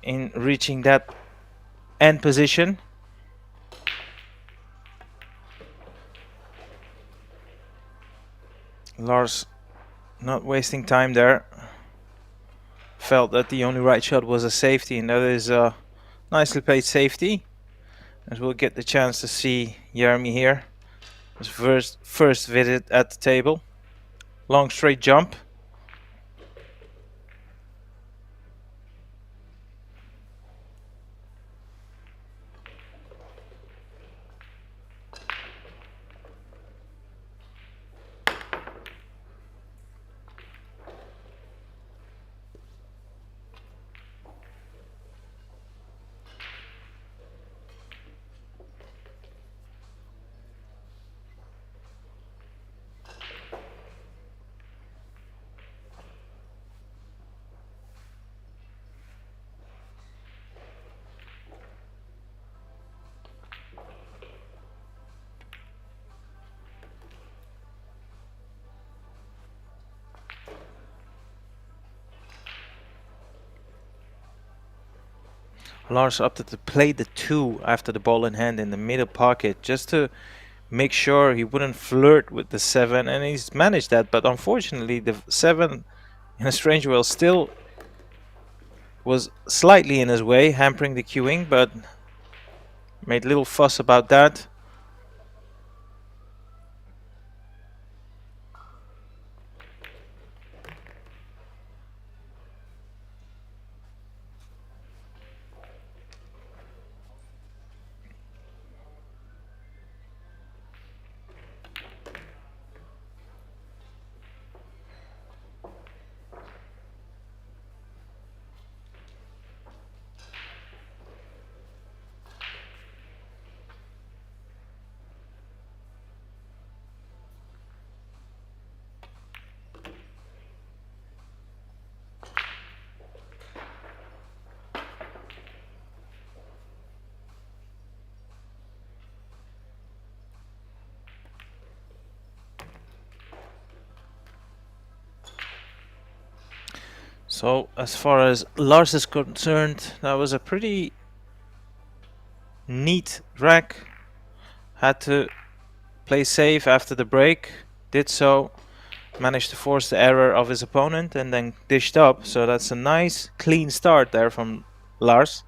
in reaching that end position. Lars not wasting time there. Felt that the only right shot was a safety, and that is a nicely played safety. As we'll get the chance to see Jeremy here. His first visit at the table. Long straight jump. Lars opted to play the 2 after the ball in hand in the middle pocket, just to make sure he wouldn't flirt with the 7, and he's managed that. But unfortunately, the 7 in a strange way still was slightly in his way, hampering the cueing, but made little fuss about that. So as far as Lars is concerned, that was a pretty neat rack. Had to play safe after the break, did so, managed to force the error of his opponent and then dished up. So that's a nice clean start there from Lars.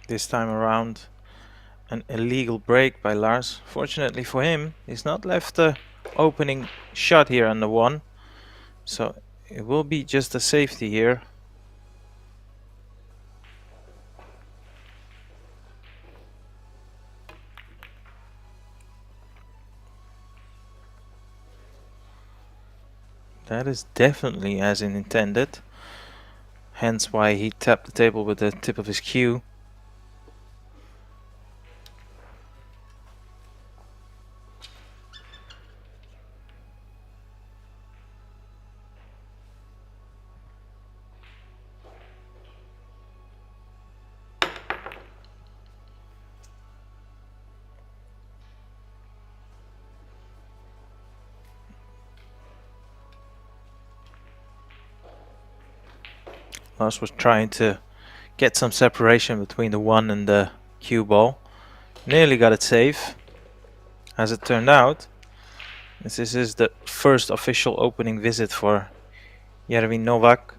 This time around, an illegal break by Lars. Fortunately for him, he's not left the opening shot here on the 1. So it will be just a safety here. That is definitely as intended. Hence why he tapped the table with the tip of his cue. Lars was trying to get some separation between the 1 and the cue ball. Nearly got it safe. As it turned out, this is the first official opening visit for Jeremy Novak.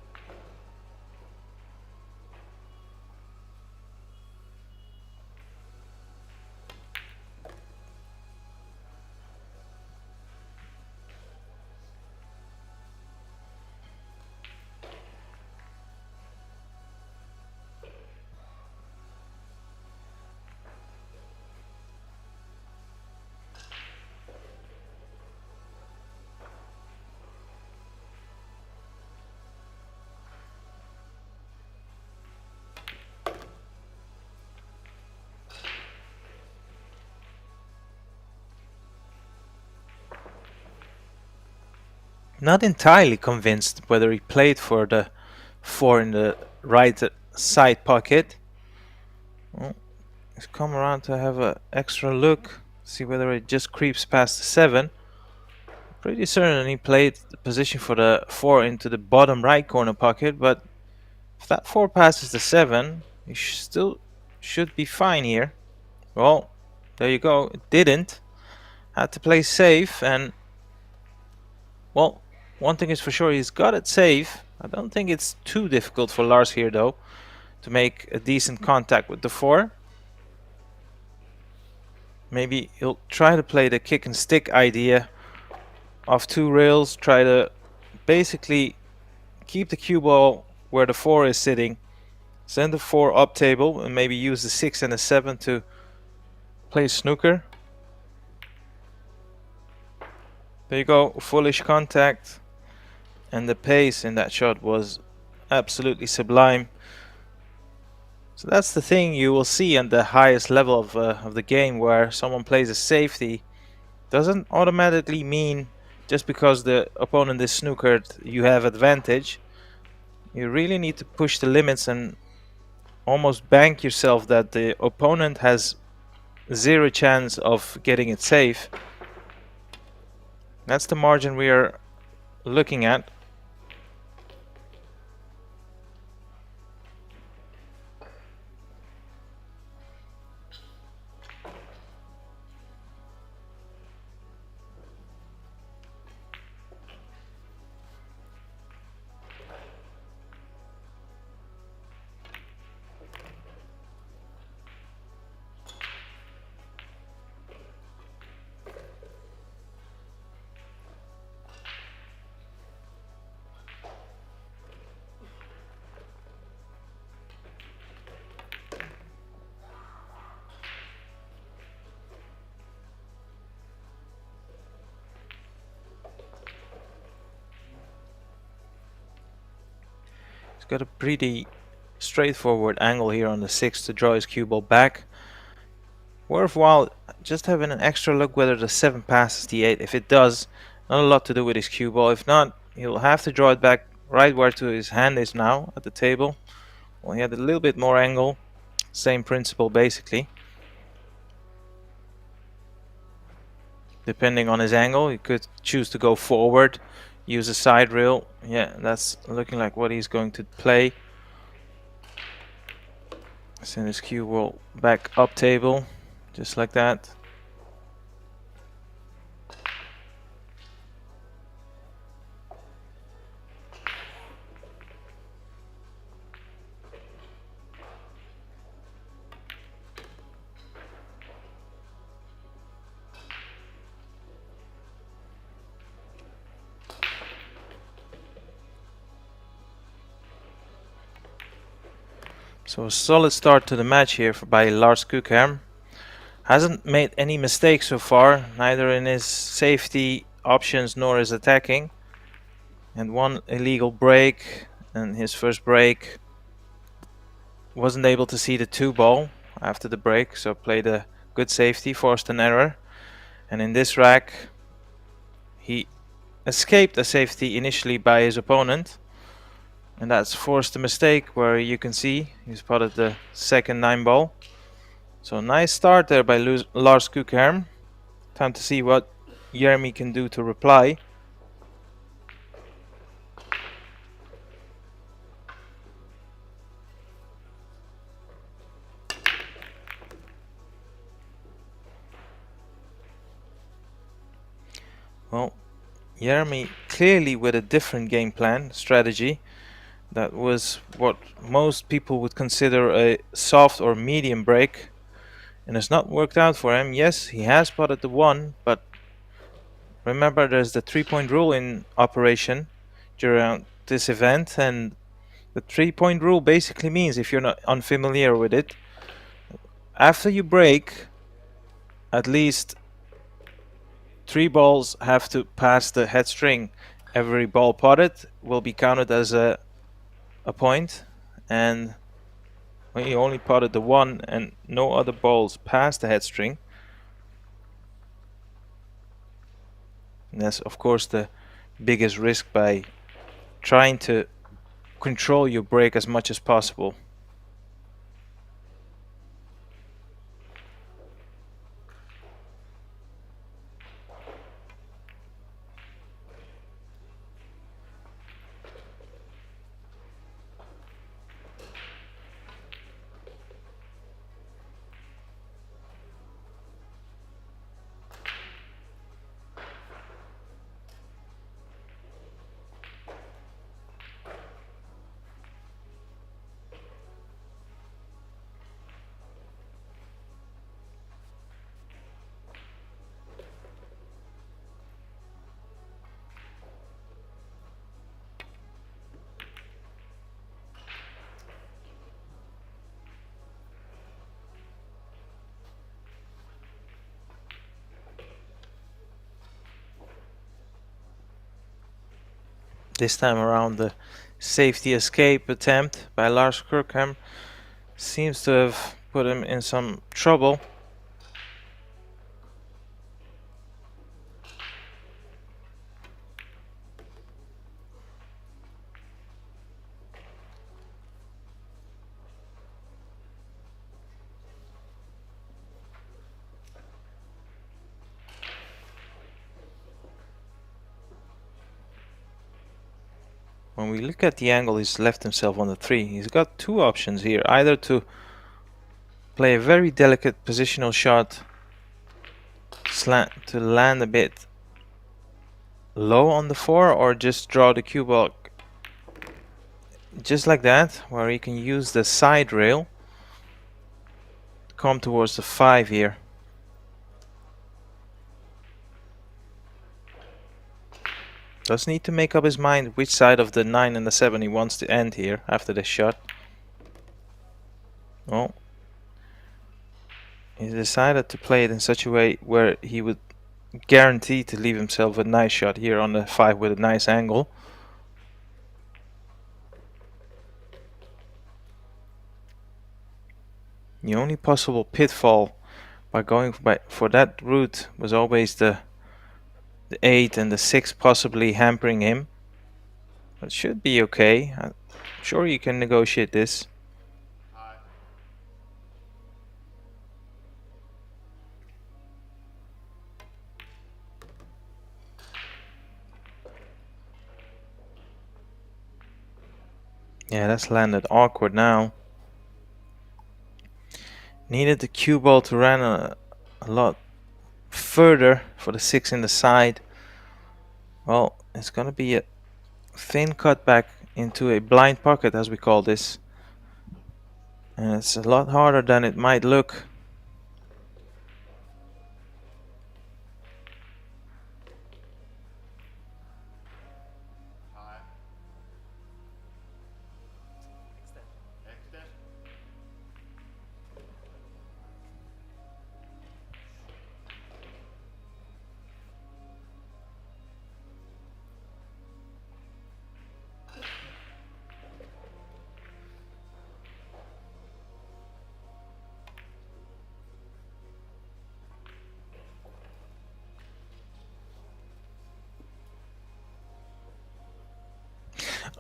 Not entirely convinced whether he played for the 4 in the right side pocket. Well, he's come around to have an extra look, see whether it just creeps past the 7. Pretty certain he played the position for the 4 into the bottom right corner pocket, but if that 4 passes the 7, he still should be fine here. Well, there you go. It didn't. Had to play safe, and well, one thing is for sure, he's got it safe. I don't think it's too difficult for Lars here, though, to make a decent contact with the 4. Maybe he'll try to play the kick and stick idea of 2 rails, try to basically keep the cue ball where the 4 is sitting, send the 4 up table, and maybe use the 6 and the 7 to play snooker. There you go, foolish contact, and the pace in that shot was absolutely sublime. So that's the thing you will see on the highest level of the game, where someone plays a safety doesn't automatically mean just because the opponent is snookered you have advantage. You really need to push the limits and almost bank yourself that the opponent has zero chance of getting it safe. That's the margin we are looking at. He's got a pretty straightforward angle here on the 6 to draw his cue ball back. Worthwhile just having an extra look whether the 7 passes the 8. If it does, not a lot to do with his cue ball. If not, he'll have to draw it back right where to his hand is now at the table. Well, he had a little bit more angle. Same principle basically. Depending on his angle, he could choose to go forward, use a side rail. Yeah, that's looking like what he's going to play. Send his cue ball back up table, just like that. So a solid start to the match here by Lars Kukherm. Hasn't made any mistakes so far, neither in his safety options nor his attacking. And one illegal break, and his first break wasn't able to see the 2 ball after the break, so played a good safety, forced an error. And in this rack, he escaped a safety initially by his opponent. And that's forced a mistake where you can see he spotted the second 9 ball. So nice start there by Lars Kukherm. Time to see what Jeremy can do to reply. Well, Jeremy clearly with a different game plan, strategy. That was what most people would consider a soft or medium break, and it's not worked out for him. Yes, he has spotted the 1, but remember there's the 3-point rule in operation during this event, and the 3-point rule basically means, if you're not unfamiliar with it, after you break, at least 3 balls have to pass the head string. Every ball potted will be counted as a point, and when you only potted the 1 and no other balls past the head string, and that's of course the biggest risk by trying to control your break as much as possible. This time around, the safety escape attempt by Lars Kirkham seems to have put him in some trouble. When we look at the angle he's left himself on the 3, he's got two options here. Either to play a very delicate positional shot, to land a bit low on the 4, or just draw the cue ball just like that, where he can use the side rail to come towards the 5 here. Does need to make up his mind which side of the 9 and the 7 he wants to end here after this shot. Well, he decided to play it in such a way where he would guarantee to leave himself a nice shot here on the 5 with a nice angle. The only possible pitfall by going for that route was always the 8 and the 6 possibly hampering him. But should be okay. I'm sure you can negotiate this. Yeah, that's landed awkward now. Needed the cue ball to run a lot further for the 6 in the side. Well, it's gonna be a thin cut back into a blind pocket, as we call this. And it's a lot harder than it might look.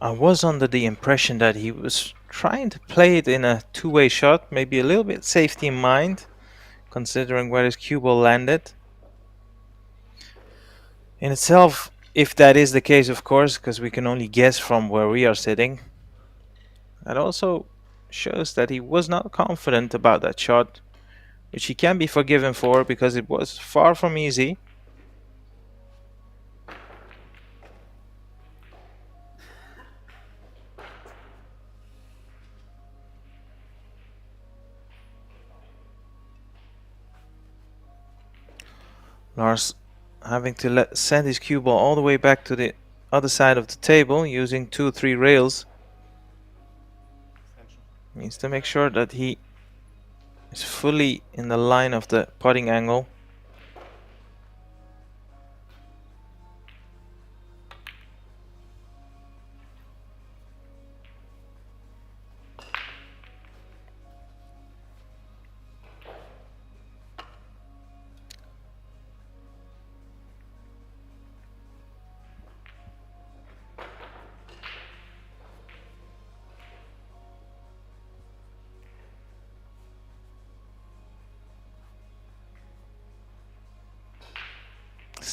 I was under the impression that he was trying to play it in a two-way shot, maybe a little bit safety in mind, considering where his cue ball landed. In itself, if that is the case, of course, because we can only guess from where we are sitting, that also shows that he was not confident about that shot, which he can be forgiven for because it was far from easy. Lars having to send his cue ball all the way back to the other side of the table using 2-3 rails. Needs to make sure that he is fully in the line of the putting angle.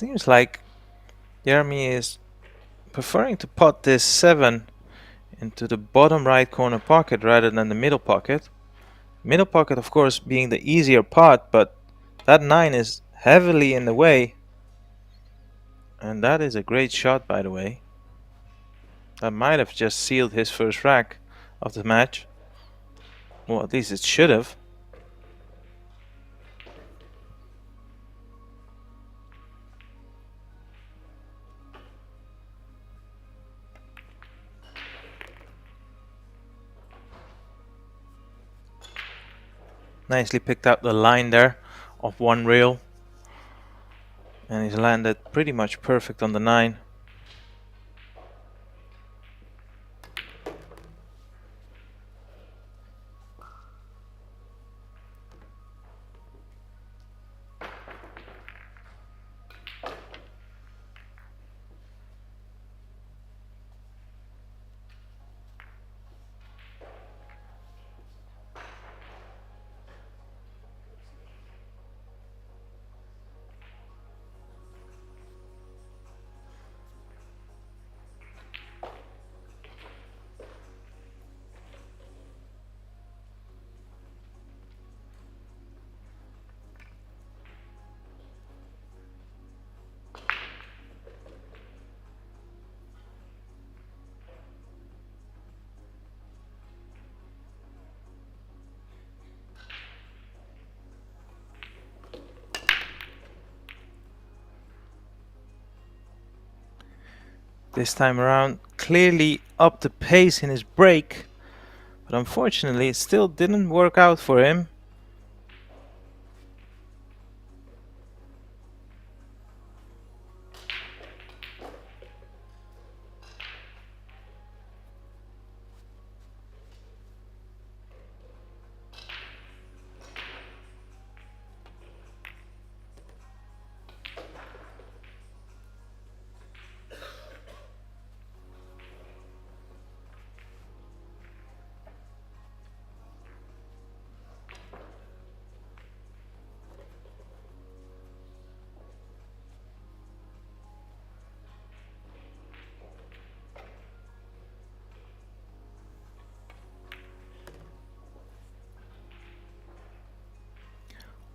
seems like Jeremy is preferring to pot this 7 into the bottom right corner pocket rather than the middle pocket. Middle pocket, of course, being the easier pot, but that 9 is heavily in the way. And that is a great shot, by the way. That might have just sealed his first rack of the match. Well, at least it should have. Nicely picked out the line there of one reel. And he's landed pretty much perfect on the 9. This time around, clearly upped the pace in his break, but unfortunately it still didn't work out for him.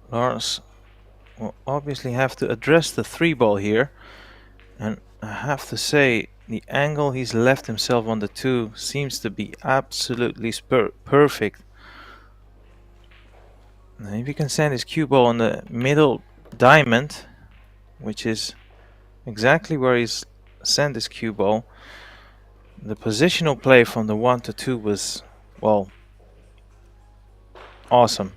Lars will obviously have to address the 3-ball here, and I have to say the angle he's left himself on the 2 seems to be absolutely perfect. Now if he can send his cue ball on the middle diamond, which is exactly where he's sent his cue ball, the positional play from the 1 to 2 was, well, awesome.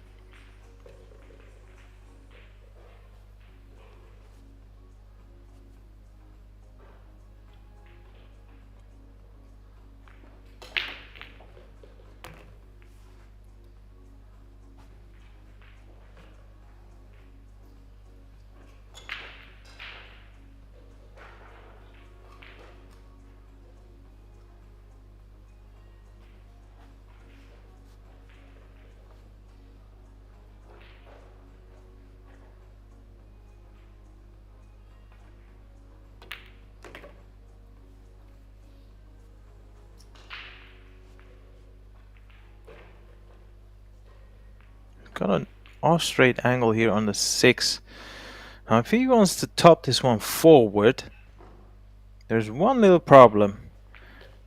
Got an off straight angle here on the 6. Now if he wants to top this one forward, there's one little problem.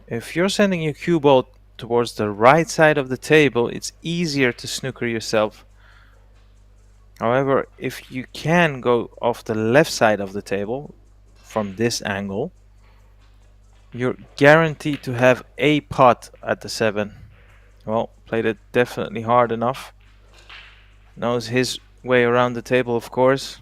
If you're sending your cue ball towards the right side of the table, it's easier to snooker yourself. However, if you can go off the left side of the table from this angle, you're guaranteed to have a pot at the 7. Well, played it definitely hard enough. Knows his way around the table, of course.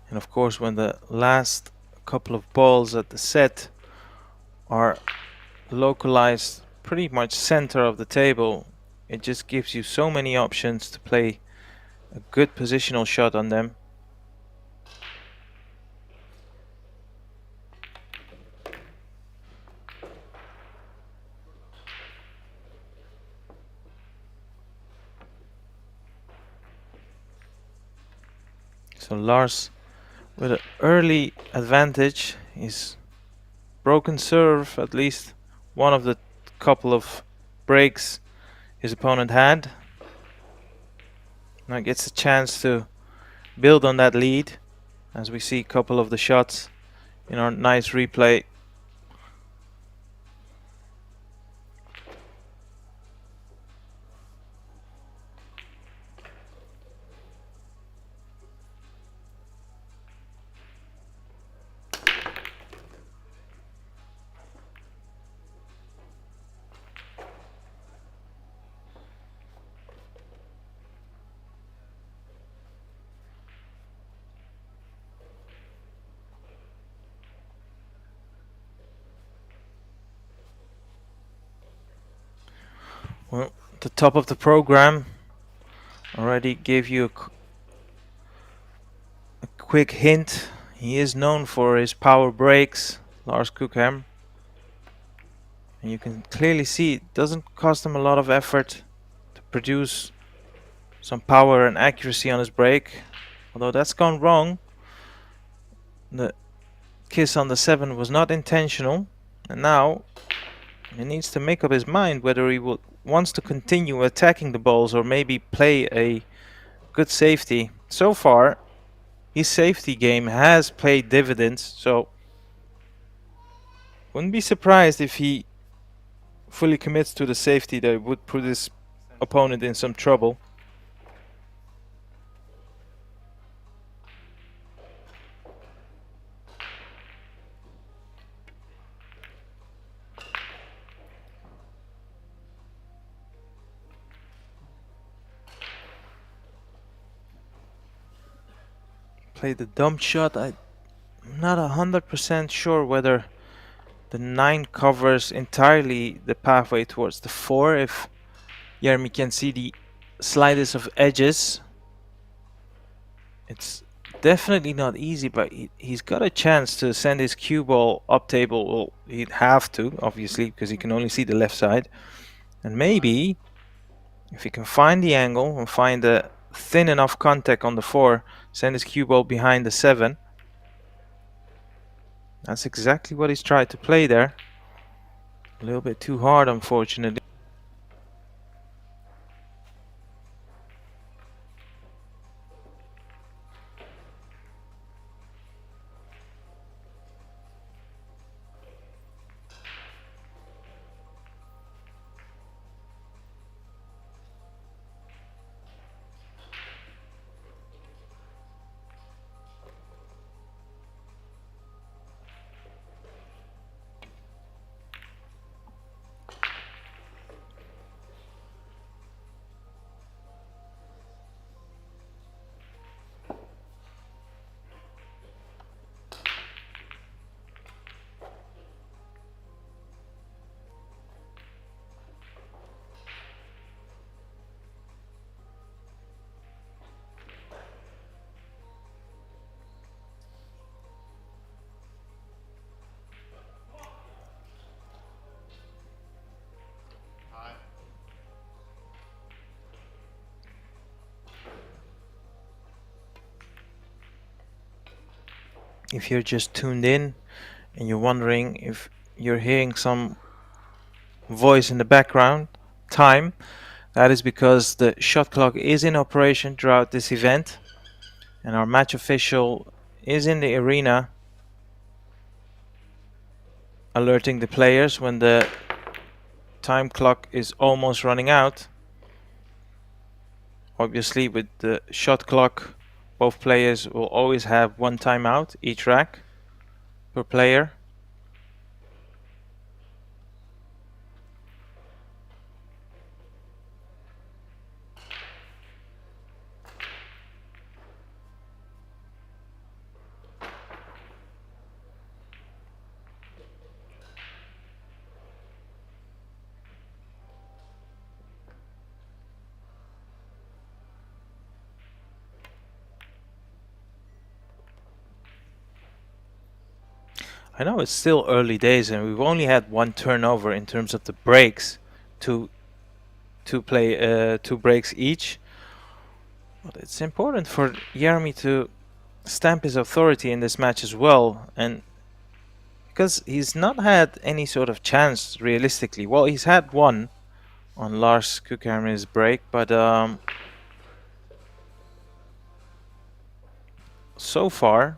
And of course, when the last couple of balls at the set are localized pretty much center of the table, It just gives you so many options to play a good positional shot on them. So Lars with an early advantage. His broken serve, at least one of the couple of breaks his opponent had. Now gets a chance to build on that lead, as we see a couple of the shots in our nice replay. Well, the top of the program already gave you a quick hint. He is known for his power breaks, Lars Cookham. And you can clearly see it doesn't cost him a lot of effort to produce some power and accuracy on his break. Although that's gone wrong. The kiss on the 7 was not intentional. And now he needs to make up his mind whether he wants to continue attacking the balls or maybe play a good safety. So far, his safety game has paid dividends, so wouldn't be surprised if he fully commits to the safety that would put his opponent in some trouble. Play the dump shot. I'm not 100% sure whether the 9 covers entirely the pathway towards the 4. If Jeremy can see the slightest of edges, it's definitely not easy, but he's got a chance to send his cue ball up table. Well, he'd have to, obviously, because he can only see the left side. And maybe, if he can find the angle and find a thin enough contact on the 4, send his cue ball behind the 7. That's exactly what he's tried to play there. A little bit too hard, unfortunately. If you're just tuned in and you're wondering if you're hearing some voice in the background, time, that is because the shot clock is in operation throughout this event, and our match official is in the arena alerting the players when the time clock is almost running out. Obviously, with the shot clock, both players will always have one timeout each rack per player. I know it's still early days and we've only had one turnover in terms of the breaks, two breaks each. But it's important for Jeremy to stamp his authority in this match as well, and because he's not had any sort of chance realistically. Well, he's had one on Lars Kukhammer's break, but so far,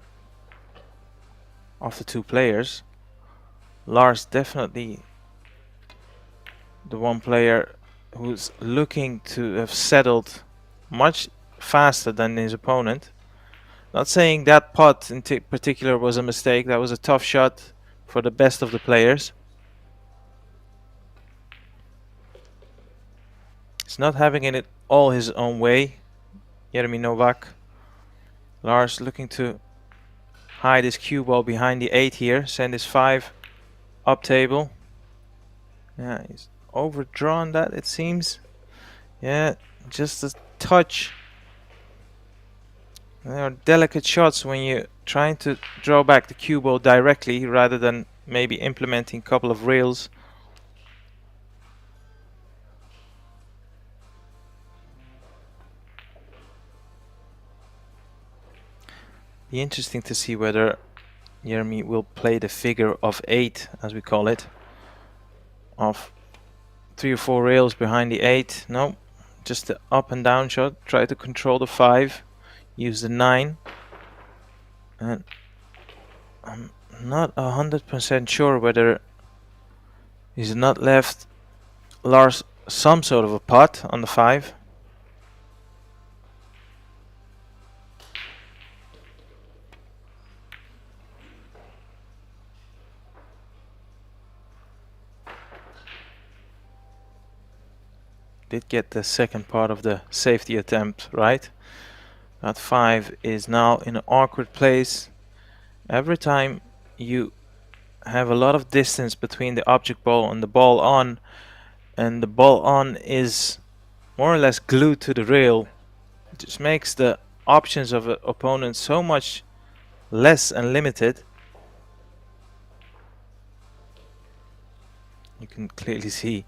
of the two players, Lars definitely the one player who's looking to have settled much faster than his opponent. Not saying that pot in particular was a mistake. That was a tough shot for the best of the players. He's not having it all his own way. Jeremy Novak. Lars looking to hide his cue ball behind the 8 here. Send his 5 up table. Yeah, he's overdrawn that, it seems. Yeah, just a touch. There are delicate shots when you're trying to draw back the cue ball directly rather than maybe implementing a couple of reels. Be interesting to see whether Jeremy will play the figure of 8, as we call it, of 3 or 4 rails behind the 8. No, just the up and down shot. Try to control the 5, use the 9, and I'm not 100% sure whether he's not left Lars some sort of a pot on the 5. Did get the second part of the safety attempt right. That 5 is now in an awkward place. Every time you have a lot of distance between the object ball and the ball on, and the ball on is more or less glued to the rail, it just makes the options of an opponent so much less and limited. You can clearly see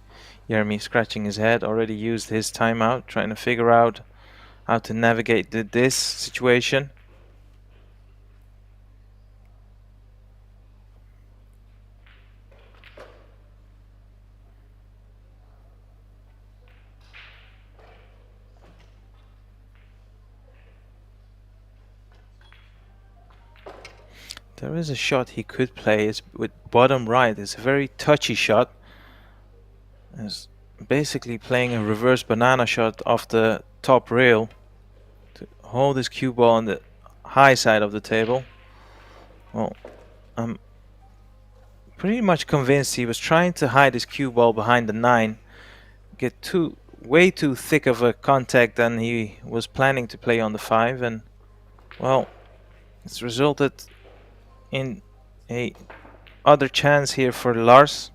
Jeremy scratching his head, already used his timeout, trying to figure out how to navigate this situation. There is a shot he could play, is with bottom right. It's a very touchy shot. It's basically playing a reverse banana shot off the top rail to hold his cue ball on the high side of the table. Well, I'm pretty much convinced he was trying to hide his cue ball behind the 9, get way too thick of a contact than he was planning to play on the 5, and well, it's resulted in a other chance here for Lars.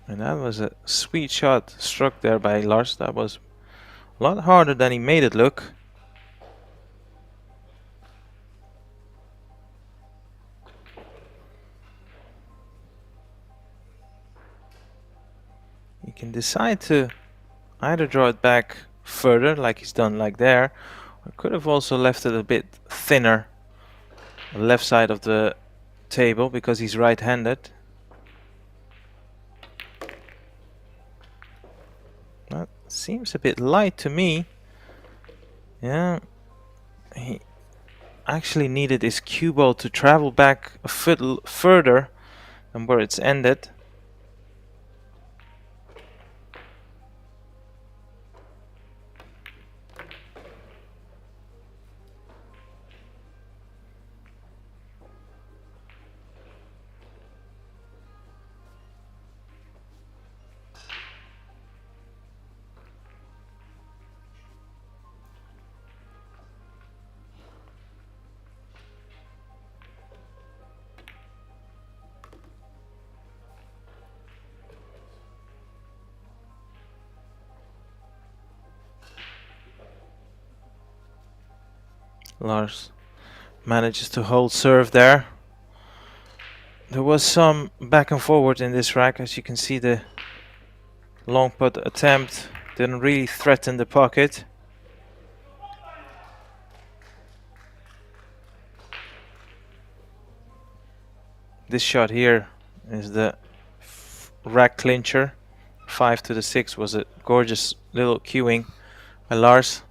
And that was a sweet shot struck there by Lars. That was a lot harder than he made it look. You can decide to either draw it back further, like he's done like there, or could have also left it a bit thinner on the left side of the table because he's right-handed. That seems a bit light to me. Yeah, he actually needed his cue ball to travel back a foot further than where it's ended. Lars manages to hold serve there. There was some back and forward in this rack. As you can see, the long putt attempt didn't really threaten the pocket. This shot here is the rack clincher. 5 to the 6 was a gorgeous little cueing by Lars.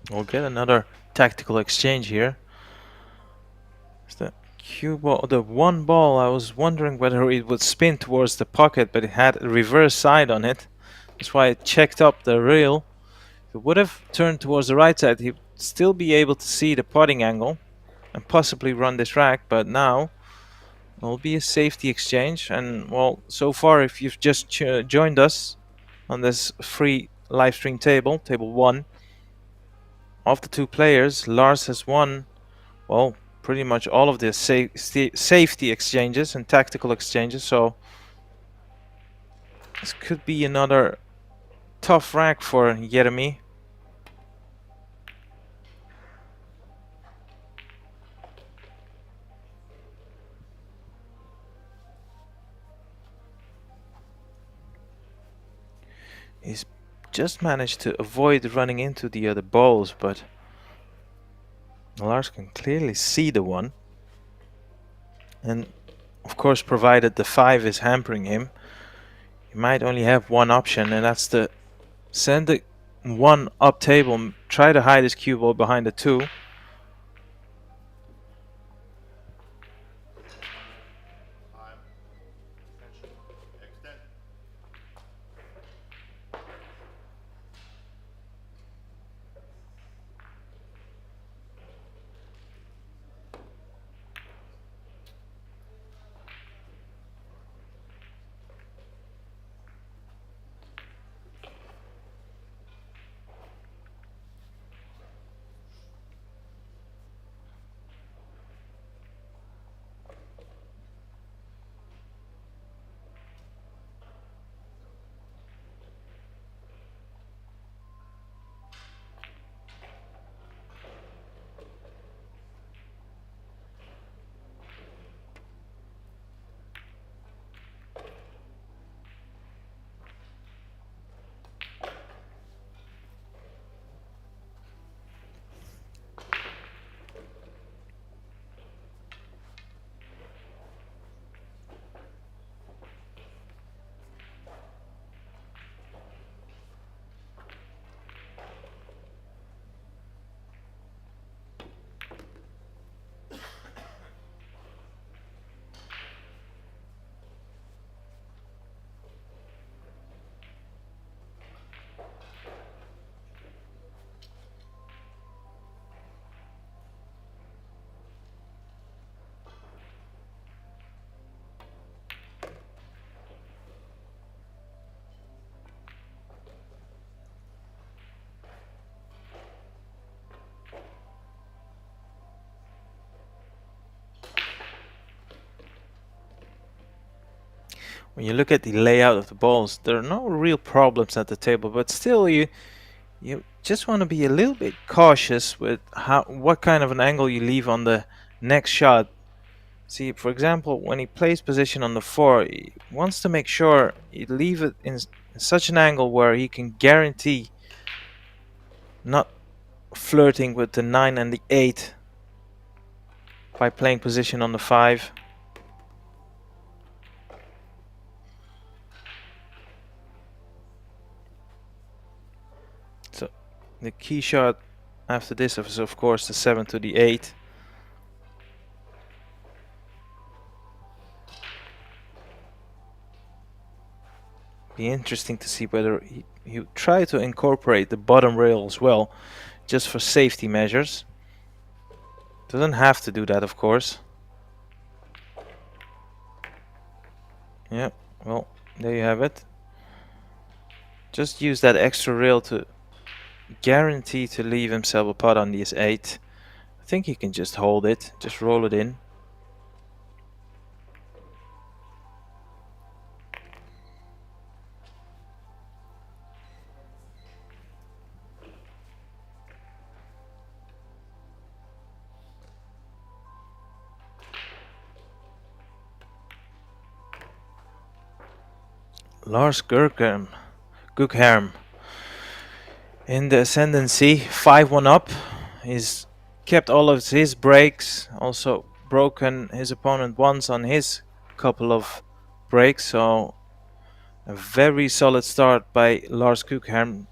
We'll get another tactical exchange here. It's the cue ball, the one ball. I was wondering whether it would spin towards the pocket, but it had a reverse side on it. That's why it checked up the rail. If it would have turned towards the right side, he'd still be able to see the putting angle and possibly run this rack. But now it will be a safety exchange. And well, so far, if you've just joined us on this free live stream table, table 1, of the two players, Lars has won, well, pretty much all of the safety exchanges and tactical exchanges. So this could be another tough rack for Jeremy. He's just managed to avoid running into the other balls, but Lars can clearly see the one. And of course, provided the 5 is hampering him, he might only have one option, and that's to send the 1 up table, try to hide his cue ball behind the 2. When you look at the layout of the balls, there are no real problems at the table, but still you just want to be a little bit cautious with what kind of an angle you leave on the next shot. See, for example, when he plays position on the 4, he wants to make sure you leave it in such an angle where he can guarantee not flirting with the 9 and the 8 by playing position on the 5. So the key shot after this is of course the 7 to the 8. Be interesting to see whether he try to incorporate the bottom rail as well, just for safety measures. Doesn't have to do that, of course. Yeah, well, there you have it. Just use that extra rail to guaranteed to leave himself a pot on this 8. I think he can just hold it, just roll it in. Lars Gughem in the ascendancy, 5-1 up. He's kept all of his breaks, also broken his opponent once on his couple of breaks, so a very solid start by Lars Gughem.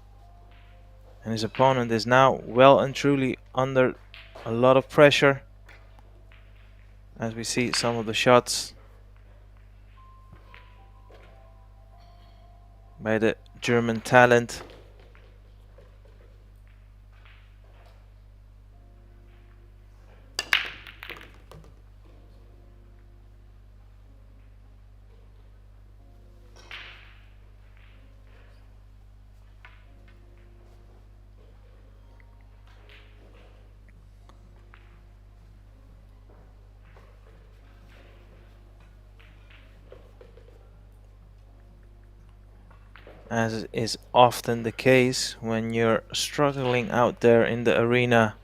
And his opponent is now well and truly under a lot of pressure, as we see some of the shots by the German talent. As is often the case when you're struggling out there in the arena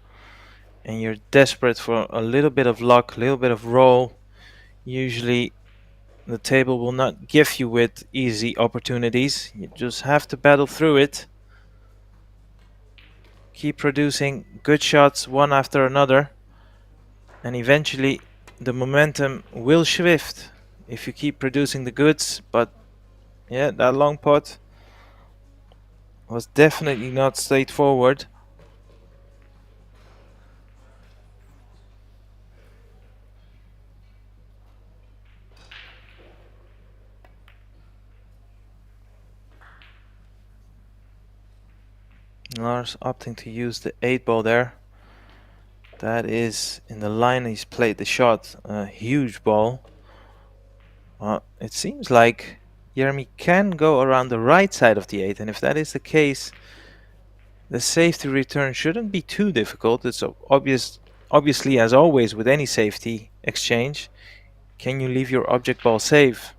and you're desperate for a little bit of luck, a little bit of roll, usually the table will not give you with easy opportunities. You just have to battle through it. Keep producing good shots one after another, and eventually the momentum will shift if you keep producing the goods. But yeah, that long pot was definitely not straightforward. Lars opting to use the 8 ball there. That is in the line he's played the shot, a huge ball. It seems like Jeremy can go around the right side of the 8, and if that is the case, the safety return shouldn't be too difficult. It's obviously, as always with any safety exchange, can you leave your object ball safe?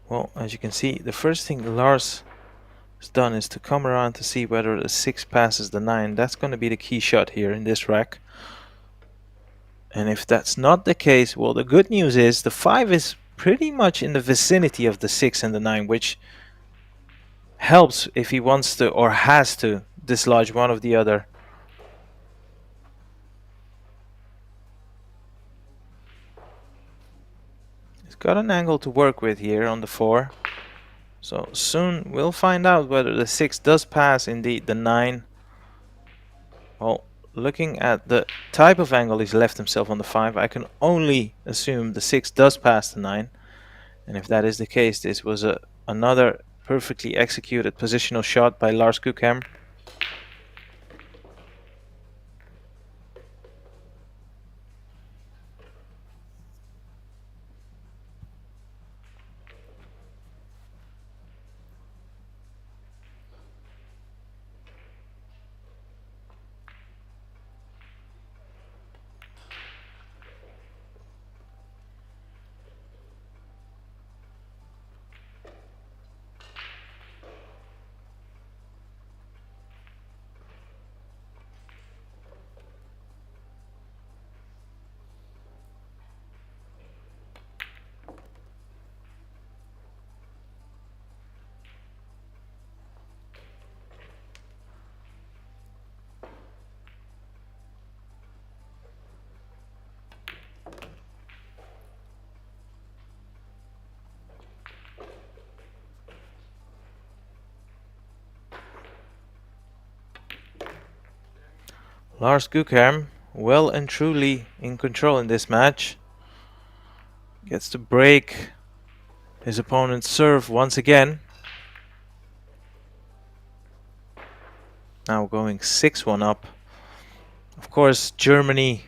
Well, as you can see, the first thing Lars has done is to come around to see whether the 6 passes the 9. That's going to be the key shot here in this rack. And if that's not the case, well, the good news is the 5 is pretty much in the vicinity of the 6 and the 9, which helps if he wants to or has to dislodge one of the other. He's got an angle to work with here on the 4. So soon we'll find out whether the 6 does pass indeed the 9. Well, looking at the type of angle he's left himself on the 5, I can only assume the 6 does pass the 9. And if that is the case, this was another perfectly executed positional shot by Lars Gughem. Lars Gughem, well and truly in control in this match. Gets to break his opponent's serve once again. now going 6-1 up. Of course, Germany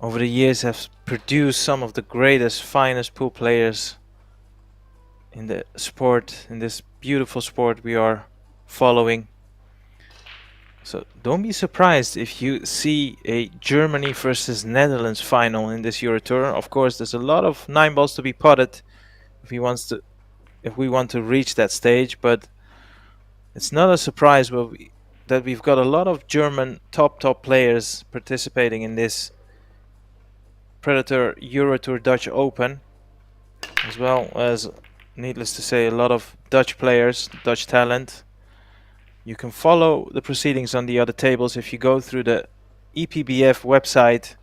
over the years have produced some of the greatest, finest pool players in the sport, in this beautiful sport we are following. So don't be surprised if you see a Germany versus Netherlands final in this EuroTour. Of course, there's a lot of 9 balls to be potted if we want to reach that stage, but it's not a surprise that we've got a lot of German top players participating in this Predator EuroTour Dutch Open, as well as, needless to say, a lot of Dutch players, Dutch talent. You can follow the proceedings on the other tables if you go through the IBPF website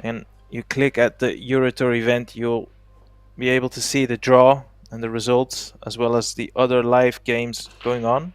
and you click at the EuroTour event. You'll be able to see the draw and the results, as well as the other live games going on.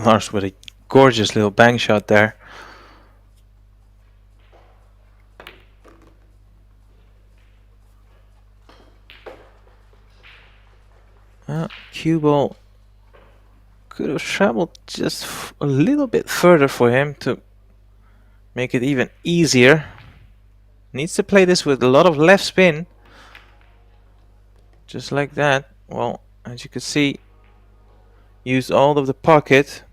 Lars with a gorgeous little bang shot there. Cue ball could have traveled just a little bit further for him to make it even easier. Needs to play this with a lot of left spin. Just like that. Well, as you can see, used all of the pocket.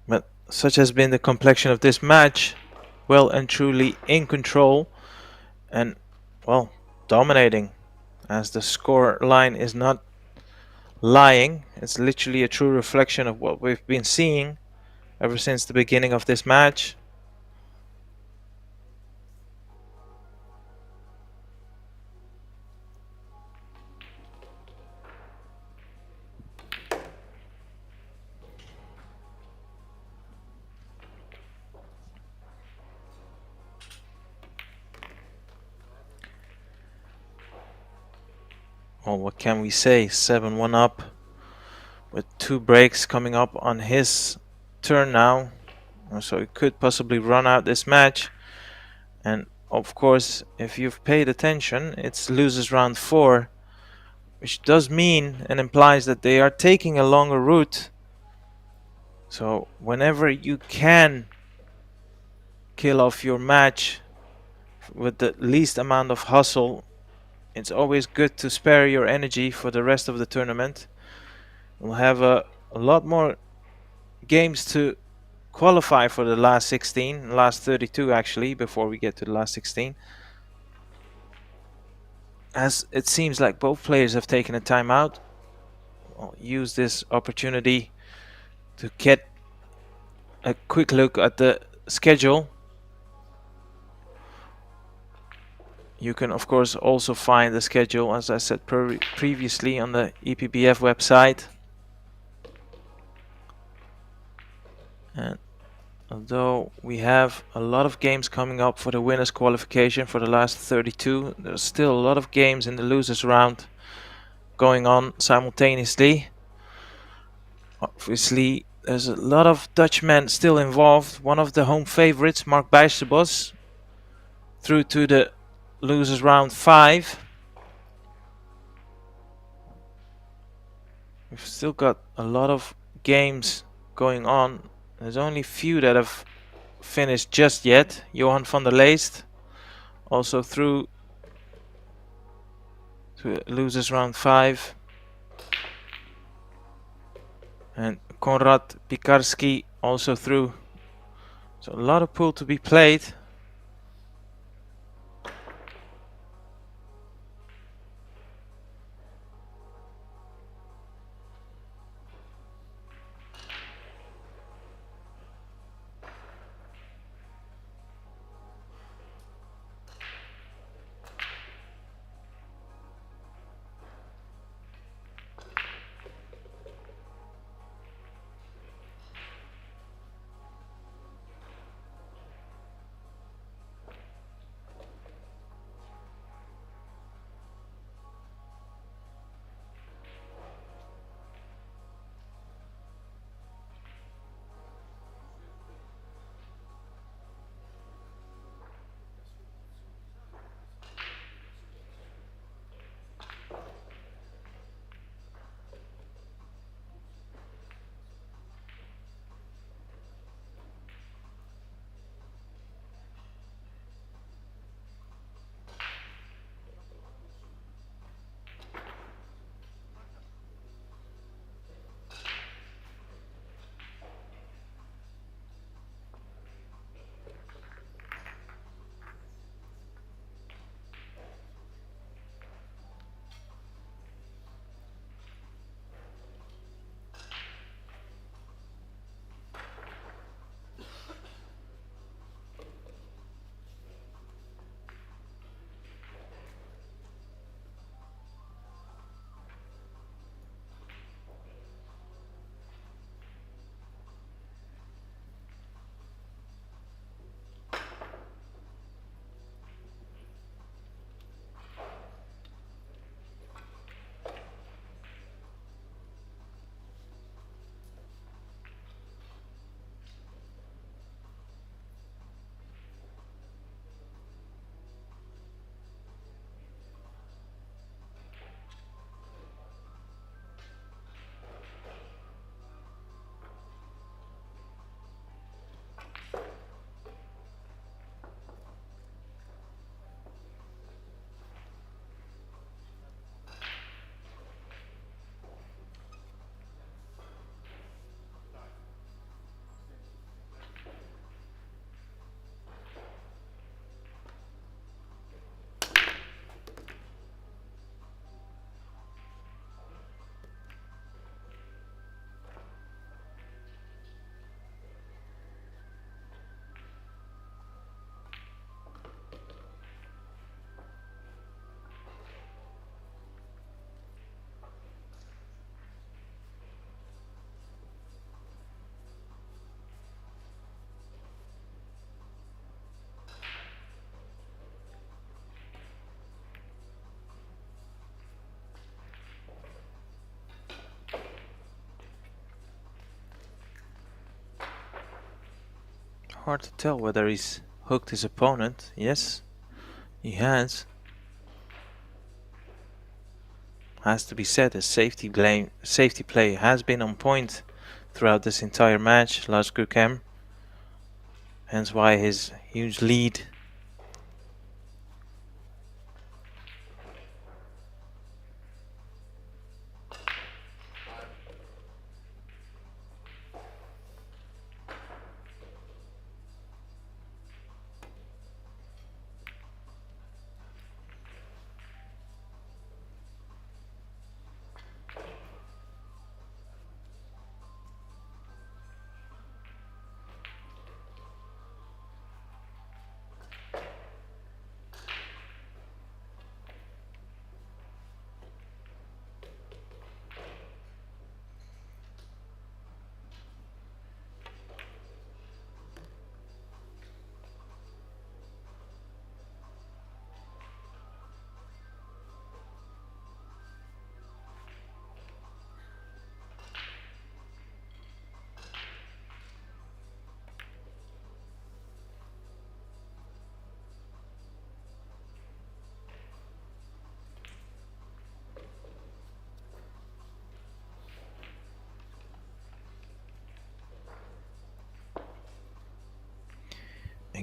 But such has been the complexion of this match. Well and truly in control. And, well, dominating. As the score line is not lying. It's literally a true reflection of what we've been seeing ever since the beginning of this match. Well, what can we say? 7-1 up with 2 breaks coming up on his turn now. So he could possibly run out this match. And of course, if you've paid attention, it's losers round 4, which does mean and implies that they are taking a longer route. So whenever you can kill off your match with the least amount of hustle, it's always good to spare your energy for the rest of the tournament. We'll have a lot more games to qualify for the last 16, last 32 actually, before we get to the last 16. As it seems like both players have taken a timeout, I'll use this opportunity to get a quick look at the schedule. You can of course also find the schedule, as I said previously, on the IBPF website. And although we have a lot of games coming up for the winners qualification for the last 32, there's still a lot of games in the losers round going on simultaneously. Obviously there's a lot of Dutchmen still involved. One of the home favorites, Mark Bijsterbos, through to the losers round 5. We've still got a lot of games going on. There's only few that have finished just yet. Johan van der Leest also through to losers round 5. And Konrad Pikarski also through. So a lot of pool to be played. Hard to tell whether he's hooked his opponent. Yes, he has. Has to be said, his safety play has been on point throughout this entire match, Lars Gukem. Hence why his huge lead.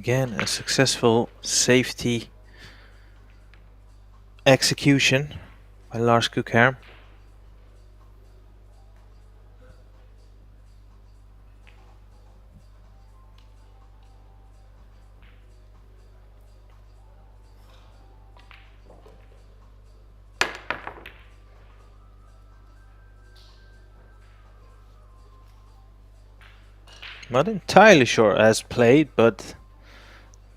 Again, a successful safety execution by Lars Kukherm. Not entirely sure as played, but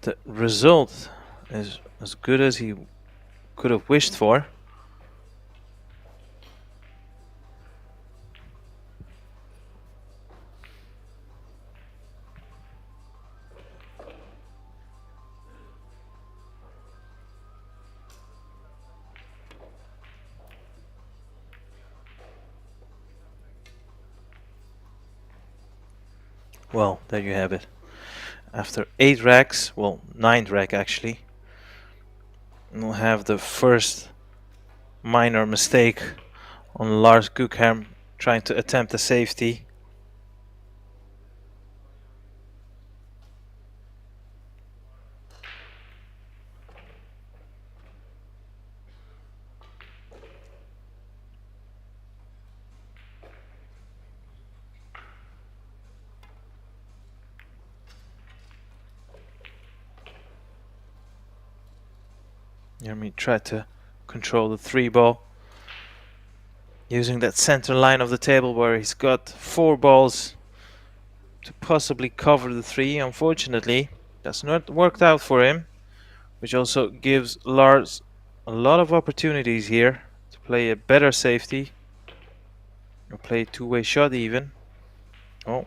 the result is as good as he could have wished for. Well, there you have it. After 8 racks, well, 9th rack actually, we'll have the first minor mistake on Lars Kukherm trying to attempt a safety. Jeremy tried to control the 3 ball using that center line of the table where he's got 4 balls to possibly cover the 3. Unfortunately, that's not worked out for him, which also gives Lars a lot of opportunities here to play a better safety or play a two-way shot even. Oh,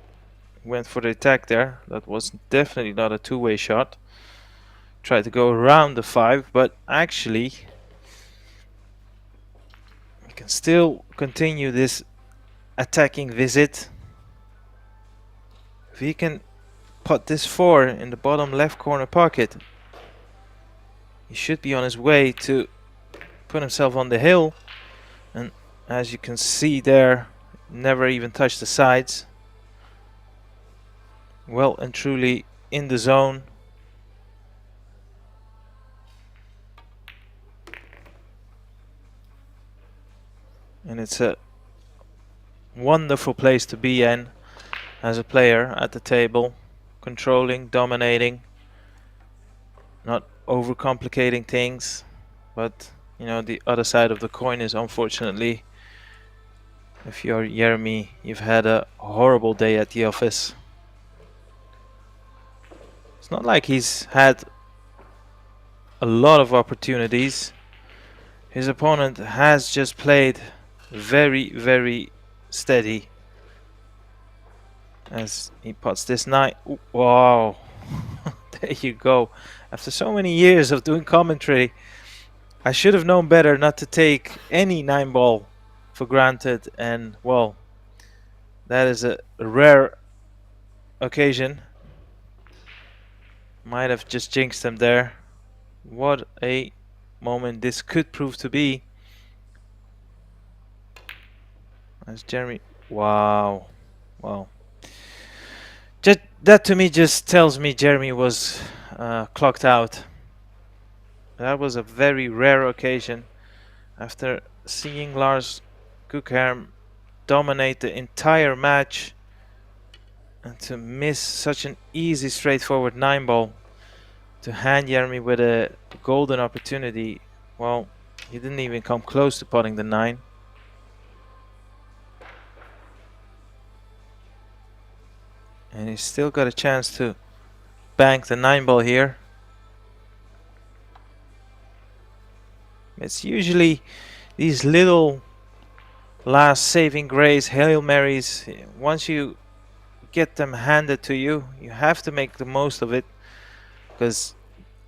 went for the attack there. That was definitely not a two-way shot. Tried to go around the 5, but actually he can still continue this attacking visit. If he can put this 4 in the bottom left corner pocket, he should be on his way to put himself on the hill. And as you can see there, never even touched the sides. Well and truly in the zone. And it's a wonderful place to be in as a player at the table, controlling, dominating, not overcomplicating things. But you know, the other side of the coin is, unfortunately, if you're Jeremy, you've had a horrible day at the office. It's not like he's had a lot of opportunities. His opponent has just played very, very steady as he puts this 9. Ooh, wow. There you go. After so many years of doing commentary, I should have known better not to take any 9 ball for granted, and well, that is a rare occasion. Might have just jinxed him there. What a moment this could prove to be. As Jeremy, wow. That to me just tells me Jeremy was clocked out. That was a very rare occasion. After seeing Lars Kukherm dominate the entire match, and to miss such an easy, straightforward 9 ball, to hand Jeremy with a golden opportunity, well, he didn't even come close to putting the 9. And he's still got a chance to bank the 9 ball here. It's usually these little last saving grace, Hail Marys. Once you get them handed to you, you have to make the most of it. Because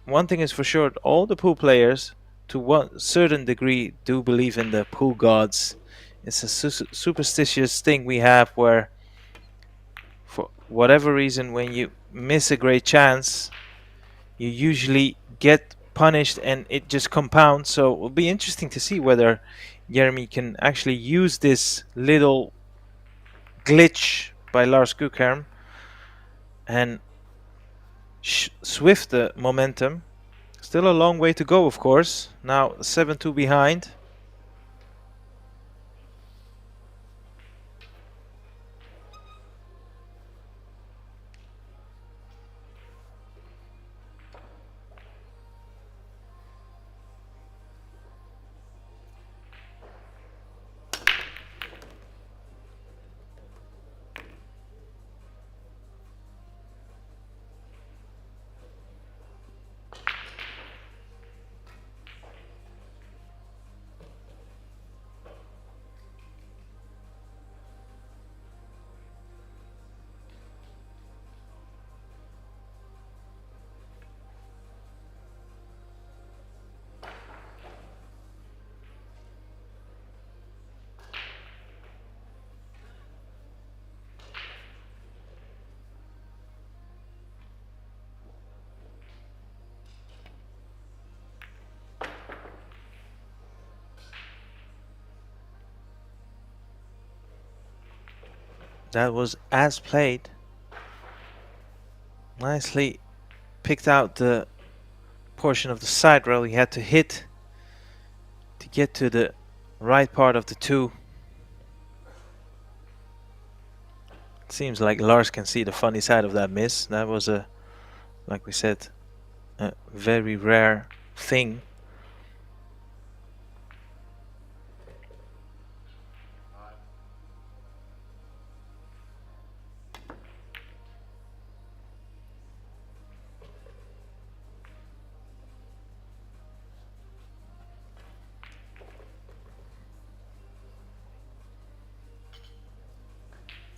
one thing is for sure, all the pool players, to one certain degree, do believe in the pool gods. It's a superstitious thing we have where, for whatever reason, when you miss a great chance, you usually get punished and it just compounds. So it will be interesting to see whether Jeremy can actually use this little glitch by Lars Kukherm and swift the momentum. Still a long way to go, of course. Now 7-2 behind. That was as played. Nicely picked out the portion of the side rail he had to hit to get to the right part of the two. It seems like Lars can see the funny side of that miss. That was a, like we said, a very rare thing.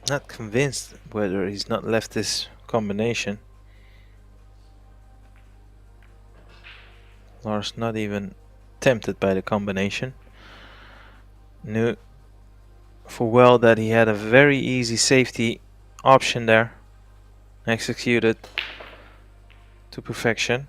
Not convinced whether he's not left this combination. Lars not even tempted by the combination. Knew for well that he had a very easy safety option there. Executed to perfection.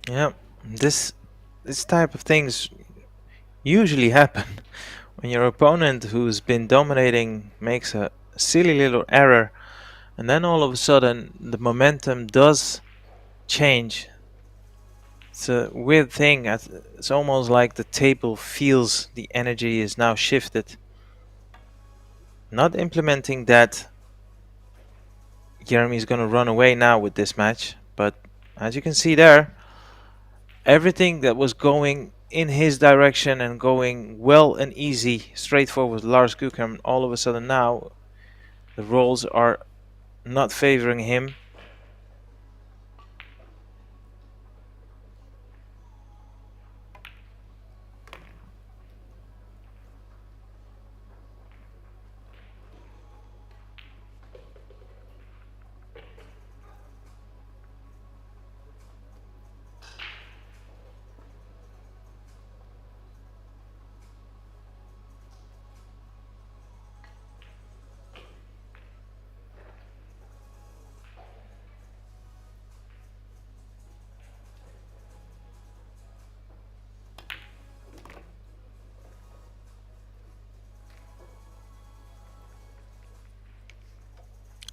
Yeah, this type of things usually happen when your opponent who's been dominating makes a silly little error, and then all of a sudden the momentum does change. It's a weird thing. It's almost like the table feels the energy is now shifted. Not implementing that Jeremy is going to run away now with this match, but as you can see there, everything that was going in his direction and going well and easy, straightforward with Lars Gukhem, all of a sudden now the rolls are not favoring him.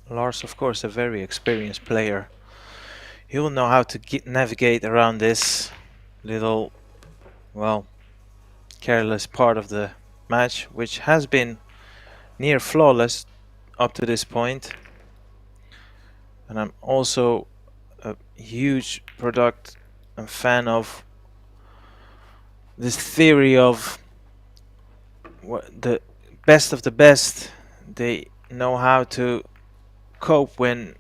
Lars, of course, a very experienced player. He will know how to navigate around this little, well, careless part of the match, which has been near flawless up to this point. And I'm also a huge product and fan of this theory of what the best of the best. They know how to cope when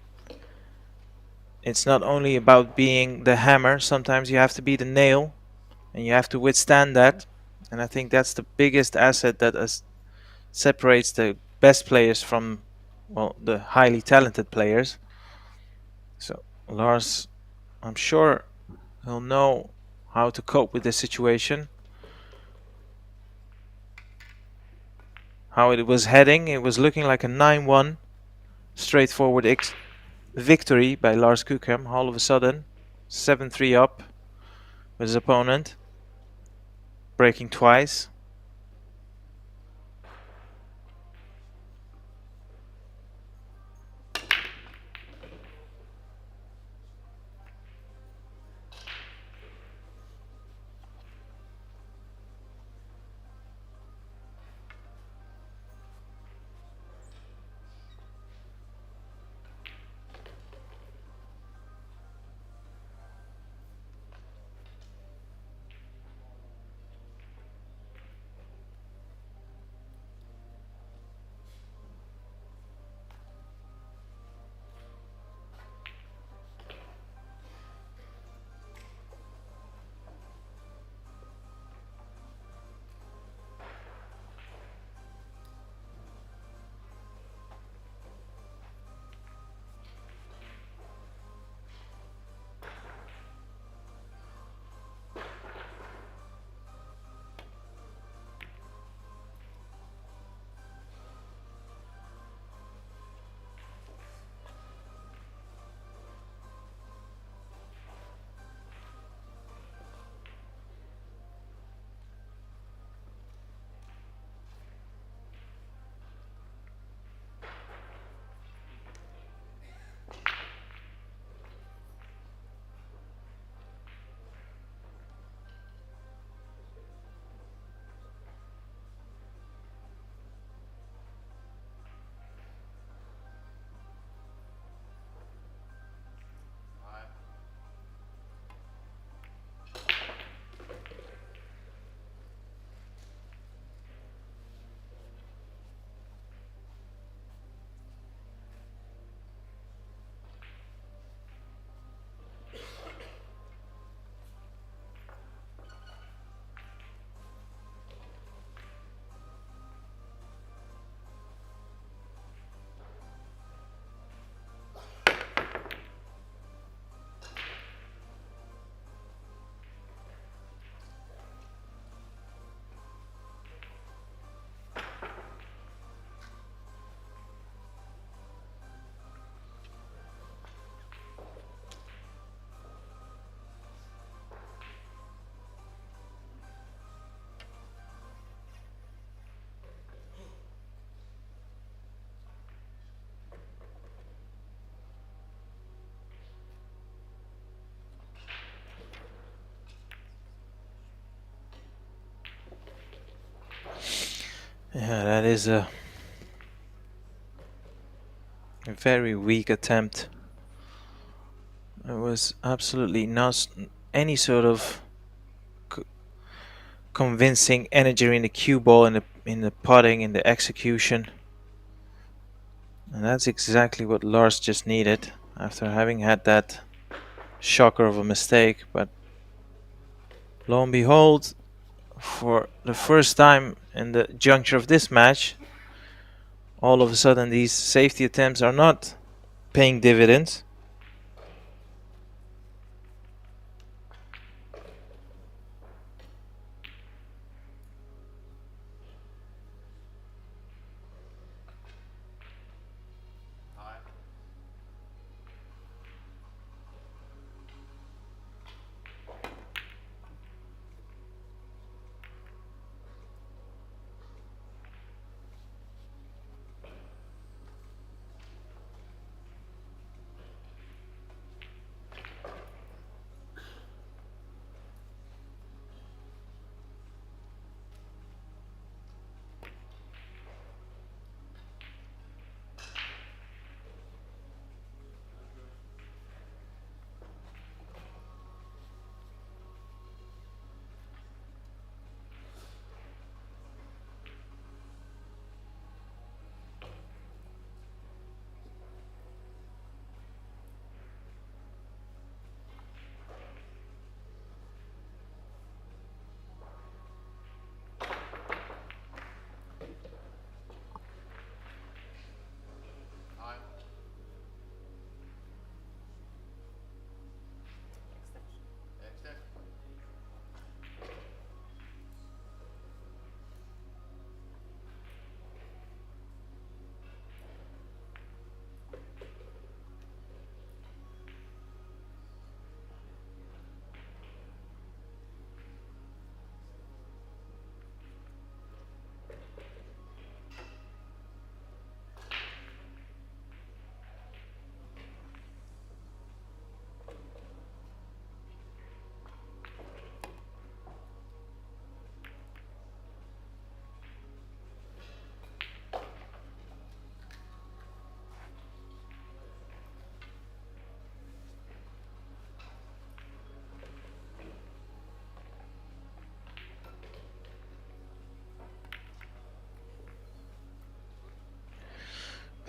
it's not only about being the hammer. Sometimes you have to be the nail, and you have to withstand that. And I think that's the biggest asset that separates the best players from, well, the highly talented players. So Lars, I'm sure he'll know how to cope with this situation. How it was heading, it was looking like a 9-1 straightforward victory by Lars Kukem. All of a sudden, 7-3 up with his opponent, breaking twice. Yeah, that is a very weak attempt. There was absolutely not any sort of convincing energy in the cue ball, in the putting, in the execution. And that's exactly what Lars just needed after having had that shocker of a mistake. But lo and behold, for the first time in the juncture of this match, all of a sudden these safety attempts are not paying dividends.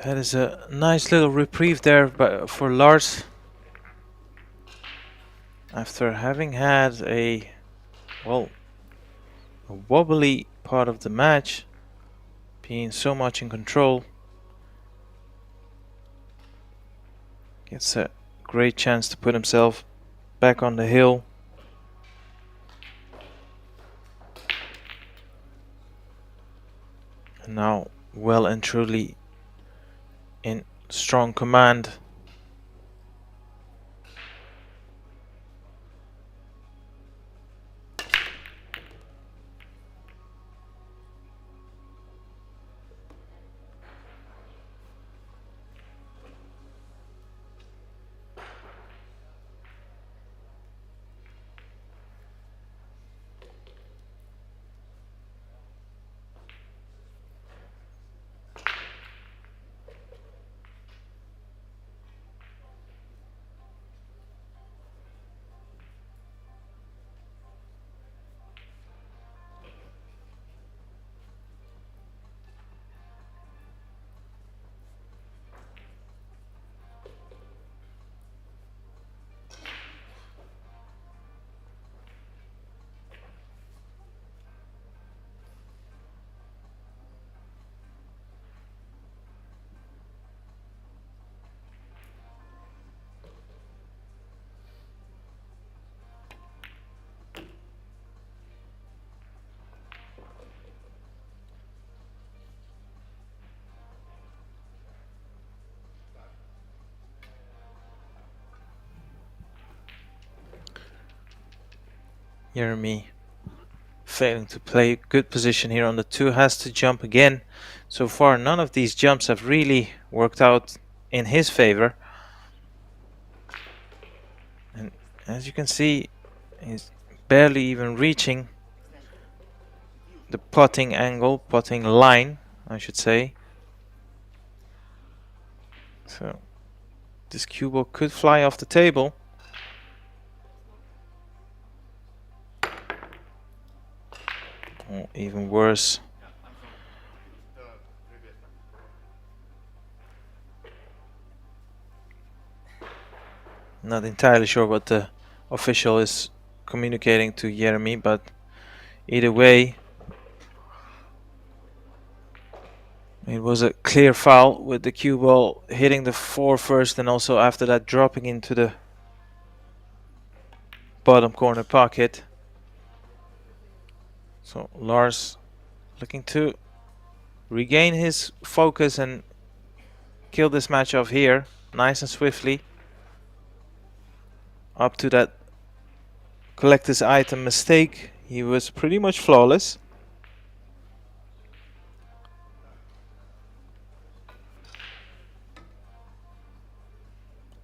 That is a nice little reprieve there for Lars. After having had a wobbly part of the match, being so much in control, gets a great chance to put himself back on the hill. And now well and truly in strong command. Jeremy failing to play good position here on the 2, has to jump again. So far none of these jumps have really worked out in his favor. And as you can see, he's barely even reaching the putting angle, putting line, I should say. So this cue ball could fly off the table. Or even worse. Not entirely sure what the official is communicating to Jeremy, but either way, it was a clear foul with the cue ball hitting the 4 first and also after that dropping into the bottom corner pocket. So Lars looking to regain his focus and kill this match off here nice and swiftly. Up to that collector's item mistake, he was pretty much flawless.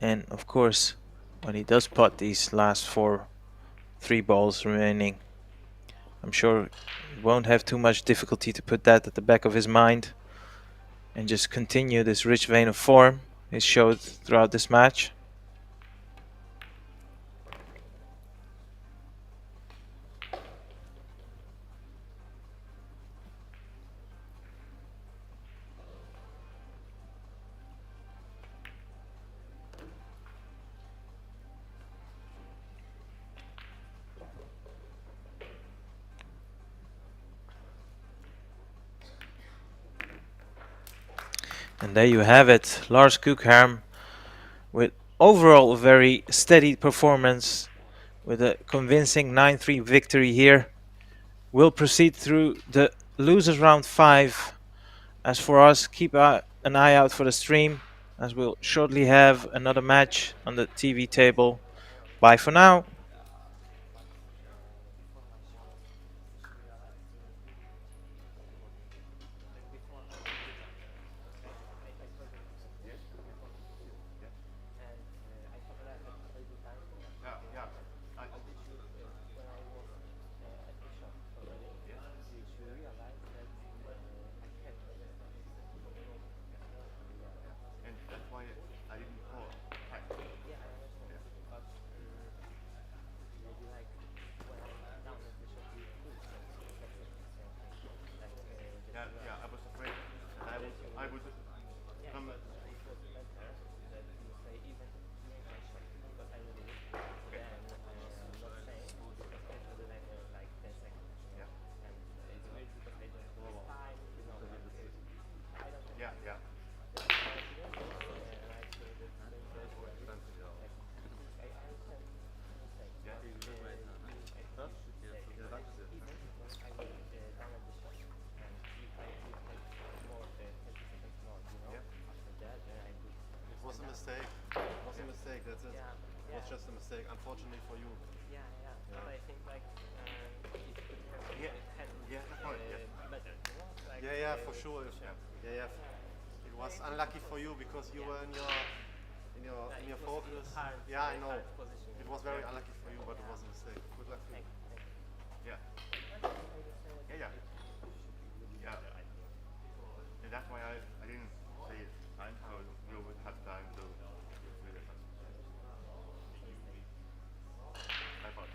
And of course, when he does putt these last 3 balls remaining, I'm sure he won't have too much difficulty to put that at the back of his mind and just continue this rich vein of form he showed throughout this match. And there you have it, Lars Kukharm with overall a very steady performance with a convincing 9-3 victory here. We'll proceed through the losers round 5. As for us, keep an eye out for the stream as we'll shortly have another match on the TV table. Bye for now. mistake. It was a mistake. That's it. It was just a mistake. Unfortunately for you. But I think like it could have been better. Like, Yeah, for sure. Yeah. It was unlucky for you because you were in your focus. Yeah, I know. It was very unlucky for you, but it was a mistake. Good luck for you. Yeah. And that's why I didn't say it time, so you would have time to read it. My fault.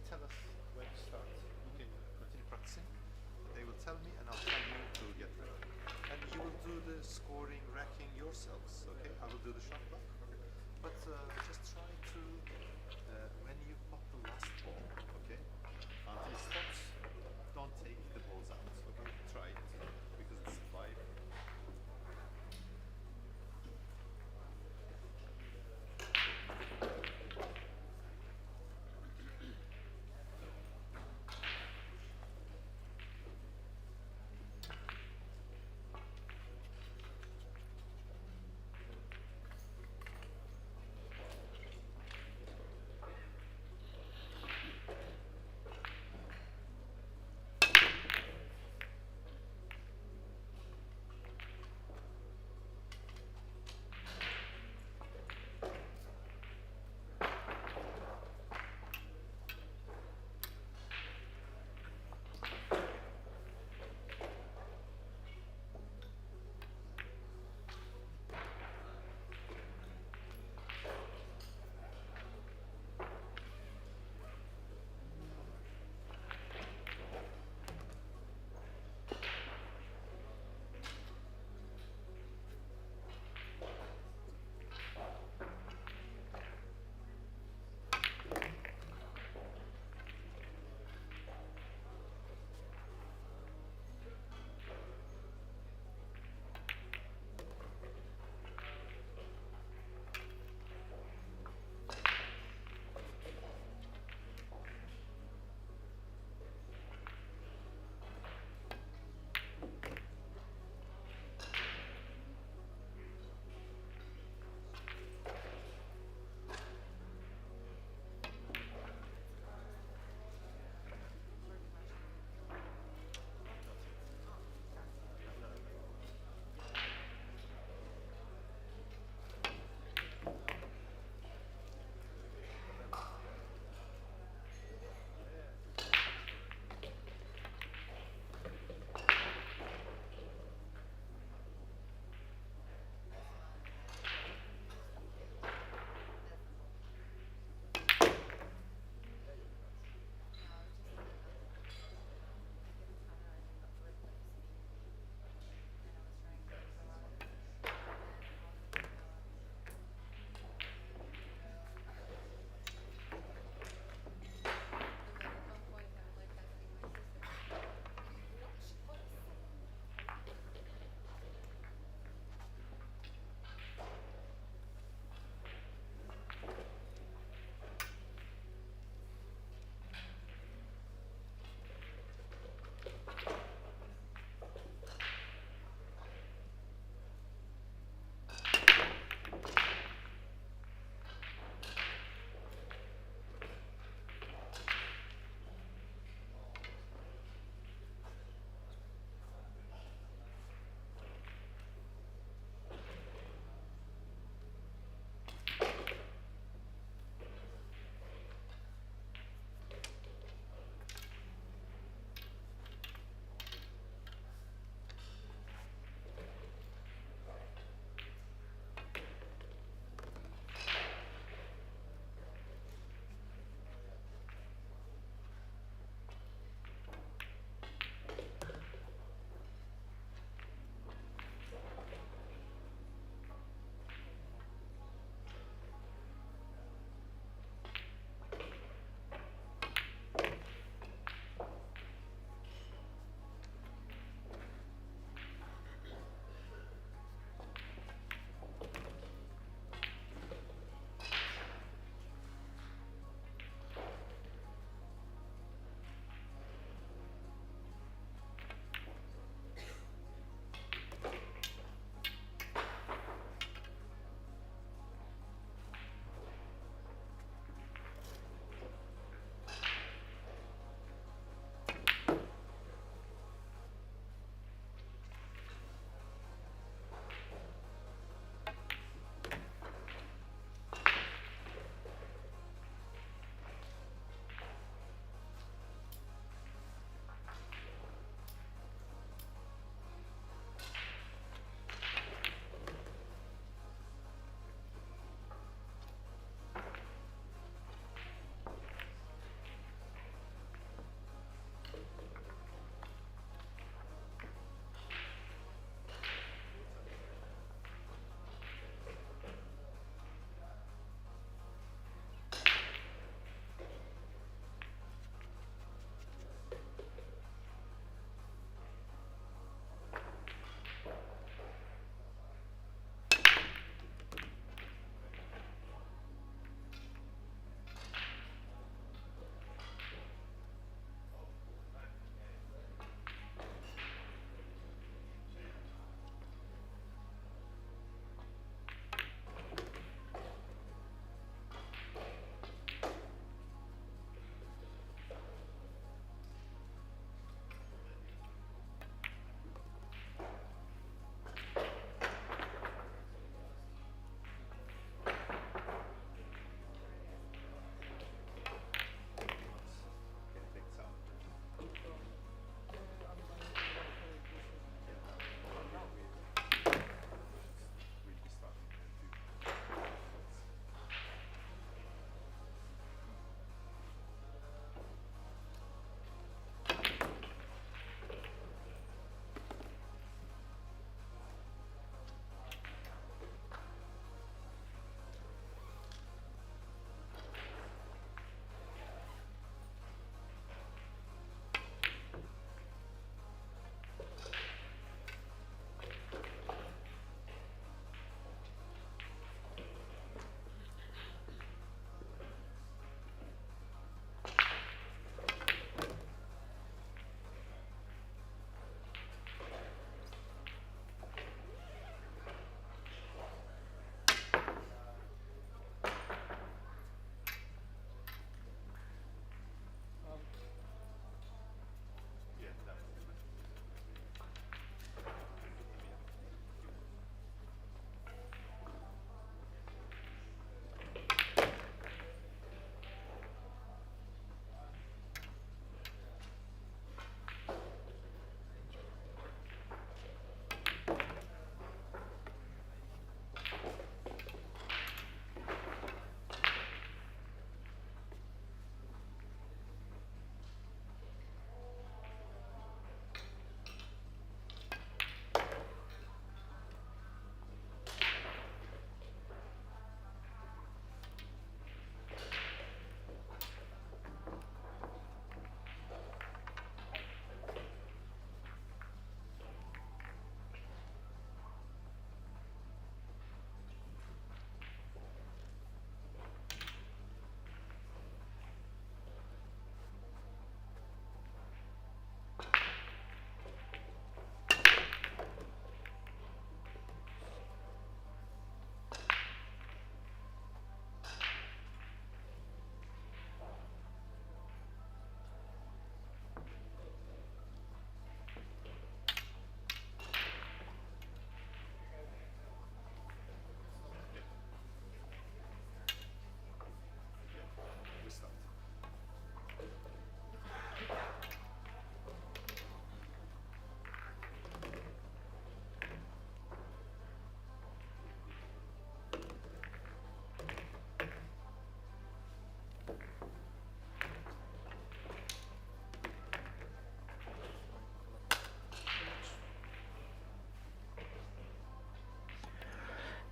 tell us when to start. You can continue practicing. They will tell me and I'll tell you to get ready. And you will do the scoring, racking yourselves, okay? I will do the shot clock. But just try to, when you pop the last ball, okay? Until it stops, don't take the balls out, okay? Try it, because it's 5.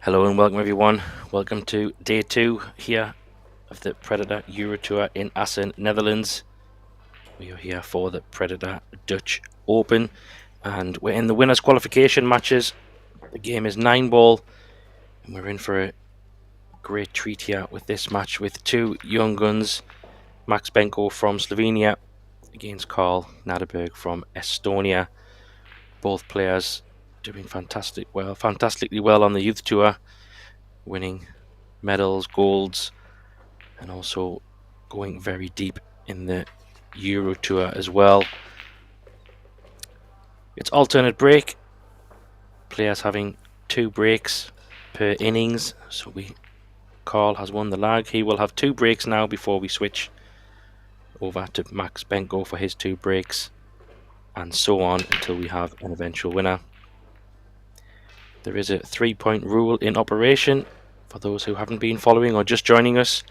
Hello and welcome everyone. Welcome to day 2 here of the Predator EuroTour in Assen, Netherlands. We are here for the Predator Dutch Open and we're in the winners qualification matches. The game is 9-ball and we're in for a great treat here with this match with two young guns. Max Benko from Slovenia against Karl Gnadeberg from Estonia. Both players doing fantastically well on the youth tour, winning medals, golds, and also going very deep in the Euro Tour as well. It's alternate break, players having 2 breaks per innings. So Karl has won the lag. He will have 2 breaks now before we switch over to Max Benko for his 2 breaks, and so on until we have an eventual winner. There is a 3-point rule in operation for those who haven't been following or just joining us.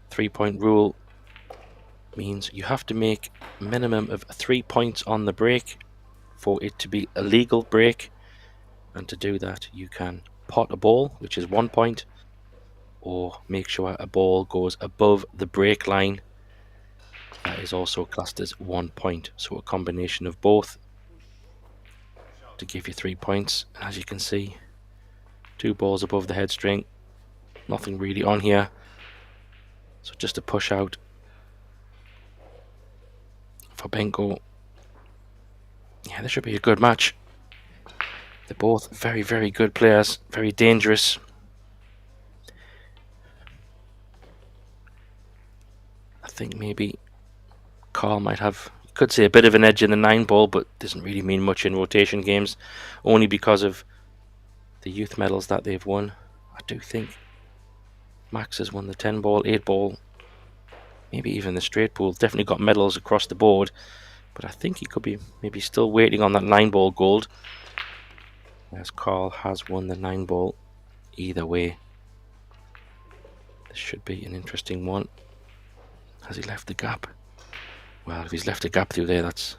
3-point rule means you have to make a minimum of 3 points on the break for it to be a legal break, and to do that you can pot a ball, which is 1 point, or make sure a ball goes above the break line. That is also classed as 1 point, so a combination of both to give you 3 points. As you can see, 2 balls above the head string, nothing really on here, so just a push out for Benko. Yeah, this should be a good match. They're both very good players, very dangerous. I think maybe Karl might have, you could say, a bit of an edge in the 9-ball, but doesn't really mean much in rotation games, only because of the youth medals that they've won. I do think Max has won the 10-ball, 8-ball, maybe even the straight pool. Definitely got medals across the board, but I think he could be maybe still waiting on that 9-ball gold, as Karl has won the 9-ball either way. This should be an interesting one. Has he left the gap? Well, if he's left a gap through there, that's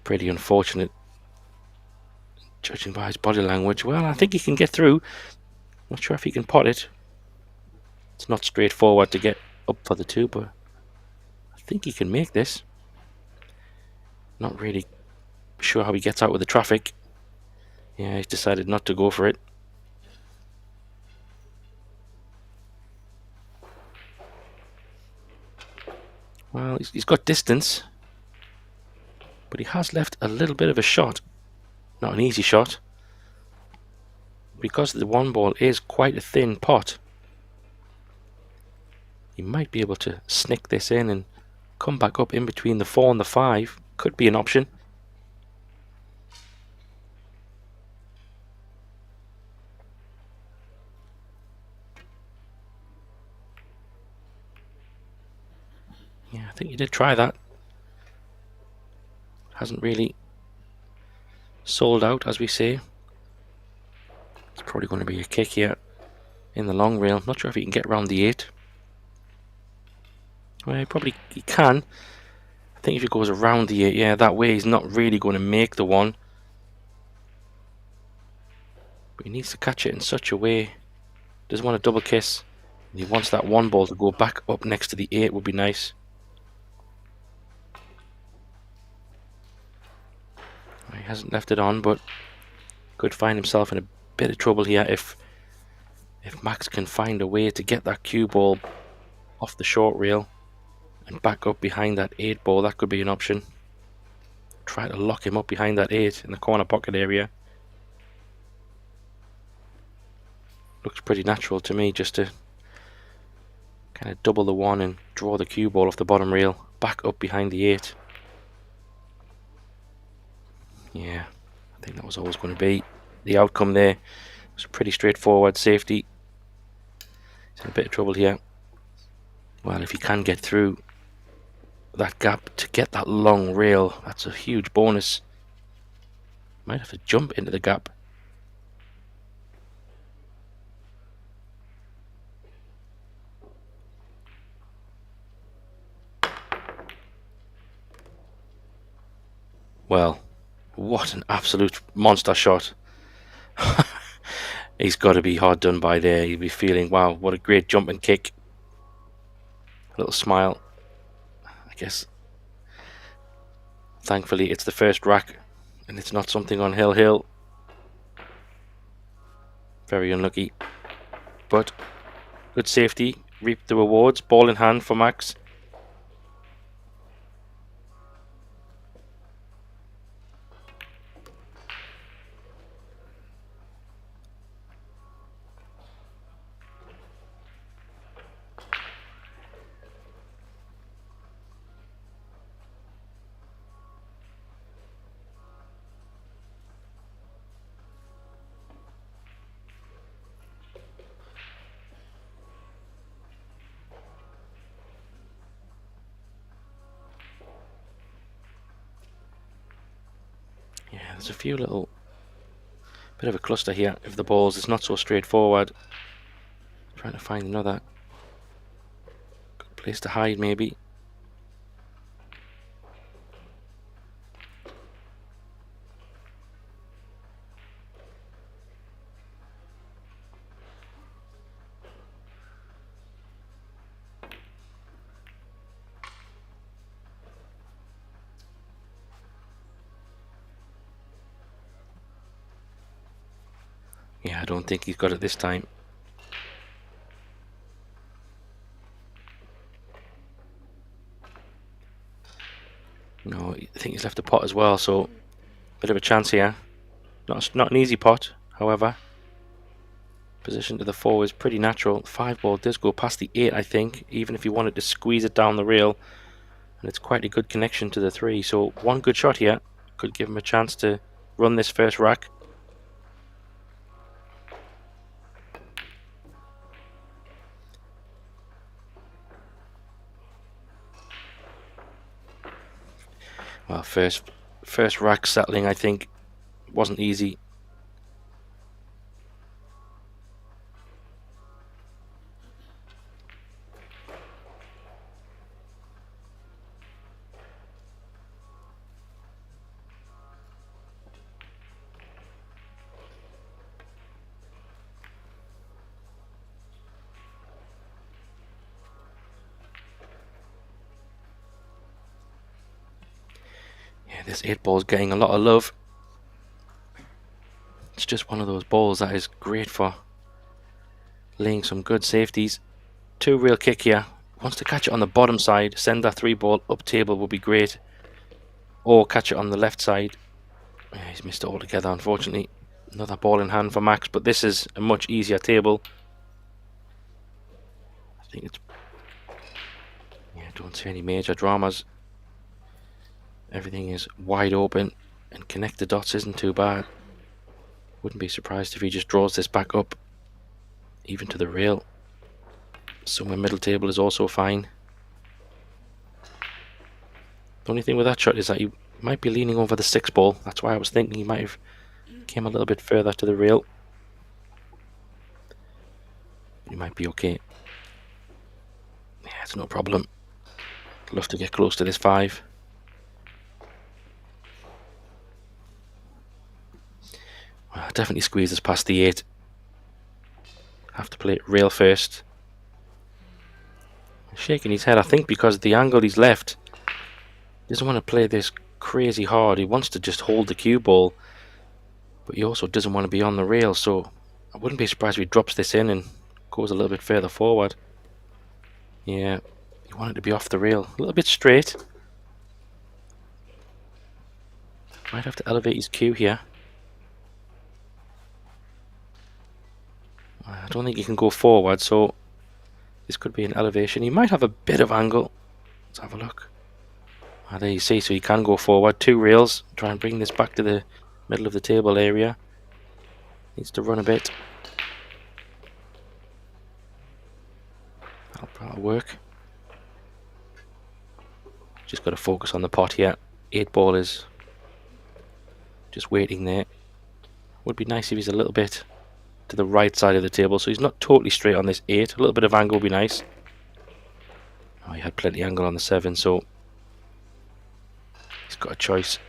pretty unfortunate, judging by his body language. Well, I think he can get through. Not sure if he can pot it. It's not straightforward to get up for the 2, but I think he can make this. Not really sure how he gets out with the traffic. Yeah, he's decided not to go for it. Well, he's got distance, but he has left a little bit of a shot. Not an easy shot, because the 1-ball is quite a thin pot. He might be able to snick this in and come back up in between the 4 and the 5. Could be an option. Yeah, I think he did try that. Hasn't really sold out, as we say. It's probably going to be a kick here in the long rail. Not sure if he can get around the 8. Well, he can. I think if he goes around the 8, yeah, that way he's not really going to make the 1. But he needs to catch it in such a way. Doesn't want a double kiss. And he wants that 1-ball to go back up next to the 8, would be nice. He hasn't left it on, but could find himself in a bit of trouble here if Max can find a way to get that cue ball off the short rail and back up behind that 8-ball. That could be an option. Try to lock him up behind that 8 in the corner pocket area. Looks pretty natural to me, just to kind of double the 1 and draw the cue ball off the bottom rail back up behind the 8. Yeah, I think that was always going to be the outcome there. It was pretty straightforward. Safety. He's in a bit of trouble here. Well, if he can get through that gap to get that long rail, that's a huge bonus. Might have to jump into the gap. Well, what an absolute monster shot. He's got to be hard done by there. He'll be feeling, wow, what a great jump and kick. A little smile. I guess, thankfully, it's the first rack, and it's not something on Hill. Very unlucky. But good safety. Reap the rewards. Ball in hand for Max. Yeah, there's a few little bit of a cluster here of the balls. It's not so straightforward. Trying to find another good place to hide, maybe. Yeah, I don't think he's got it this time. No, I think he's left the pot as well, so bit of a chance here. Not an easy pot, however. Position to the 4 is pretty natural. 5 ball does go past the 8, I think, even if you wanted to squeeze it down the rail. And it's quite a good connection to the 3, so one good shot here could give him a chance to run this first rack. Well, first rack settling, I think, wasn't easy. Yeah, this 8 ball is getting a lot of love. It's just one of those balls that is great for laying some good safeties. 2 real kick here. Wants to catch it on the bottom side. Send that 3 ball up table would be great. Or catch it on the left side. Yeah, he's missed it altogether, unfortunately. Another ball in hand for Max, but this is a much easier table. I think it's... yeah, don't see any major dramas. Everything is wide open, and connect the dots isn't too bad. Wouldn't be surprised if he just draws this back up, even to the rail. Somewhere middle table is also fine. The only thing with that shot is that he might be leaning over the 6 ball. That's why I was thinking he might have came a little bit further to the rail. He might be okay. Yeah, it's no problem. I'd love to get close to this 5. Well, definitely squeezes past the 8. Have to play it rail first. Shaking his head, I think, because the angle he's left. He doesn't want to play this crazy hard. He wants to just hold the cue ball, but he also doesn't want to be on the rail, so I wouldn't be surprised if he drops this in and goes a little bit further forward. Yeah, he wanted to be off the rail. A little bit straight. Might have to elevate his cue here. I don't think he can go forward, so this could be an elevation. He might have a bit of angle. Let's have a look. Ah, there you see, so he can go forward. 2 rails. Try and bring this back to the middle of the table area. Needs to run a bit. That'll work. Just got to focus on the pot here. 8 ball is just waiting there. Would be nice if he's a little bit to the right side of the table, so he's not totally straight on this 8. A little bit of angle would be nice. Oh, he had plenty of angle on the 7, so he's got a choice.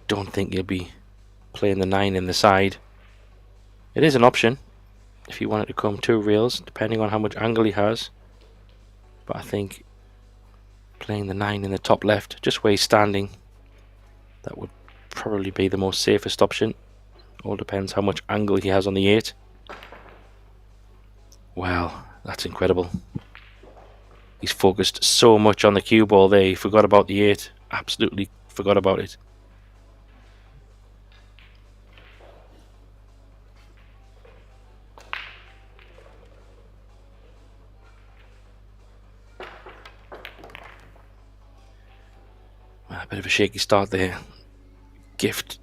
Don't think he'll be playing the 9 in the side. It is an option. if he wanted to come 2 reels, depending on how much angle he has. But I think playing the 9 in the top left, just where he's standing, that would probably be the most safest option. All depends how much angle he has on the 8. Wow, that's incredible. He's focused so much on the cue ball there, he forgot about the 8. Absolutely forgot about it. Well, a bit of a shaky start there. Gift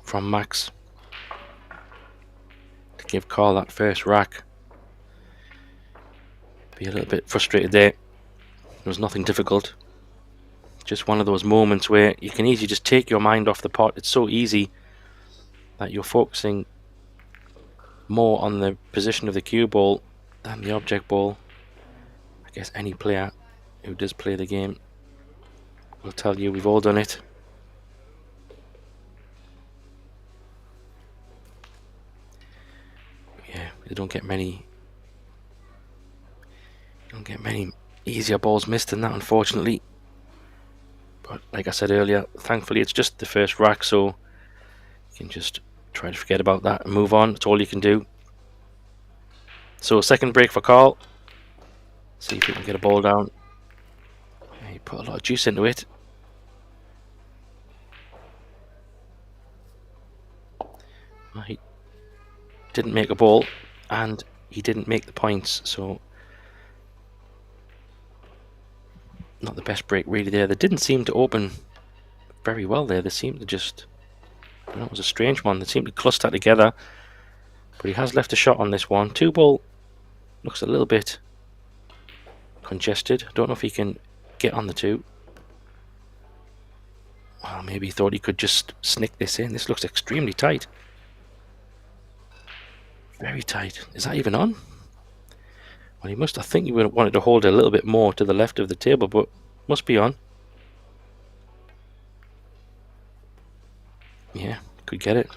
from Max to give Carl that first rack. Be a little bit frustrated there. There was nothing difficult. Just one of those moments where you can easily just take your mind off the pot. It's so easy that you're focusing more on the position of the cue ball than the object ball. I guess any player who does play the game will tell you we've all done it. Yeah, you don't get many easier balls missed than that, unfortunately. But like I said earlier, thankfully it's just the first rack, so you can just try to forget about that and move on. That's all you can do. So second break for Carl. See if he can get a ball down. Yeah, he put a lot of juice into it. Well, he didn't make a ball and he didn't make the points, so not the best break really there. They didn't seem to open very well there. They seemed to just, it was a strange one. They seemed to cluster together, but he has left a shot on this one. 2 ball looks a little bit congested. Don't know if he can get on the 2. Well, maybe he thought he could just snick this in. This looks extremely tight. Very tight. Is that even on? Well, he must, I think he would have wanted to hold it a little bit more to the left of the table, but must be on. Yeah, could get it.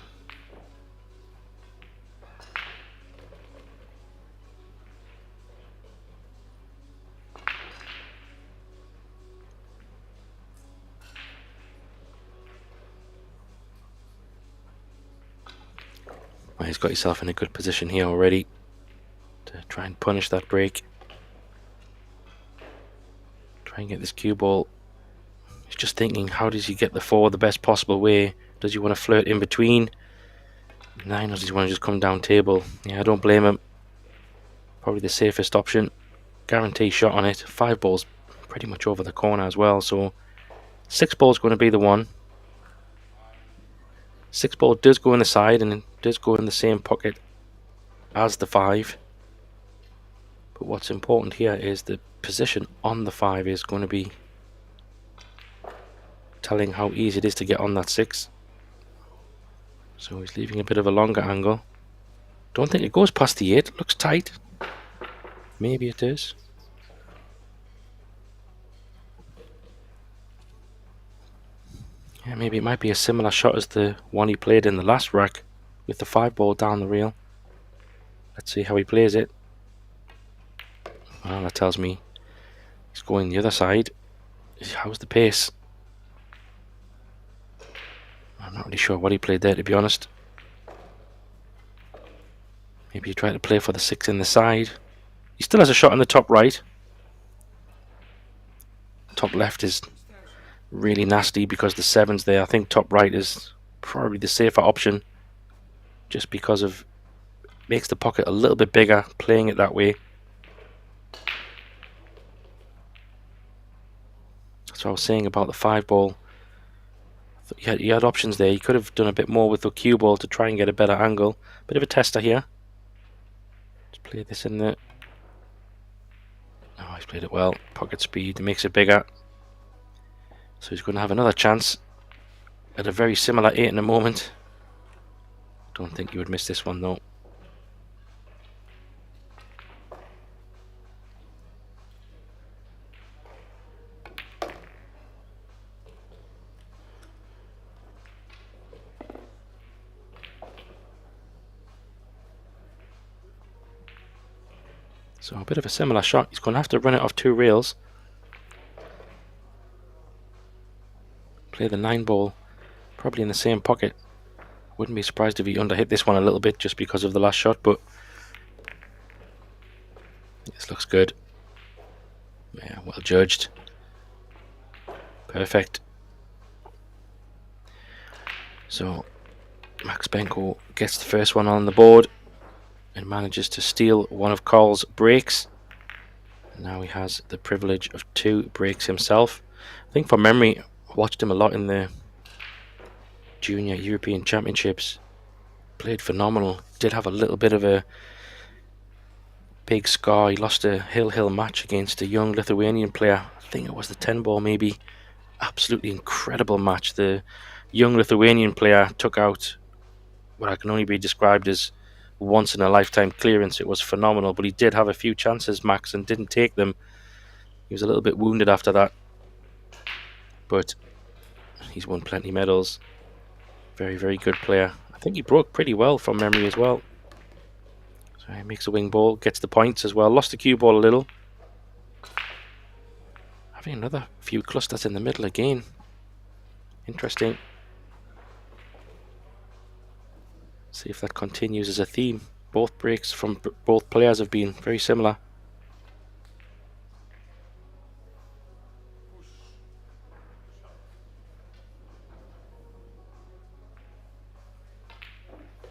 Well, he's got himself in a good position here already to try and punish that break. Try and get this cue ball. He's just thinking, how does he get the 4 the best possible way? Does he want to flirt in between 9, or does he want to just come down table? Yeah, I don't blame him. Probably the safest option. Guarantee shot on it. 5 balls pretty much over the corner as well, so 6 ball's going to be the one. 6 ball does go in the side and it does go in the same pocket as the 5. But what's important here is the position on the 5 is going to be telling how easy it is to get on that 6. So he's leaving a bit of a longer angle. Don't think it goes past the 8. It looks tight. Maybe it is. Yeah, maybe it might be a similar shot as the one he played in the last rack with the 5 ball down the reel. Let's see how he plays it. Well, that tells me he's going the other side. How's the pace? I'm not really sure what he played there, to be honest. Maybe he tried to play for the 6 in the side. He still has a shot in the top right. Top left is really nasty because the 7's there. I think top right is probably the safer option, just because of makes the pocket a little bit bigger playing it that way. That's what I was saying about the 5 ball. He had options there. He could have done a bit more with the cue ball to try and get a better angle. Bit of a tester here. Let's play this in the... Oh, he's played it well. Pocket speed makes it bigger. So he's going to have another chance at a very similar 8 in a moment. Don't think you would miss this one though. So a bit of a similar shot. He's going to have to run it off 2 rails. Play the 9 ball probably in the same pocket. Wouldn't be surprised if he underhit this one a little bit just because of the last shot, but this looks good. Yeah, well judged. Perfect. So Max Benko gets the first one on the board and manages to steal one of Carl's breaks. Now he has the privilege of 2 breaks himself. I think from memory, I watched him a lot in the Junior European Championships. Played phenomenal. Did have a little bit of a big scar. He lost a hill match against a young Lithuanian player. I think it was the 10 ball maybe. Absolutely incredible match. The young Lithuanian player took out what I can only be described as once in a lifetime clearance. It was phenomenal, but he did have a few chances, Max, and didn't take them. He was a little bit wounded after that, but he's won plenty of medals. Very, very good player. I think he broke pretty well from memory as well. So he makes a wing ball, gets the points as well. Lost the cue ball a little. Having another few clusters in the middle again. Interesting. See if that continues as a theme. Both breaks from both players have been very similar.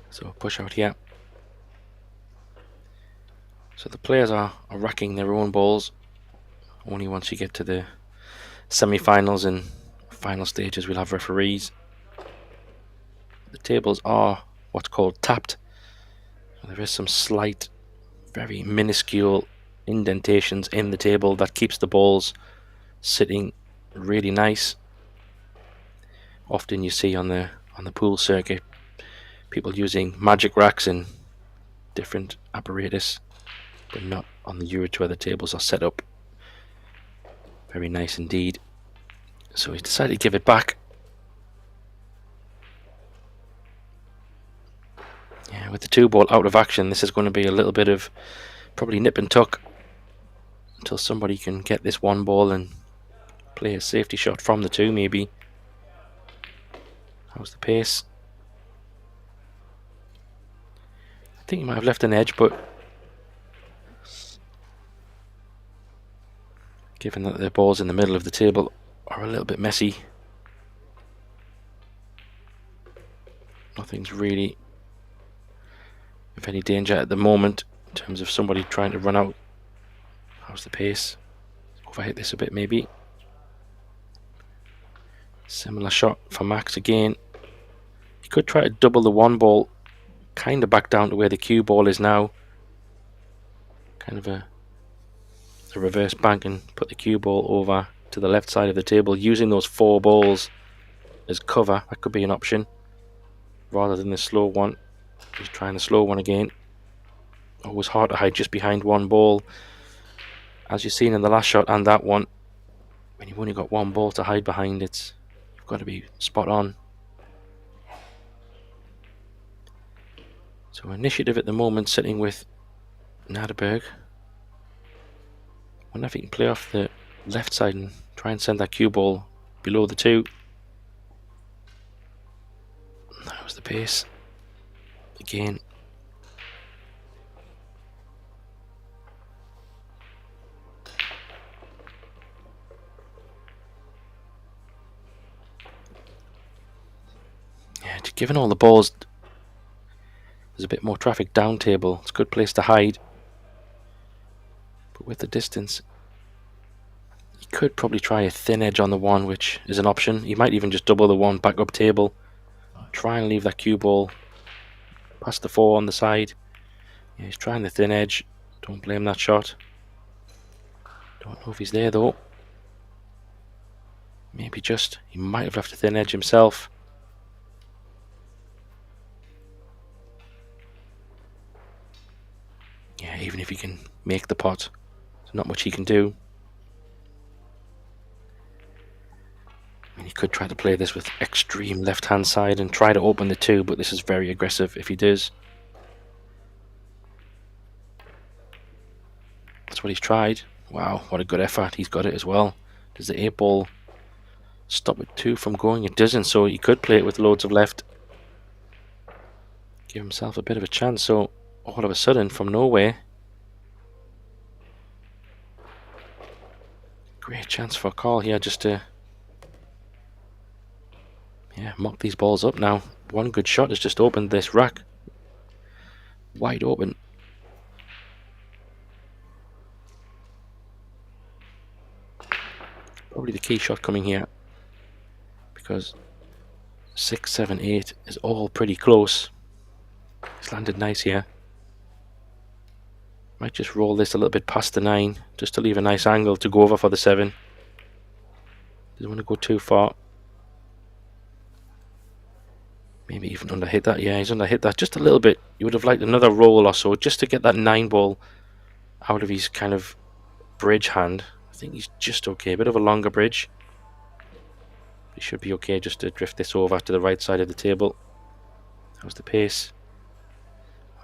So push out here. So the players are racking their own balls. Only once you get to the semi-finals and final stages we'll have referees. The tables are what's called tapped. So there is some slight, very minuscule indentations in the table that keeps the balls sitting really nice. Often you see on the pool circuit people using magic racks and different apparatus, but not on the EuroTour where the tables are set up. Very nice indeed. So he decided to give it back. Yeah, with the 2 ball out of action, this is going to be a little bit of probably nip and tuck until somebody can get this 1 ball and play a safety shot from the 2 maybe. How's the pace? I think he might have left an edge, but given that the balls in the middle of the table are a little bit messy, nothing's really of any danger at the moment in terms of somebody trying to run out. How's the pace? Overhit this a bit maybe. Similar shot for Max again. He could try to double the 1 ball, kind of back down to where the cue ball is now. Kind of a reverse bank and put the cue ball over to the left side of the table, using those 4 balls as cover. That could be an option rather than the slow one. He's trying the slow one again. Always hard to hide just behind 1 ball, as you've seen in the last shot and that one. When you've only got 1 ball to hide behind, you've got to be spot on. So initiative at the moment sitting with Gnadeberg. Wonder if he can play off the left side and try and send that cue ball below the 2. That was the pace. Again. Yeah, given all the balls, there's a bit more traffic down table. It's a good place to hide. But with the distance, you could probably try a thin edge on the 1, which is an option. You might even just double the 1 back up table. Try and leave that cue ball past the 4 on the side. Yeah, he's trying the thin edge. Don't blame that shot. Don't know if he's there though. Maybe just. He might have left a thin edge himself. Yeah, even if he can make the pot, there's not much he can do. I mean, he could try to play this with extreme left-hand side and try to open the 2, but this is very aggressive if he does. what he's tried. Wow, what a good effort. He's got it as well. Does the 8 ball stop it 2 from going? It doesn't, so he could play it with loads of left. Give himself a bit of a chance. So all of a sudden, from nowhere, great chance for a call here just to mock these balls up now. One good shot has just opened this rack wide open. Probably the key shot coming here, because 6, 7, 8 is all pretty close. It's landed nice here. Might just roll this a little bit past the 9 just to leave a nice angle to go over for the 7. Doesn't want to go too far. Maybe even underhit that. Yeah, he's underhit that just a little bit. You would have liked another roll or so just to get that 9 ball out of his kind of bridge hand. I think he's just okay. A bit of a longer bridge. He should be okay just to drift this over to the right side of the table. How's the pace?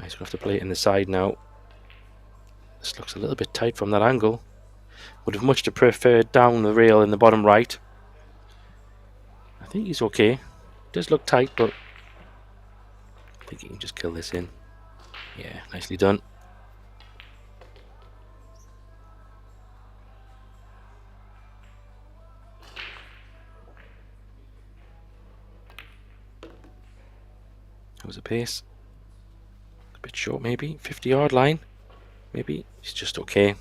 He's going to have to play it in the side now. This looks a little bit tight from that angle. Would have much preferred down the rail in the bottom right. I think he's okay. Does look tight, but I think he can just kill this in. Yeah, nicely done. How's the pace? A bit short maybe, 50-yard line. Maybe he's just okay.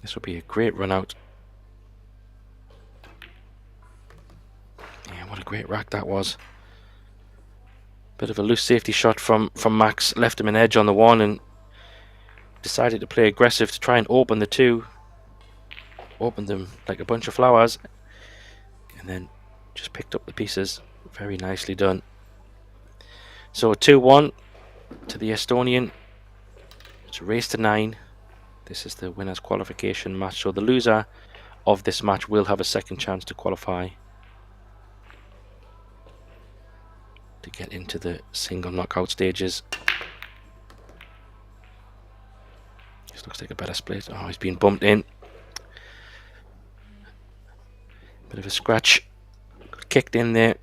This will be a great run out. Yeah, what a great rack that was. Bit of a loose safety shot from Max. Left him an edge on the 1 and decided to play aggressive to try and open the 2. Opened them like a bunch of flowers. And then just picked up the pieces. Very nicely done. So 2-1 to the Estonian. It's a race to 9. This is the winners qualification match. So the loser of this match will have a second chance to qualify to get into the single knockout stages. This looks like a better split. Oh, he's been bumped in. Bit of a scratch. Kicked in there.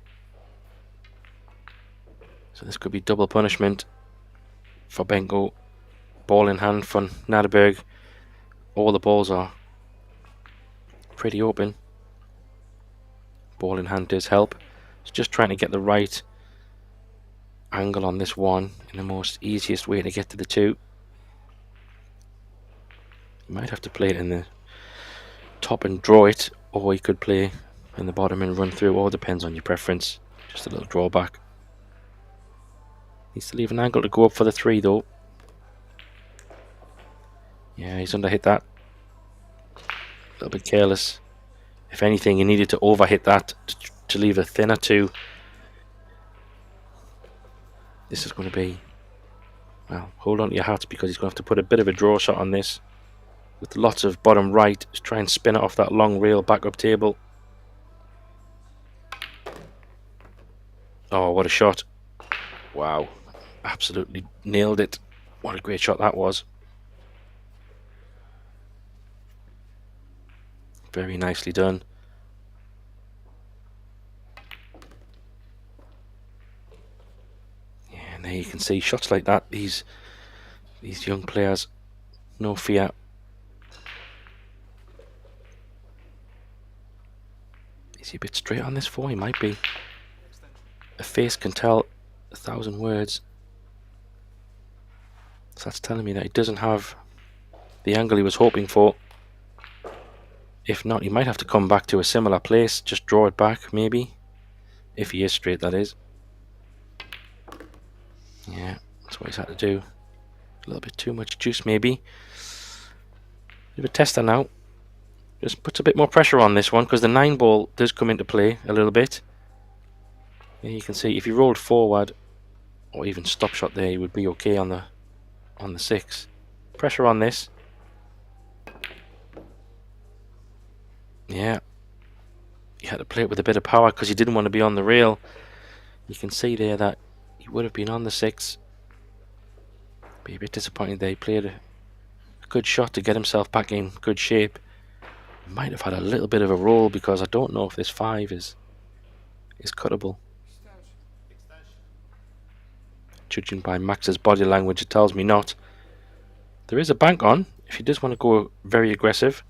So this could be double punishment for Benko. Ball in hand for Gnadeberg. All the balls are pretty open. Ball in hand does help. It's just trying to get the right angle on this 1 in the most easiest way to get to the 2. You might have to play it in the top and draw it, or you could play in the bottom and run through. All depends on your preference. Just a little drawback. Needs to leave an angle to go up for the 3 though. Yeah, he's underhit that. A little bit careless. If anything, he needed to overhit that to leave a thinner 2. This is going to be, well, hold on to your hats, because he's going to have to put a bit of a draw shot on this with lots of bottom right. Just try and spin it off that long rail back up table. Oh, what a shot. Wow, absolutely nailed it. What a great shot that was. Very nicely done. Yeah, and there you can see shots like that. These young players, no fear. Is he a bit straight on this 4? He might be. A face can tell 1,000 words. So that's telling me that he doesn't have the angle he was hoping for. If not, he might have to come back to a similar place, just draw it back, maybe. If he is straight, that is. Yeah, that's what he's had to do. A little bit too much juice, maybe. Bit of a tester now. Just puts a bit more pressure on this one, because the 9 ball does come into play a little bit. Yeah, you can see if he rolled forward, or even stop shot there, he would be okay on the 6. Pressure on this. Yeah, he had to play it with a bit of power because he didn't want to be on the rail. You can see there that he would have been on the 6 Be a bit disappointed they played a good shot to get himself back in good shape. Might have had a little bit of a roll because I don't know if this 5 is cuttable. Judging by Max's body language, it tells me not. There is a bank on if he does want to go very aggressive.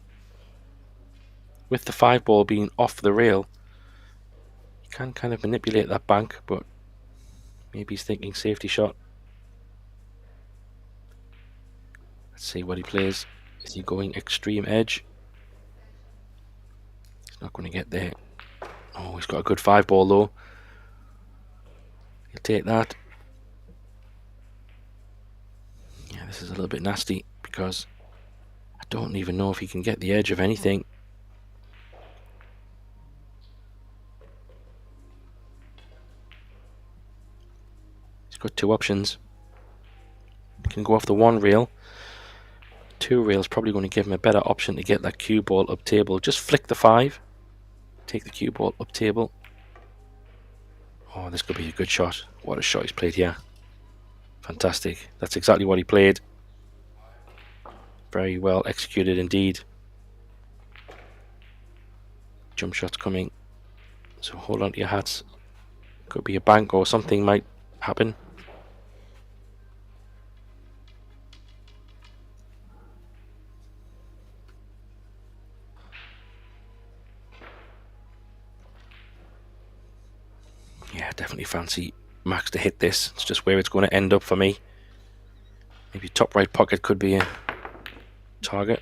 With the 5 ball being off the rail, you can kind of manipulate that bank, but maybe he's thinking safety shot. Let's see what he plays. Is he going extreme edge? He's not going to get there. Oh, he's got a good 5 ball though. He'll take that. Yeah, this is a little bit nasty because I don't even know if he can get the edge of anything. He's got 2 options. He can go off the 1 rail. 2 rails probably going to give him a better option to get that cue ball up table. Just flick the 5. Take the cue ball up table. Oh, this could be a good shot. What a shot he's played here. Fantastic. That's exactly what he played. Very well executed indeed. Jump shots coming. So hold on to your hats. Could be a bank or something might happen. Yeah, definitely fancy Max to hit this. It's just where it's going to end up for me. Maybe top right pocket could be a target.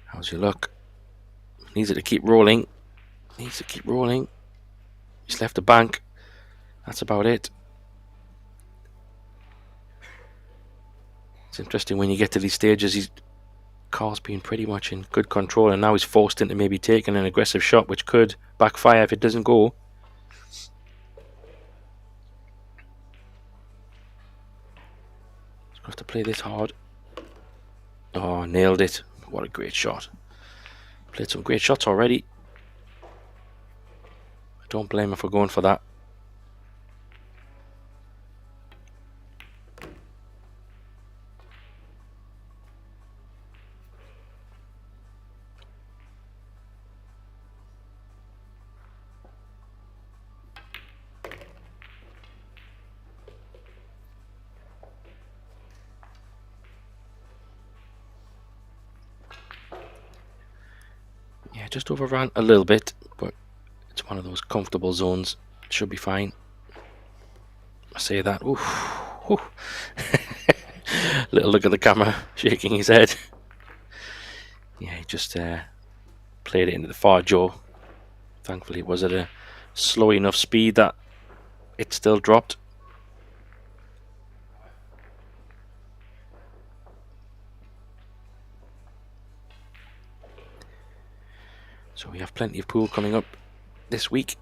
How's your luck? Needs it to keep rolling. Needs to keep rolling. He's left the bank. That's about it. It's interesting when you get to these stages, Carl's been pretty much in good control, and now he's forced into maybe taking an aggressive shot, which could backfire if it doesn't go. He's going to have to play this hard. Oh, nailed it. What a great shot. Played some great shots already. I don't blame him for going for that. Yeah, just overran a little bit, but it's one of those comfortable zones. It should be fine. I say that. Oof. Little look at the camera, shaking his head. Yeah, he just played it into the far jaw. Thankfully, it was at a slow enough speed that it still dropped. So we have plenty of pool coming up this week.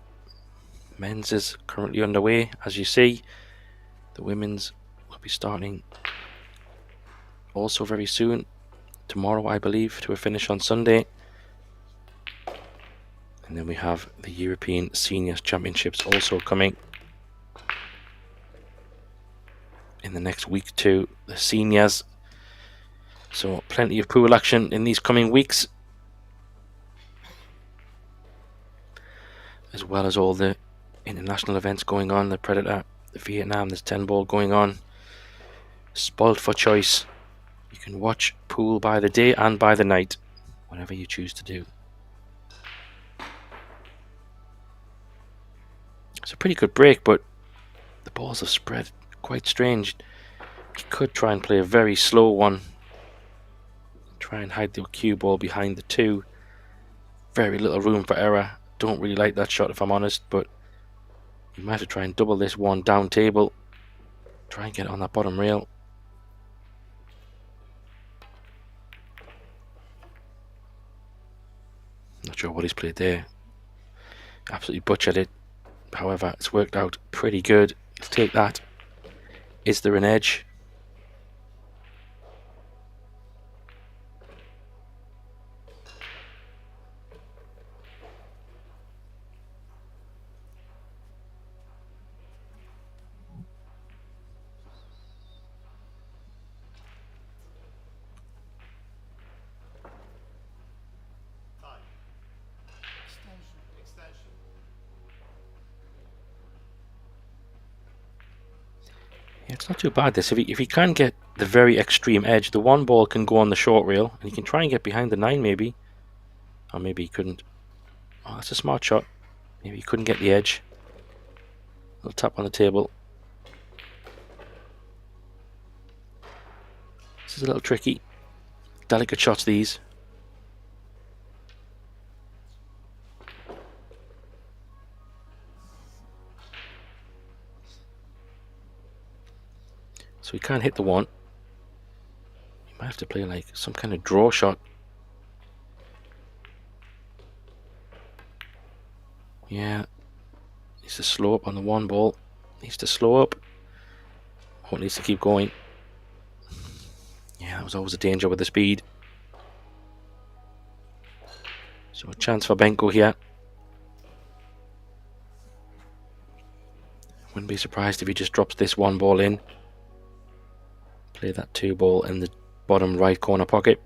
Men's is currently underway, as you see. The women's will be starting also very soon. Tomorrow, I believe, to a finish on Sunday. And then we have the European Seniors Championships also coming in the next week too. The seniors. So plenty of pool action in these coming weeks, as well as all the international events going on. The Predator, the Vietnam, there's 10 ball going on. Spoiled for choice. You can watch pool by the day and by the night, whatever you choose to do. It's a pretty good break, but the balls have spread quite strange. You could try and play a very slow one. Try and hide the cue ball behind the 2. Very little room for error. Don't really like that shot if I'm honest, but you might have to try and double this 1 down table. Try and get it on that bottom rail. Not sure what he's played there. Absolutely butchered it. However, it's worked out pretty good. Let's take that. Is there an edge? Yeah, it's not too bad this. If he can get the very extreme edge, the one ball can go on the short rail, and he can try and get behind the 9 maybe. Or maybe he couldn't. Oh, that's a smart shot. Maybe he couldn't get the edge. A little tap on the table. This is a little tricky. Delicate shots these. So he can't hit the 1. He might have to play like some kind of draw shot. Yeah. Needs to slow up on the 1 ball. Needs to slow up. Or needs to keep going. Yeah, that was always a danger with the speed. So a chance for Benko here. Wouldn't be surprised if he just drops this 1 ball in. Play that 2 ball in the bottom right corner pocket.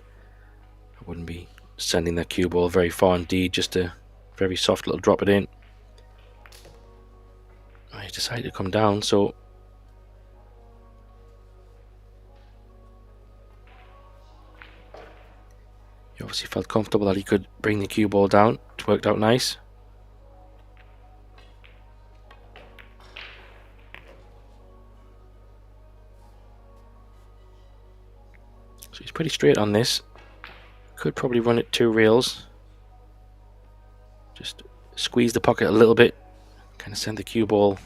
I wouldn't be sending that cue ball very far indeed, just a very soft little drop it in. I decided to come down, so he obviously felt comfortable that he could bring the cue ball down. It worked out nice. So he's pretty straight on this. Could probably run it 2 rails. Just squeeze the pocket a little bit. Kind of send the cue ball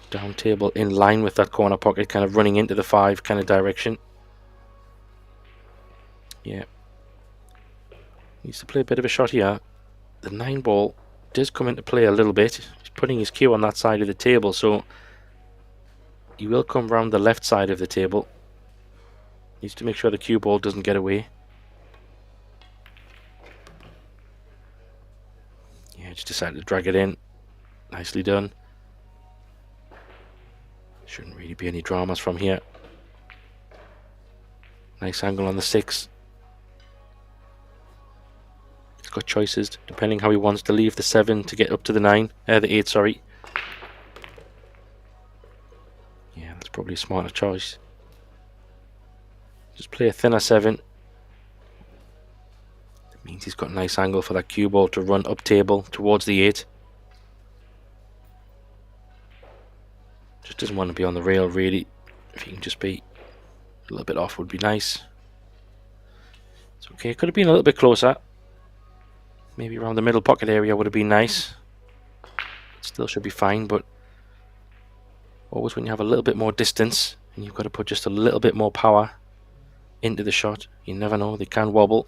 down table in line with that corner pocket, kind of running into the 5 kind of direction. Yeah. Needs to play a bit of a shot here. The 9 ball does come into play a little bit. He's putting his cue on that side of the table, so he will come round the left side of the table. Needs to make sure the cue ball doesn't get away. Yeah, just decided to drag it in. Nicely done. Shouldn't really be any dramas from here. Nice angle on the 6. He's got choices depending how he wants to leave the 7 to get up to the 9. The 8, sorry. Yeah, that's probably a smarter choice. Just play a thinner 7. That means he's got a nice angle for that cue ball to run up table towards the 8. Just doesn't want to be on the rail really. If he can just be a little bit off would be nice. It's okay, could have been a little bit closer. Maybe around the middle pocket area would have been nice. Still should be fine, but always when you have a little bit more distance and you've got to put just a little bit more power into the shot, you never know, they can wobble.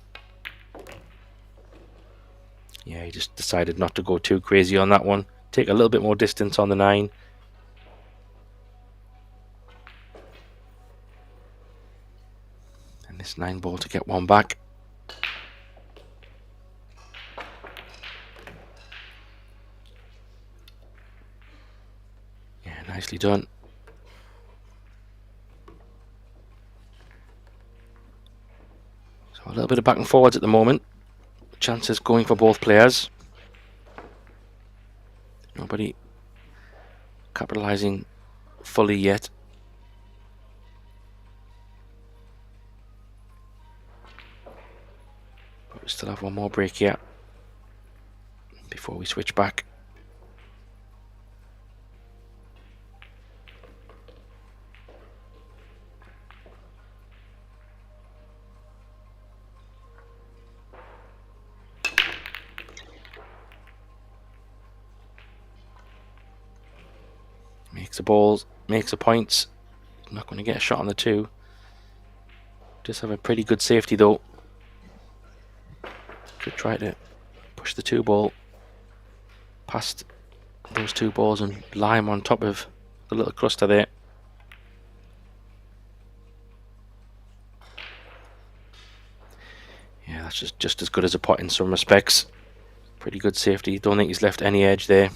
Yeah, he just decided not to go too crazy on that one. Take a little bit more distance on the 9. And this 9 ball to get 1 back. Yeah, nicely done. A little bit of back and forwards at the moment. Chances going for both players. Nobody capitalizing fully yet. But we still have 1 more break here before we switch back. Makes the balls, makes the points. Not going to get a shot on the 2. Just have a pretty good safety though. Could try to push the 2 ball past those 2 balls and lie them on top of the little cluster there. Yeah, that's just as good as a pot in some respects. Pretty good safety. Don't think he's left any edge there.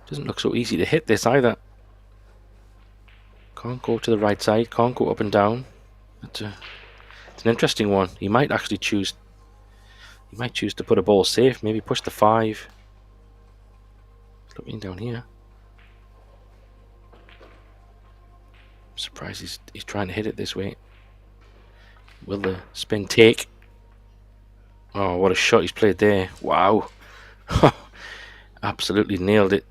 Doesn't look so easy to hit this either. Can't go to the right side, can't go up and down. But It's an interesting one. He might actually choose. He might choose to put a ball safe. Maybe push the 5. Looking down here. I'm surprised he's trying to hit it this way. Will the spin take? Oh, what a shot he's played there. Wow. Absolutely nailed it.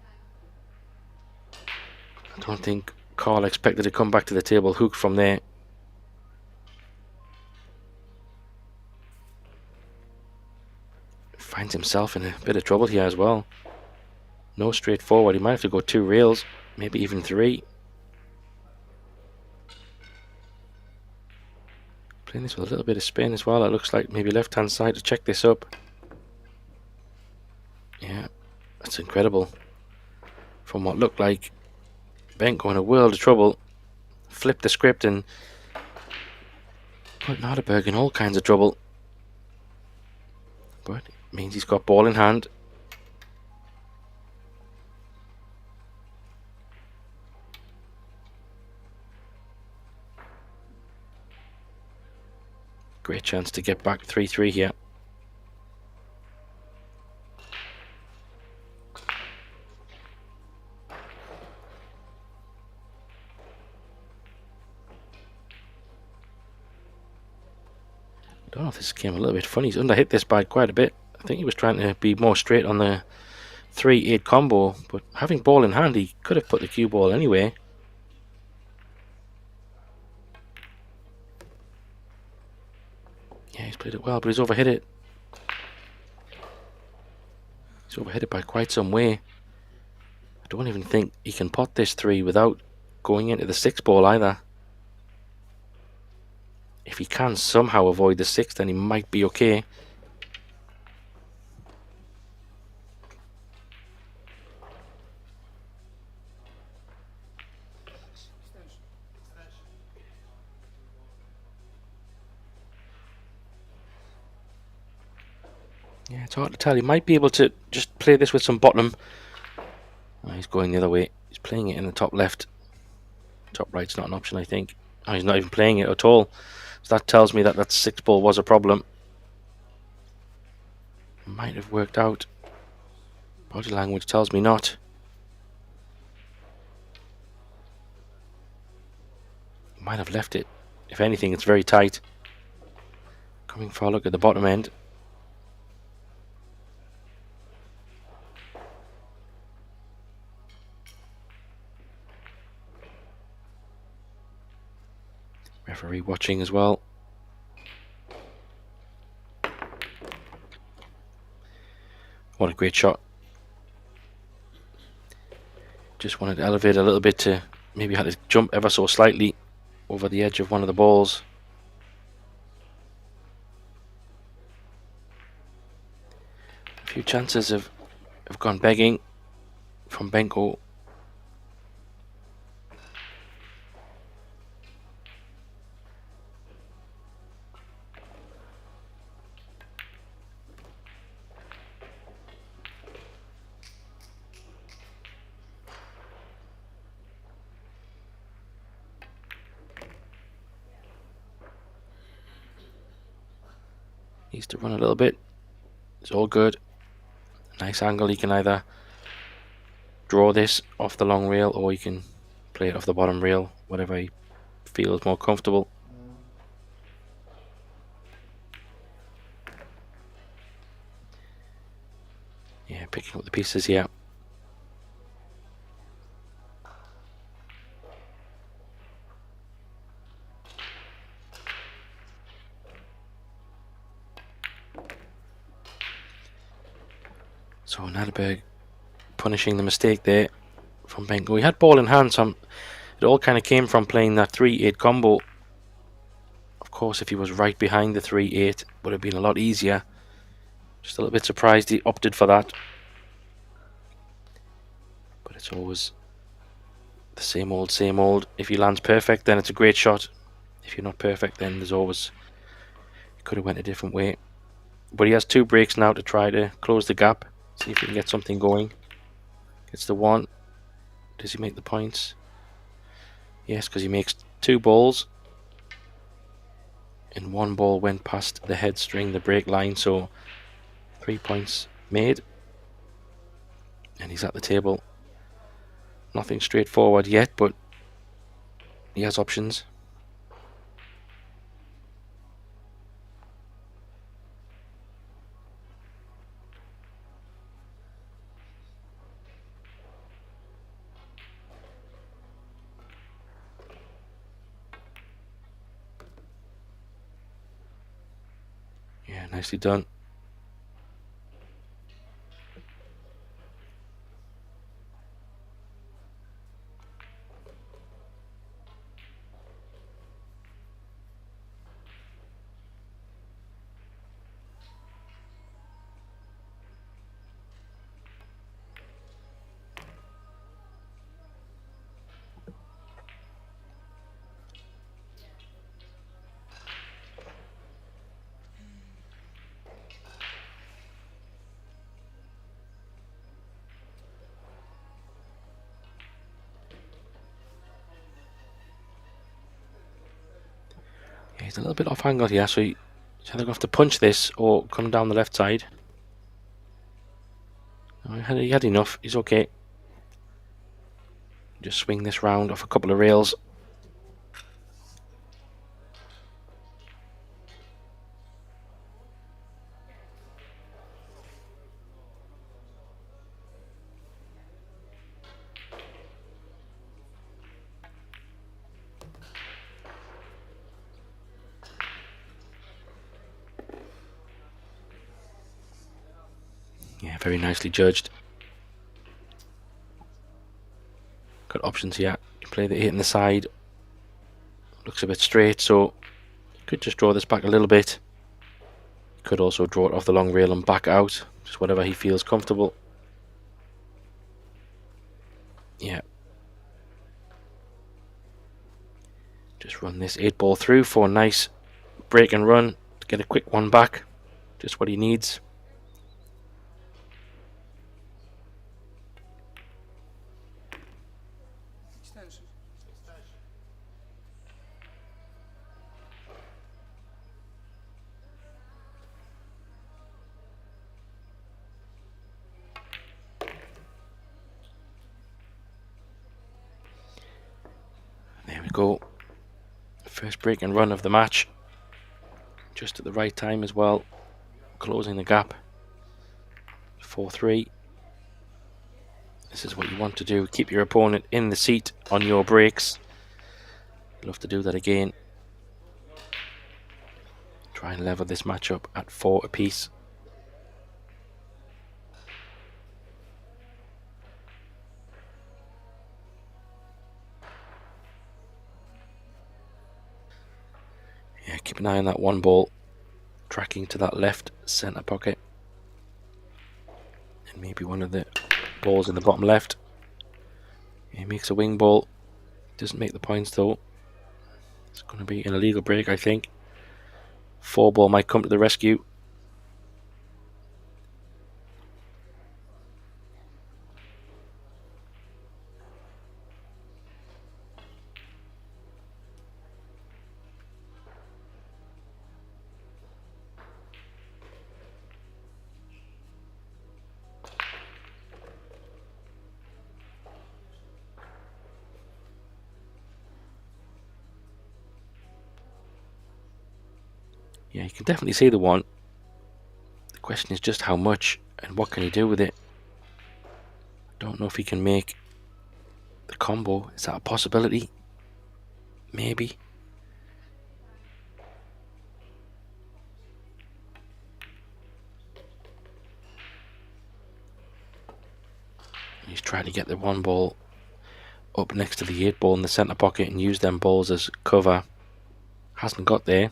I don't think Carl expected to come back to the table hooked from there. Finds himself in a bit of trouble here as well. No straightforward. He might have to go 2 rails, maybe even 3. Playing this with a little bit of spin as well. It looks like maybe left hand side to check this up. Yeah, that's incredible. From what looked like Benko in a world of trouble, flipped the script and put Gnadeberg in all kinds of trouble. But it means he's got ball in hand. Great chance to get back 3-3 here. I don't know if this came a little bit funny. He's underhit this by quite a bit. I think he was trying to be more straight on the 3-8 combo, but having ball in hand, he could have put the cue ball anyway. Yeah, he's played it well, but he's overhit it. He's overhit it by quite some way. I don't even think he can pot this 3 without going into the 6 ball either. If he can somehow avoid the 6, then he might be okay. Yeah, it's hard to tell. He might be able to just play this with some bottom. Oh, he's going the other way. He's playing it in the top left. Top right's not an option, I think. Oh, he's not even playing it at all. So that tells me that that 6 ball was a problem. Might have worked out. Body language tells me not. He might have left it. If anything, it's very tight. Coming for a look at the bottom end. Referee watching as well. What a great shot. Just wanted to elevate a little bit to maybe had to jump ever so slightly over the edge of one of the balls. A few chances have gone begging from Benko. Needs to run a little bit. It's all good. Nice angle. He can either draw this off the long rail or he can play it off the bottom rail, whatever he feels more comfortable. Yeah, picking up the pieces here. So Gnadeberg punishing the mistake there from Benko. He had ball in hand, so it all kind of came from playing that 3-8 combo. Of course, if he was right behind the 3-8, it would have been a lot easier. Just a little bit surprised he opted for that. But it's always the same old, same old. If he lands perfect, then it's a great shot. If you're not perfect, then there's always... It could have went a different way. But he has 2 breaks now to try to close the gap. See if he can get something going. Gets the 1. Does he make the points? Yes, because he makes 2 balls. and one ball went past the head string, the break line, so 3 points made. And he's at the table. Nothing straightforward yet, but he has options. Yeah, nicely done. Yeah, he's a little bit off angle here, so he's either going to have to punch this or come down the left side. Oh, he had enough, he's okay. Just swing this round off a couple of rails. Yeah, very nicely judged. Got options here. You play the 8 in the side. Looks a bit straight, so you could just draw this back a little bit. You could also draw it off the long rail and back out. Just whatever he feels comfortable. Yeah. Just run this 8 ball through for a nice break and run to get a quick one back. Just what he needs. There we go. First break and run of the match. Just at the right time as well. Closing the gap. 4-3. This is what you want to do. Keep your opponent in the seat on your breaks. Love to do that again. Try and level this match up at 4 apiece. Yeah, keep an eye on that one ball tracking to that left centre pocket. And maybe one of the balls in the bottom left. He makes a wing ball. Doesn't make the points though. It's going to be an illegal break, I think. 4 ball might come to the rescue. Yeah, you can definitely see the one. The question is just how much and what can he do with it. Don't know if he can make the combo. Is that a possibility? Maybe. He's trying to get the one ball up next to the 8 ball in the centre pocket and use them balls as cover. Hasn't got there.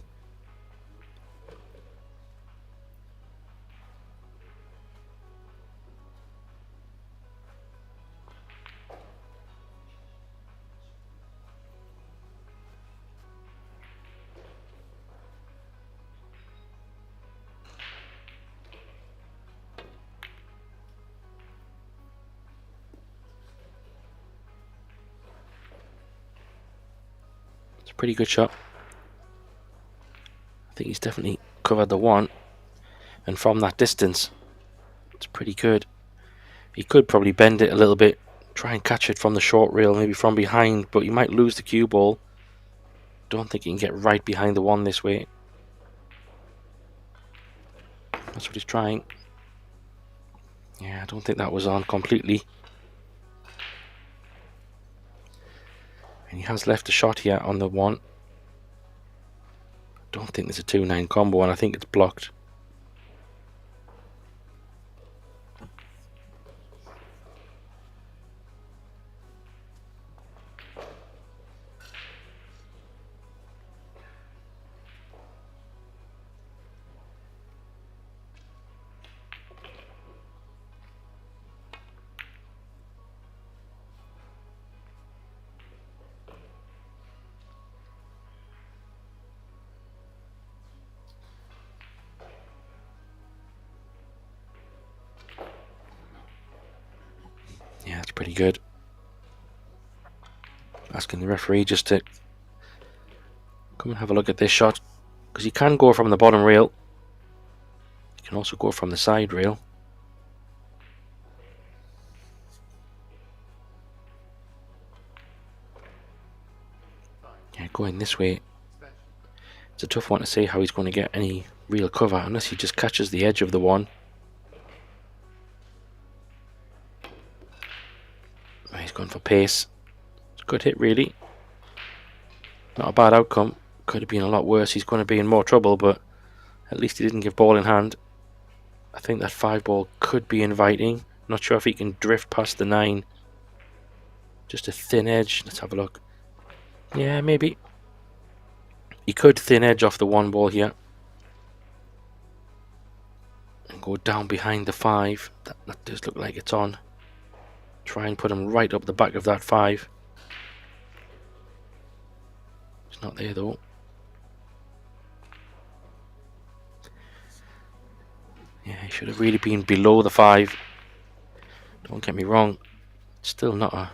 It's a pretty good shot. think he's definitely covered the one, and from that distance, it's pretty good. He could probably bend it a little bit, try and catch it from the short rail, maybe from behind, but you might lose the cue ball. Don't think he can get right behind the one this way. That's what he's trying. Yeah, I don't think that was on completely. And he has left a shot here on the one. Don't think there's a 2-9 combo, and I think it's blocked. Yeah, that's pretty good. Asking the referee just to come and have a look at this shot, because he can go from the bottom rail. He can also go from the side rail. Yeah, going this way, it's a tough one to say how he's going to get any real cover unless he just catches the edge of the one. He's going for pace. It's a good hit, really. Not a bad outcome. Could have been a lot worse. He's going to be in more trouble, but at least he didn't give ball in hand. I think that 5 ball could be inviting. Not sure if he can drift past the 9. Just a thin edge. Let's have a look. Yeah, maybe. He could thin edge off the 1 ball here. And go down behind the 5. That does look like it's on. Try and put him right up the back of that 5. It's not there though. Yeah, he should have really been below the 5. Don't get me wrong. Still not a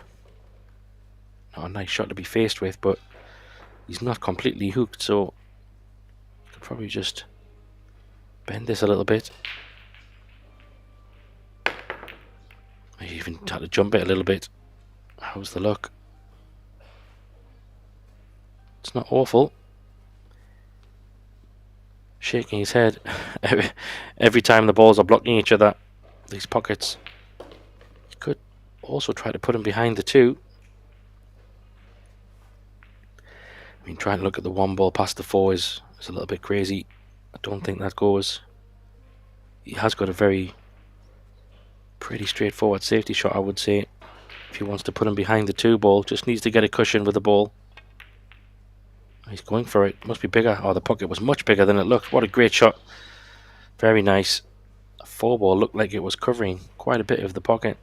nice shot to be faced with, but he's not completely hooked, so could probably just bend this a little bit. I even had to jump it a little bit. How's the luck? It's not awful. Shaking his head every time the balls are blocking each other. These pockets. You could also try to put him behind the 2. I mean, trying to look at the 1 ball past the 4 is a little bit crazy. I don't think that goes. He has got a pretty straightforward safety shot, I would say. If he wants to put him behind the 2 ball, just needs to get a cushion with the ball. He's going for it. Must be bigger. Oh, the pocket was much bigger than it looked. What a great shot. Very nice. A 4 ball looked like it was covering quite a bit of the pocket.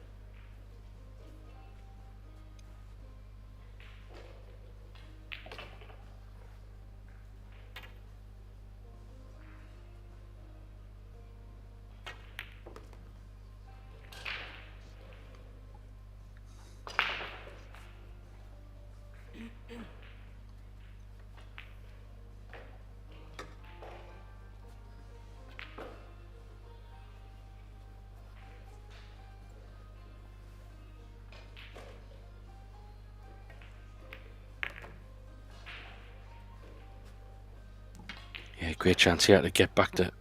Yeah, great chance here to get back to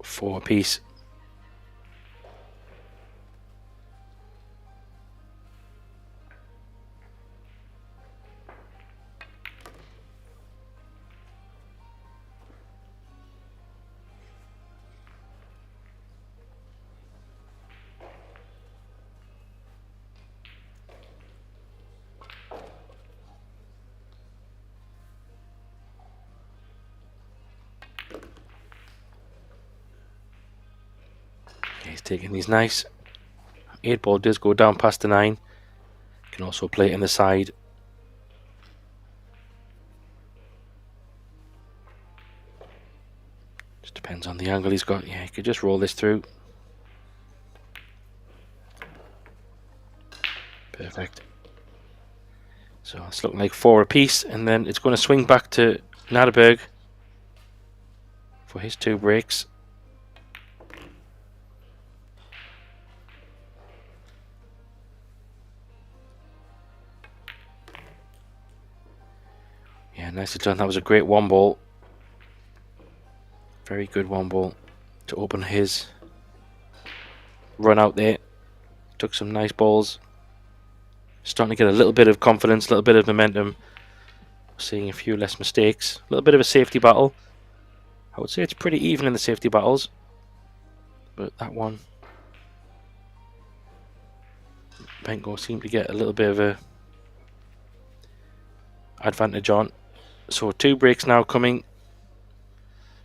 4 apiece. He's taking these nice. 8 ball does go down past the 9. Can also play it in the side. Just depends on the angle he's got. Yeah, he could just roll this through. Perfect. So it's looking like 4 apiece, and then it's going to swing back to Gnadeberg. for his 2 breaks. Yeah, nicely done. That was a great 1 ball. Very good 1 ball to open his run out there. Took some nice balls. Starting to get a little bit of confidence, a little bit of momentum. Seeing a few less mistakes. A little bit of a safety battle. I would say it's pretty even in the safety battles. But that one, Benko seemed to get a little bit of a advantage on. So 2 breaks now coming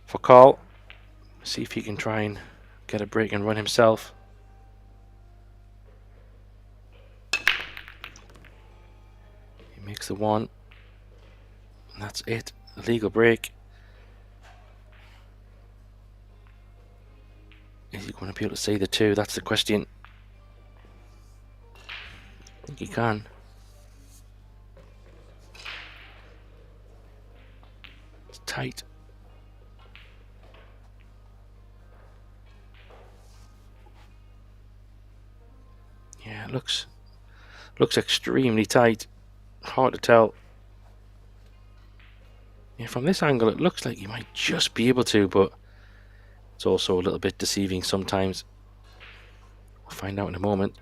for Carl. See if he can try and get a break and run himself. He makes the 1. And that's it. A legal break. Is he going to be able to say the 2? That's the question. I think he can. It's tight. Yeah, it looks extremely tight. Hard to tell. Yeah, from this angle it looks like you might just be able to, but it's also a little bit deceiving sometimes. We'll find out in a moment.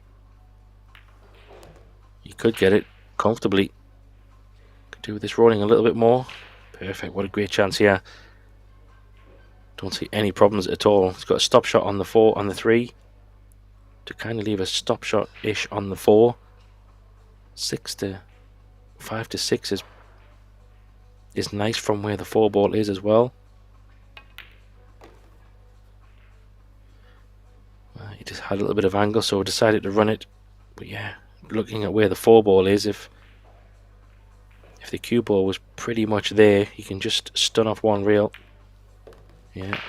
You could get it comfortably. Could do with this rolling a little bit more. Perfect, what a great chance here. Don't see any problems at all. It's got a stop shot on the 4, on the 3. To kind of leave a stop shot-ish on the 4. 5 to 6 is nice from where the 4 ball is as well. He just had a little bit of angle, so decided to run it. But yeah, looking at where the 4 ball is, if the cue ball was pretty much there, he can just stun off 1 reel. Yeah,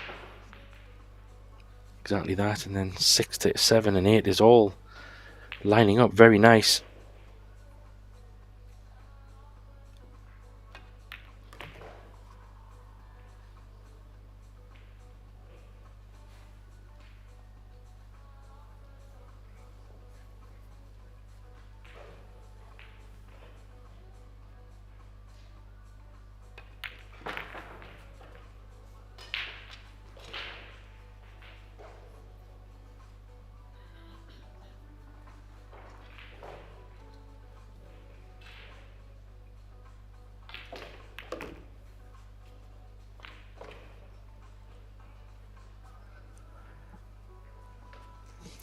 exactly that. And then 6 to 7 and 8 is all lining up very nice.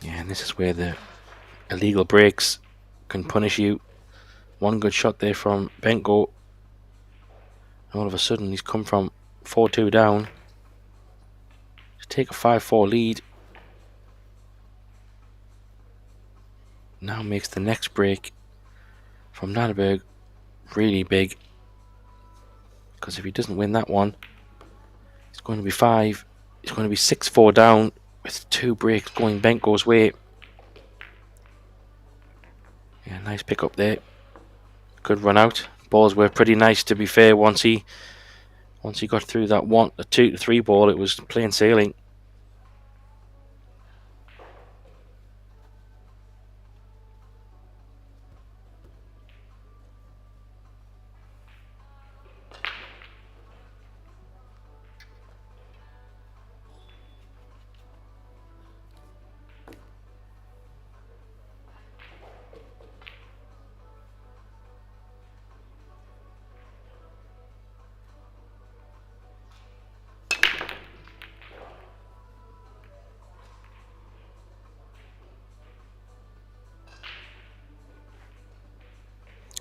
Yeah, and this is where the illegal breaks can punish you. 1 good shot there from Benko. All of a sudden he's come from 4-2 down to take a 5-4 lead. Now makes the next break from Gnadeberg really big. Because if he doesn't win that one, it's going to be 5. It's going to be 6-4 down with 2 breaks going Benko's way. Yeah, nice pick up there. Good run out. Balls were pretty nice, to be fair. Once he got through that 2 to 3 ball, it was plain sailing.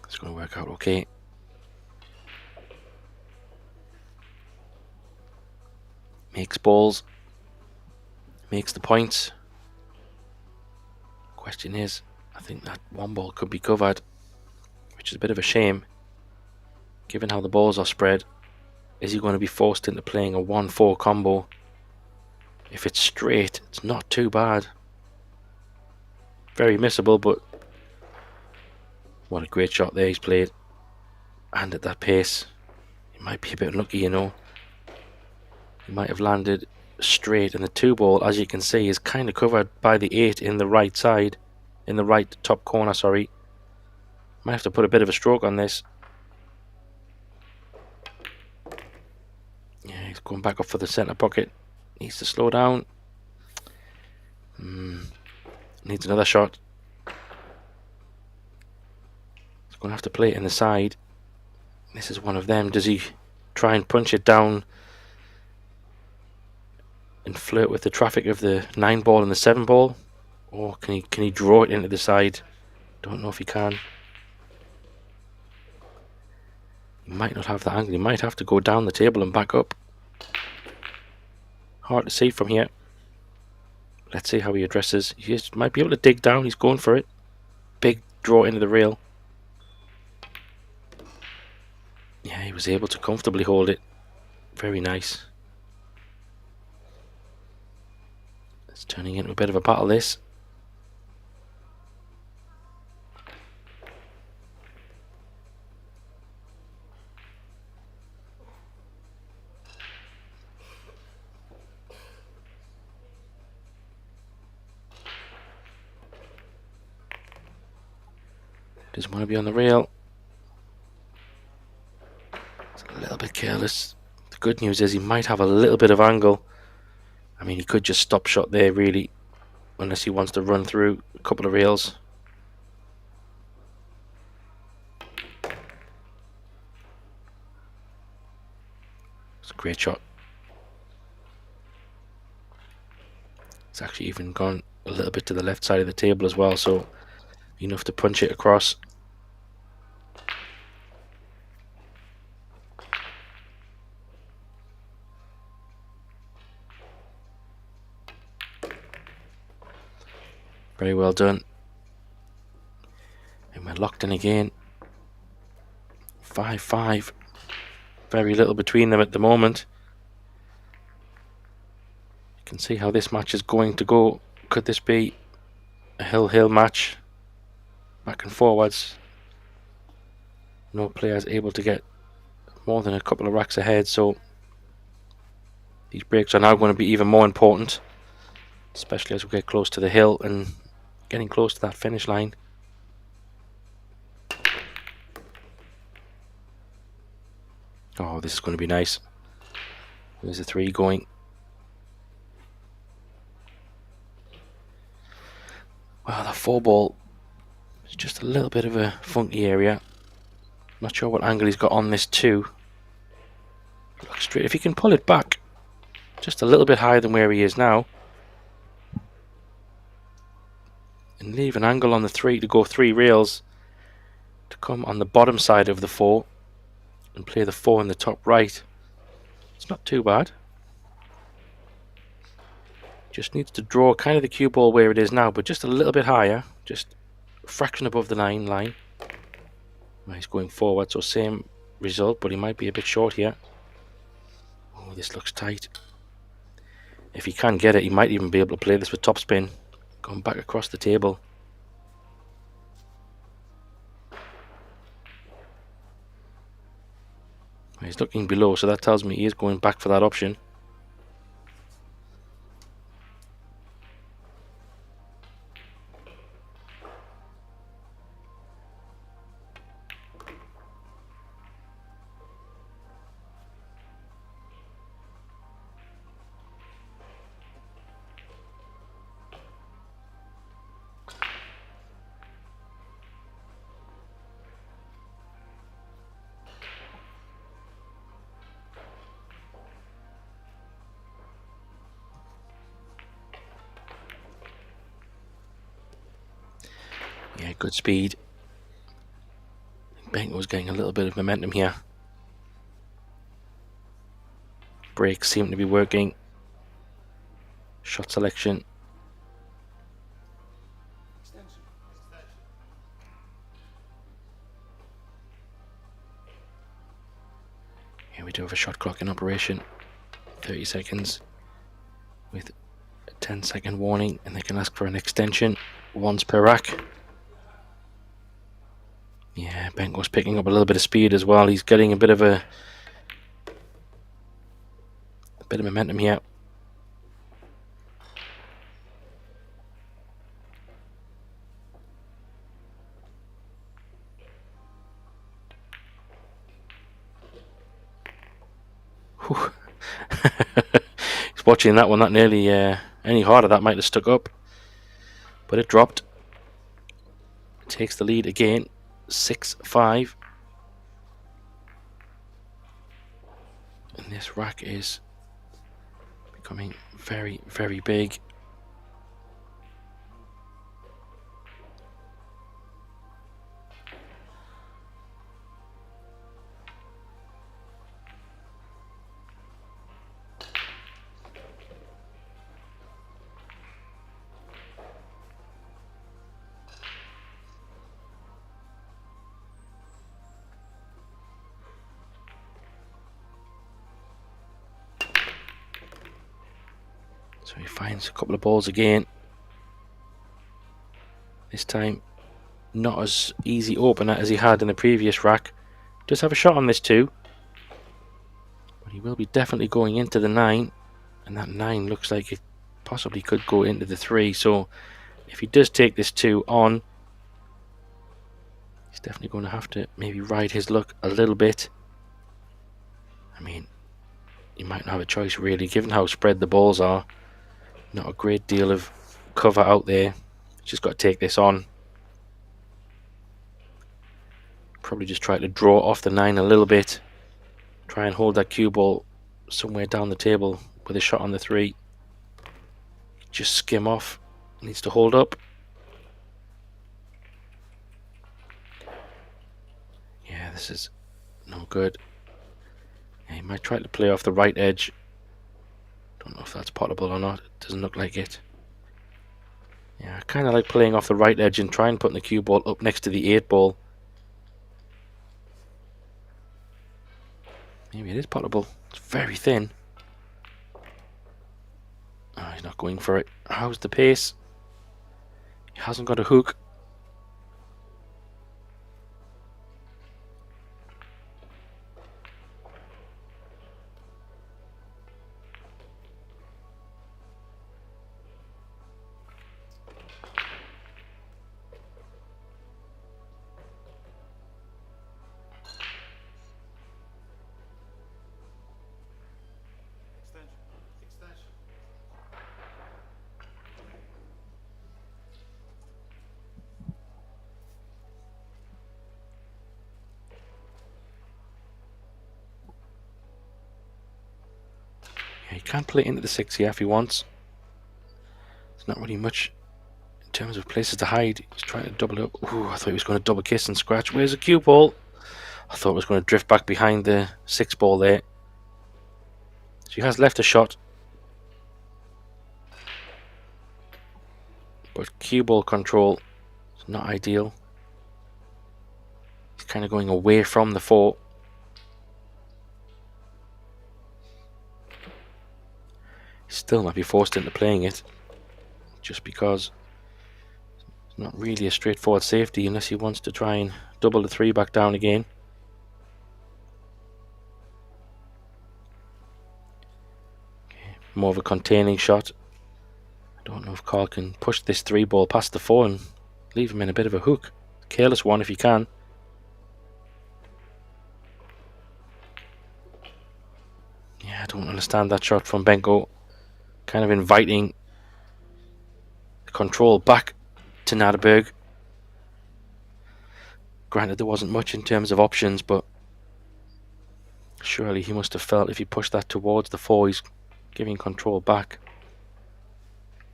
It's going to work out okay. Makes balls. Makes the points. Question is, I think that 1 ball could be covered, which is a bit of a shame. Given how the balls are spread, is he going to be forced into playing a 1-4 combo? If it's straight, it's not too bad. Very missable, but what a great shot there he's played. And at that pace, he might be a bit unlucky, you know. He might have landed straight, and the 2 ball, as you can see, is kind of covered by the 8 in the right side, in the right top corner, sorry. Might have to put a bit of a stroke on this. Yeah, he's going back up for the centre pocket. Needs to slow down. Needs another shot. He's going to have to play it in the side. This is one of them. Does he try and punch it down and flirt with the traffic of the 9 ball and the 7 ball? Or can he draw it into the side? Don't know if he can. He might not have the angle. He might have to go down the table and back up. Hard to see from here. Let's see how he addresses. He might be able to dig down. He's going for it. Big draw into the rail. Yeah, he was able to comfortably hold it. Very nice. It's turning into a bit of a battle, this. Doesn't want to be on the rail. It's a little bit careless. The good news is he might have a little bit of angle. I mean, he could just stop shot there, really, unless he wants to run through a couple of rails. It's a great shot. It's actually even gone a little bit to the left side of the table as well, so enough to punch it across. Very well done. And we're locked in again. 5-5. Very little between them at the moment. You can see how this match is going to go. Could this be a hill-hill match? Back and forwards. No players able to get more than a couple of racks ahead, so these breaks are now going to be even more important, especially as we get close to the hill and getting close to that finish line. Oh, this is going to be nice. There's a 3 going. Well, the 4 ball is just a little bit of a funky area. Not sure what angle he's got on this 2. Look straight. If he can pull it back just a little bit higher than where he is now, and leave an angle on the 3 to go 3 rails to come on the bottom side of the 4 and play the 4 in the top right, it's not too bad. Just needs to draw kind of the cue ball where it is now, but just a little bit higher, just a fraction above the 9 line. Well, he's going forward, so same result, but he might be a bit short here. Oh, this looks tight. If he can get it, he might even be able to play this with topspin, going back across the table. He's looking below, so that tells me he is going back for that option. Yeah, good speed. Benko's getting a little bit of momentum here. Breaks seem to be working. Shot selection. Here we do have a shot clock in operation. 30 seconds with a 10-second warning, and they can ask for an extension once per rack. Yeah, Benko's picking up a little bit of speed as well. He's getting a bit of a Bit of momentum here. He's watching that one. That nearly any harder, that might have stuck up, but it dropped. Takes the lead again, 6-5. And this rack is becoming very, very big. So he finds a couple of balls again. This time, not as easy opener as he had in the previous rack. Does have a shot on this too, but he will be definitely going into the 9, and that 9 looks like it possibly could go into the 3. So if he does take this 2 on, he's definitely going to have to maybe ride his luck a little bit. I mean, he might not have a choice really, given how spread the balls are. Not a great deal of cover out there. Just got to take this on. Probably just try to draw off the 9 a little bit. Try and hold that cue ball somewhere down the table with a shot on the 3. Just skim off. Needs to hold up. Yeah, this is no good. Yeah, he might try to play off the right edge. Don't know if that's potable or not. It doesn't look like it. Yeah, I kind of like playing off the right edge and trying putting the cue ball up next to the 8 ball. Maybe it is potable. It's very thin. Oh, he's not going for it. How's the pace? He hasn't got a hook. He can play into the 6 here if he wants. There's not really much in terms of places to hide. He's trying to double up. Ooh, I thought he was going to double kiss and scratch. Where's the cue ball? I thought it was going to drift back behind the 6 ball there. So he has left a shot. But cue ball control is not ideal. He's kind of going away from the 4. Still might be forced into playing it, just because it's not really a straightforward safety unless he wants to try and double the 3 back down again. Okay, more of a containing shot. I don't know if Carl can push this 3 ball past the 4 and leave him in a bit of a hook. Careless one if he can. Yeah, I don't understand that shot from Benko. Kind of inviting control back to Gnadeberg. Granted, there wasn't much in terms of options, but surely he must have felt if he pushed that towards the 4, he's giving control back.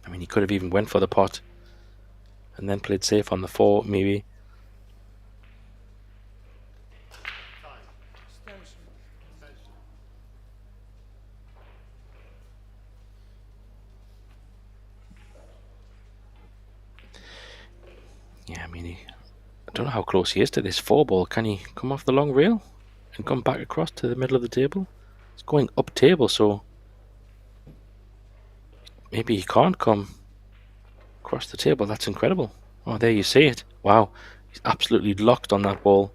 I mean, he could have even went for the pot and then played safe on the 4, maybe. Yeah, I mean, I don't know how close he is to this 4 ball. Can he come off the long rail and come back across to the middle of the table? It's going up table, so maybe he can't come across the table. That's incredible. Oh, there you see it. Wow, he's absolutely locked on that ball.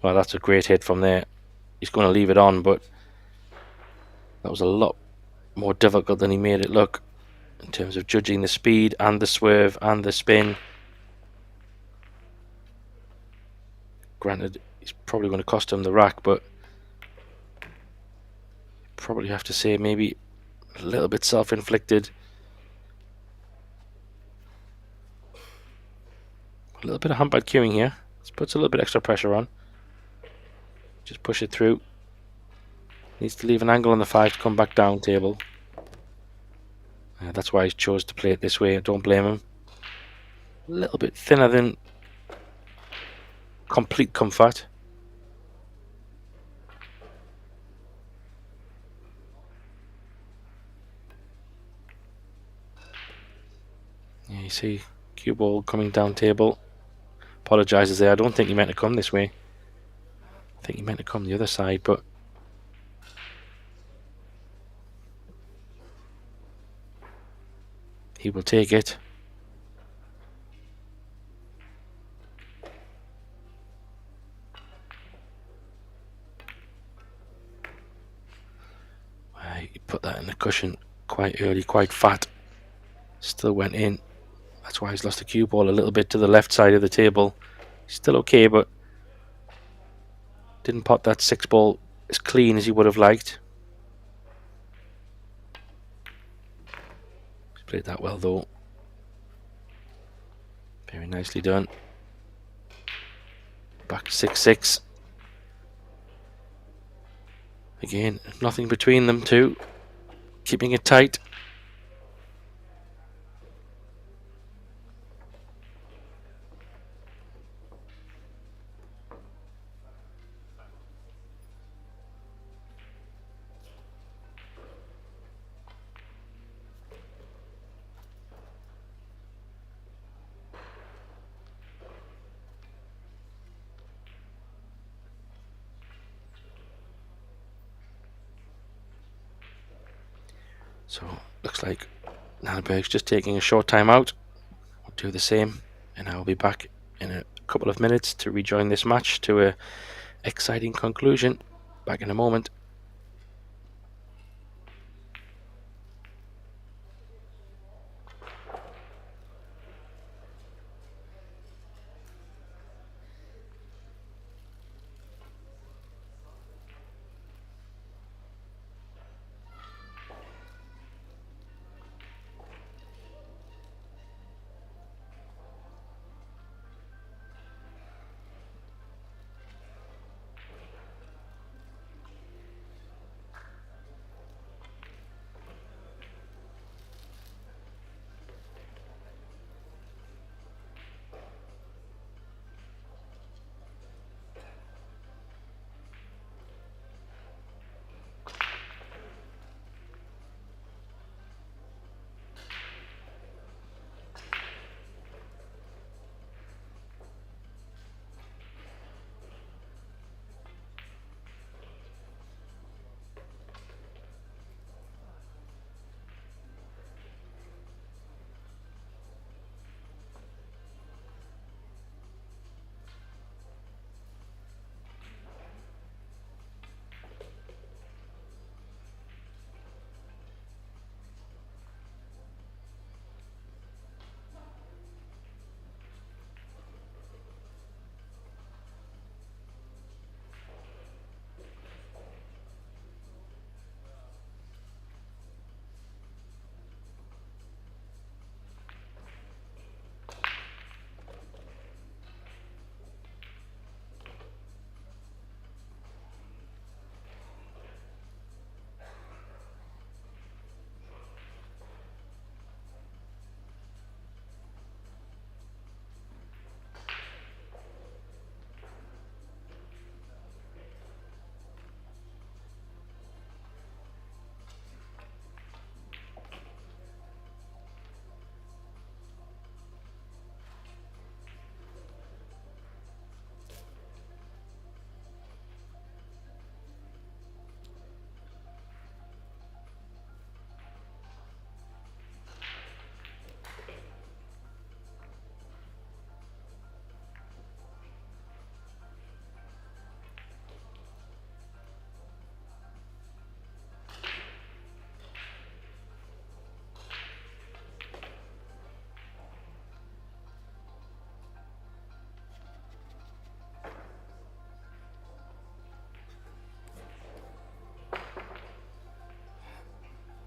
Well, that's a great hit from there. He's going to leave it on, but That was a lot more difficult than he made it look in terms of judging the speed and the swerve and the spin. Granted, he's probably going to cost him the rack, but probably have to say maybe a little bit self-inflicted. A little bit of handpad cueing here. This puts a little bit extra pressure on. Just push it through. Needs to leave an angle on the 5 to come back down table. That's why he chose to play it this way. I don't blame him. A little bit thinner than complete comfort. Yeah, you see cue ball coming down table. Apologises there. I don't think he meant to come this way. I think he meant to come the other side, but he will take it. He put that in the cushion quite early, quite fat. Still went in. That's why he's lost the cue ball a little bit to the left side of the table. Still okay, but didn't pot that 6 ball as clean as he would have liked. He's played that well though. Very nicely done. Back 6-6. Again, nothing between them two. Keeping it tight. So, looks like Gnadeberg's just taking a short time out. We'll do the same, and I'll be back in a couple of minutes to rejoin this match to a exciting conclusion. Back in a moment.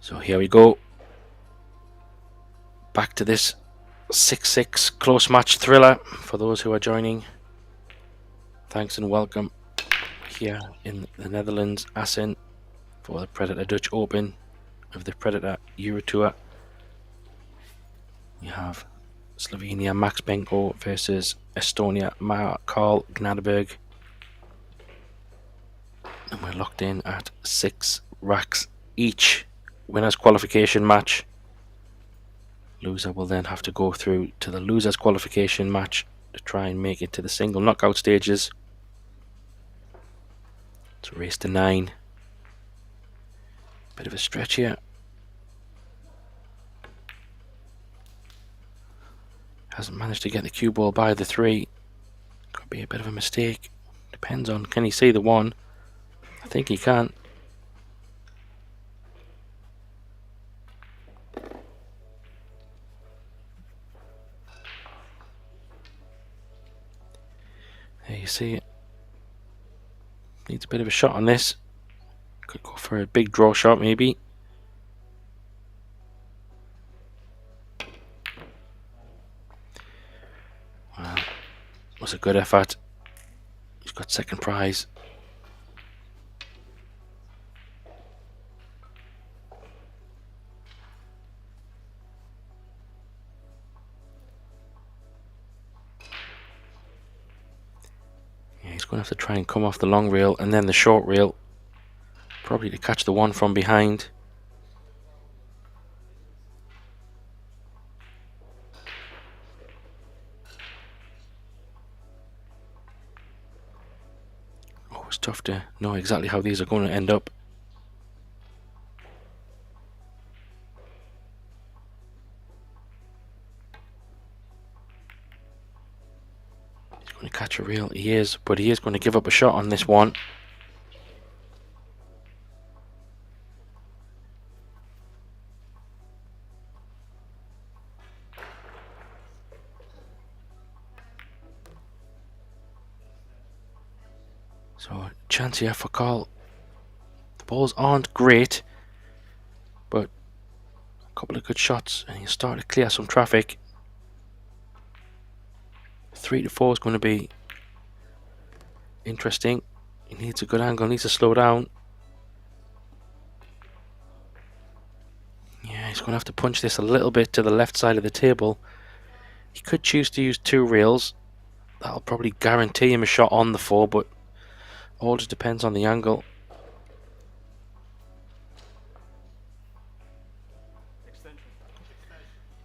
So here we go. Back to this 6-6 close match thriller for those who are joining. Thanks and welcome here in the Netherlands, Assen, for the Predator Dutch Open of the Predator EuroTour. We have Slovenia Max Benko versus Estonia Karl Gnadeberg. And we're locked in at 6 racks each. Winners qualification match. Loser will then have to go through to the losers qualification match to try and make it to the single knockout stages. It's a race to 9. Bit of a stretch here. Hasn't managed to get the cue ball by the 3. Could be a bit of a mistake. Depends on, can he see the 1? I think he can. There you see it. Needs a bit of a shot on this. Could go for a big draw shot maybe. Well, was a good effort. He's got second prize. He's going to have to try and come off the long rail and then the short rail, probably to catch the 1 from behind. Oh, it's tough to know exactly how these are going to end up. To catch a reel, he is, but he is going to give up a shot on this one. So, chance here for Karl. The balls aren't great, but a couple of good shots, and he'll start to clear some traffic. 3 to 4 is going to be interesting. He needs a good angle, needs to slow down. Yeah, he's going to have to punch this a little bit to the left side of the table. He could choose to use 2 reels. That'll probably guarantee him a shot on the 4, but all just depends on the angle.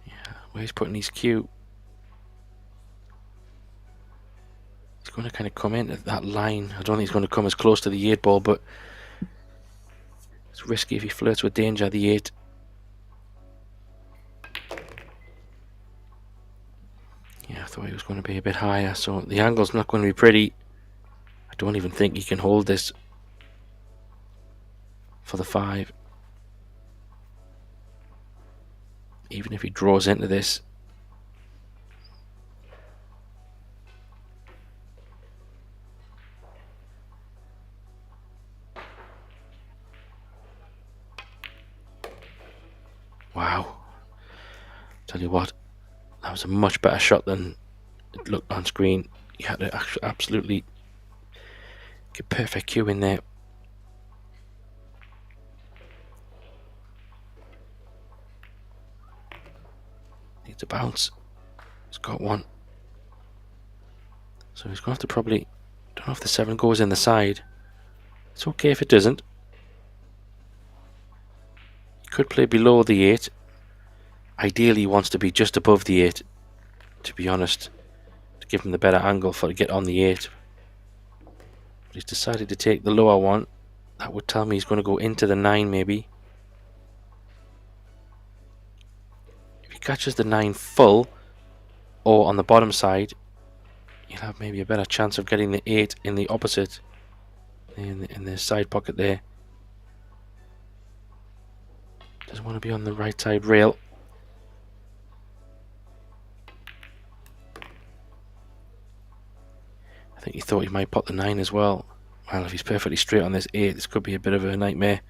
Yeah, where he's putting his cue. He's going to kind of come in at that line. I don't think he's going to come as close to the 8 ball, but it's risky if he flirts with danger, the 8. Yeah, I thought he was going to be a bit higher, so the angle's not going to be pretty. I don't even think he can hold this for the 5. Even if he draws into this. Wow. Tell you what, that was a much better shot than it looked on screen. You had to absolutely get perfect cue in there. Needs a bounce. He's got one. So he's going to have to probably, don't know if the 7 goes in the side. It's okay if it doesn't. Could play below the 8. Ideally he wants to be just above the 8, to be honest, to give him the better angle for to get on the 8. But he's decided to take the lower one. That would tell me he's going to go into the 9 maybe. If he catches the 9 full or on the bottom side, you'll have maybe a better chance of getting the 8 in the opposite, in the side pocket there. Doesn't want to be on the right side rail. I think he thought he might pot the 9 as well. Well, if he's perfectly straight on this 8, this could be a bit of a nightmare.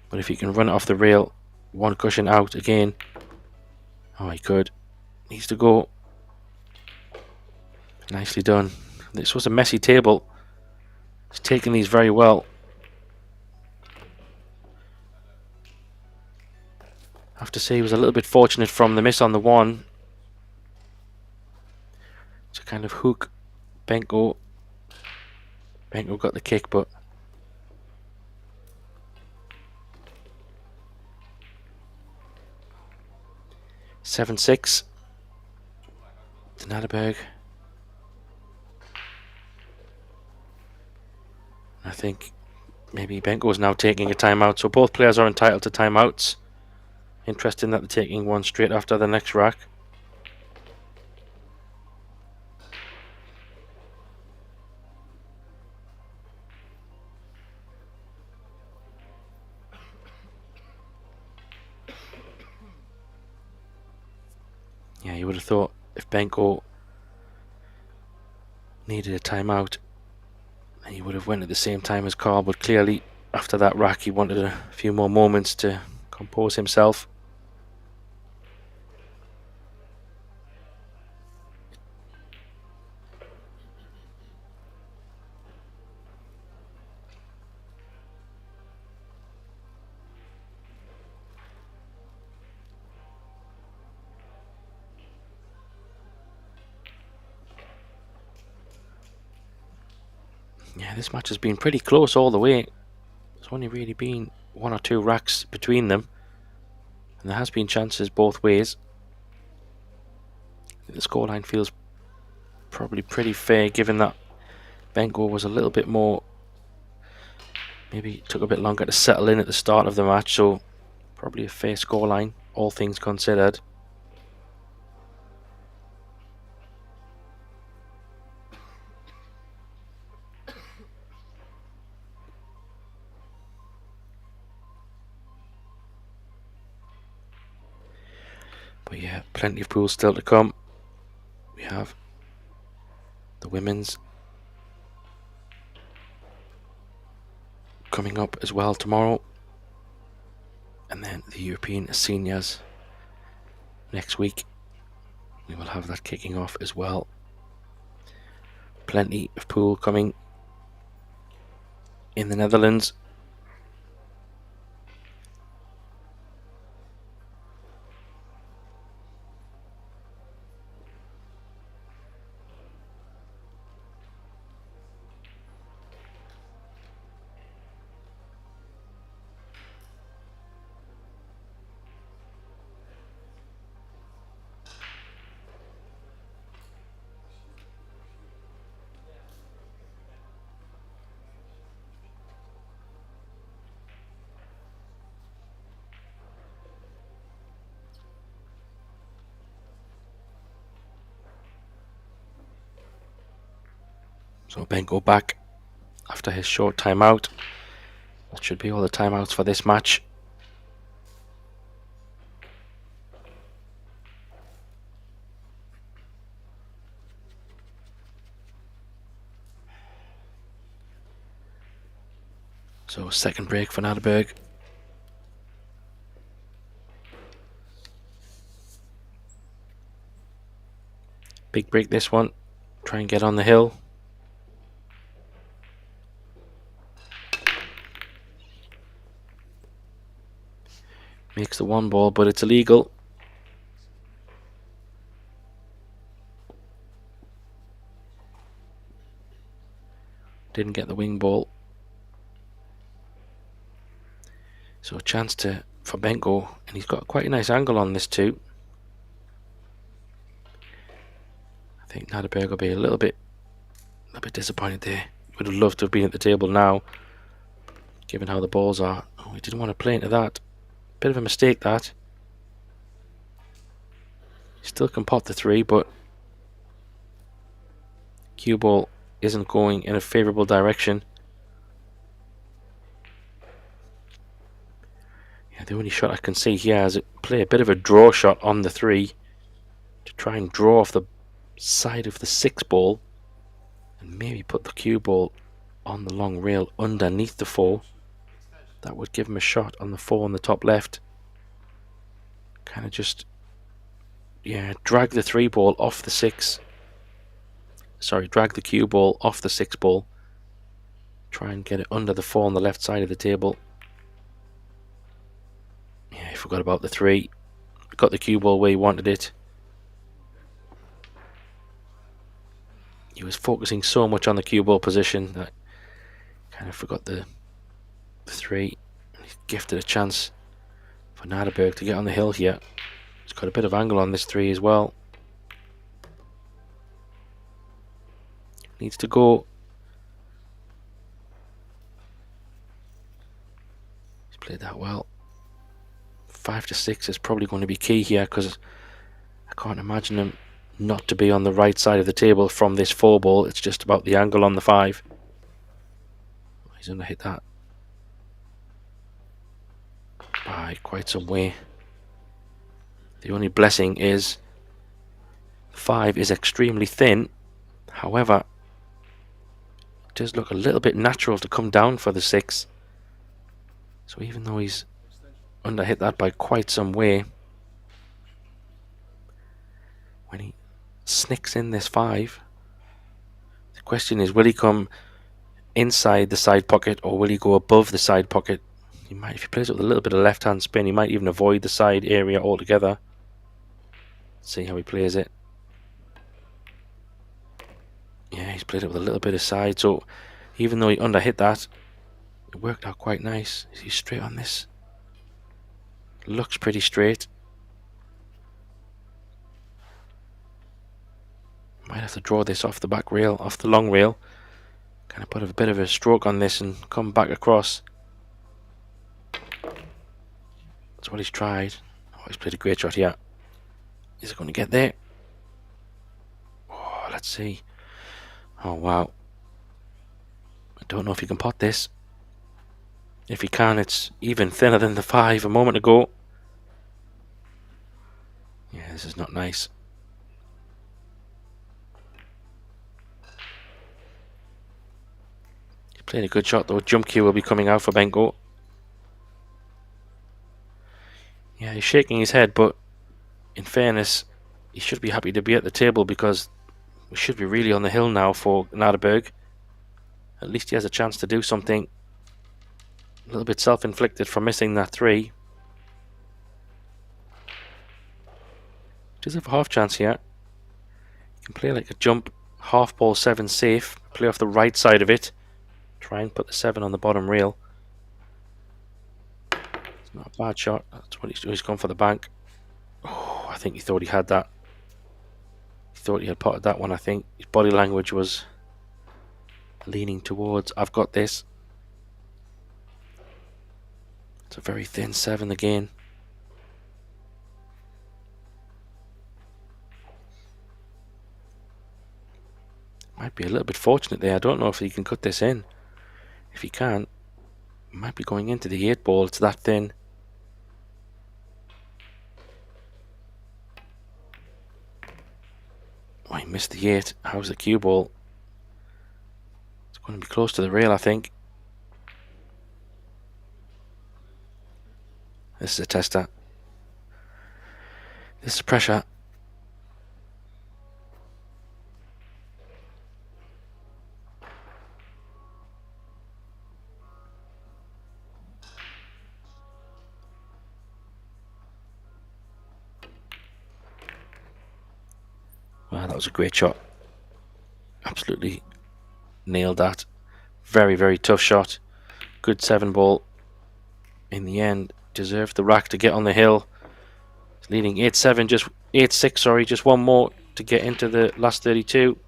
But if he can run it off the rail, one cushion out again. Oh, he could. Needs to go. Nicely done. This was a messy table. He's taken these very well. I have to say he was a little bit fortunate from the miss on the one to kind of hook Benko. Benko got the kick, but (7-6) to Gnadeberg. I think maybe Benko is now taking a timeout, so both players are entitled to timeouts. Interesting that they're taking one straight after the next rack. Yeah, you would have thought if Benko needed a timeout, he would have went at the same time as Carl, but clearly after that rack he wanted a few more moments to compose himself. Yeah, this match has been pretty close all the way. There's only really been one or two racks between them, and there has been chances both ways. The scoreline feels probably pretty fair, given that Benko was a little bit more, maybe took a bit longer to settle in at the start of the match, so probably a fair scoreline, all things considered. But yeah, plenty of pools still to come. We have the women's coming up as well tomorrow, and then the European seniors next week. We will have that kicking off as well. Plenty of pool coming in the Netherlands. So Benko back after his short timeout. That should be all the timeouts for this match. So second break for Gnadeberg. Big break this one. Try and get on the hill. Makes the one ball, but it's illegal. Didn't get the wing ball. So a chance for Benko, and he's got quite a nice angle on this too. I think Gnadeberg will be a little bit disappointed there. Would have loved to have been at the table now, given how the balls are. Oh, he didn't want to play into that. Bit of a mistake that. Still can pot the three, but cue ball isn't going in a favourable direction. Yeah, the only shot I can see here is play a bit of a draw shot on the three to try and draw off the side of the 6 ball and maybe put the cue ball on the long rail underneath the 4. That would give him a shot on the 4 on the top left. kind of just, yeah, drag the 3 ball off the 6. Sorry, drag the cue ball off the 6 ball. Try and get it under the 4 on the left side of the table. Yeah, I forgot about the 3. Got the cue ball where he wanted it. He was focusing so much on the cue ball position that kind of forgot the 3. He gifted a chance for Gnadeberg to get on the hill here. He's got a bit of angle on this 3 as well. Needs to go. He's played that well. 5 to 6 is probably going to be key here, because I can't imagine him not to be on the right side of the table from this 4 ball. It's just about the angle on the 5. He's going to hit that by quite some way. The only blessing is 5 is extremely thin. However, it does look a little bit natural to come down for the 6. So even though he's underhit that by quite some way, when he snicks in this 5, the question is, will he come inside the side pocket or will he go above the side pocket? He might, if he plays it with a little bit of left hand spin, he might even avoid the side area altogether. See how he plays it. Yeah, he's played it with a little bit of side, so even though he underhit that, it worked out quite nice. He's straight on this. Looks pretty straight. Might have to draw this off the back rail, off the long rail. Kind of put a bit of a stroke on this and come back across. That's what he's tried. Oh, he's played a great shot here. Is it going to get there? Oh, let's see. Oh, wow. I don't know if he can pot this. If he can, it's even thinner than the 5 a moment ago. Yeah, this is not nice. He played a good shot though. Jump cue will be coming out for Benko. Yeah, he's shaking his head, but in fairness, he should be happy to be at the table, because we should be really on the hill now for Gnadeberg. At least he has a chance to do something. A little bit self-inflicted for missing that 3. Does have a half chance here. You can play like a jump, half ball 7 safe, play off the right side of it, try and put the 7 on the bottom rail. It's not a bad shot. That's what he's gone for the bank. Oh, I think he thought he had that. He thought he had potted that one, I think. His body language was leaning towards, I've got this. It's a very thin 7 again. Might be a little bit fortunate there. I don't know if he can cut this in. If he can, might be going into the 8 ball. It's that thin. Oh, he missed the 8. How's the cue ball? It's going to be close to the rail, I think. This is a tester. This is pressure. Wow, that was a great shot. Absolutely nailed that. Very, very tough shot. Good 7 ball. In the end, deserved the rack to get on the hill. It's leading 8-7, just 8-6, sorry, just one more to get into the last 32.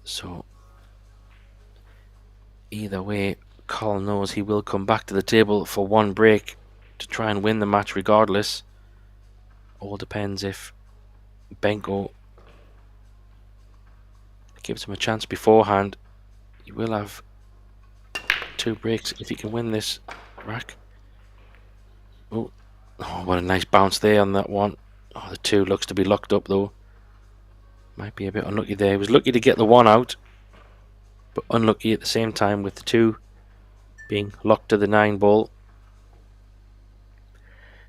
So either way, Carl knows he will come back to the table for one break to try and win the match regardless. All depends if Benko gives him a chance beforehand. He will have 2 breaks if he can win this rack. Oh, what a nice bounce there on that one. Oh, the 2 looks to be locked up though. Might be a bit unlucky there. He was lucky to get the 1 out, but unlucky at the same time with the 2 being locked to the 9 ball.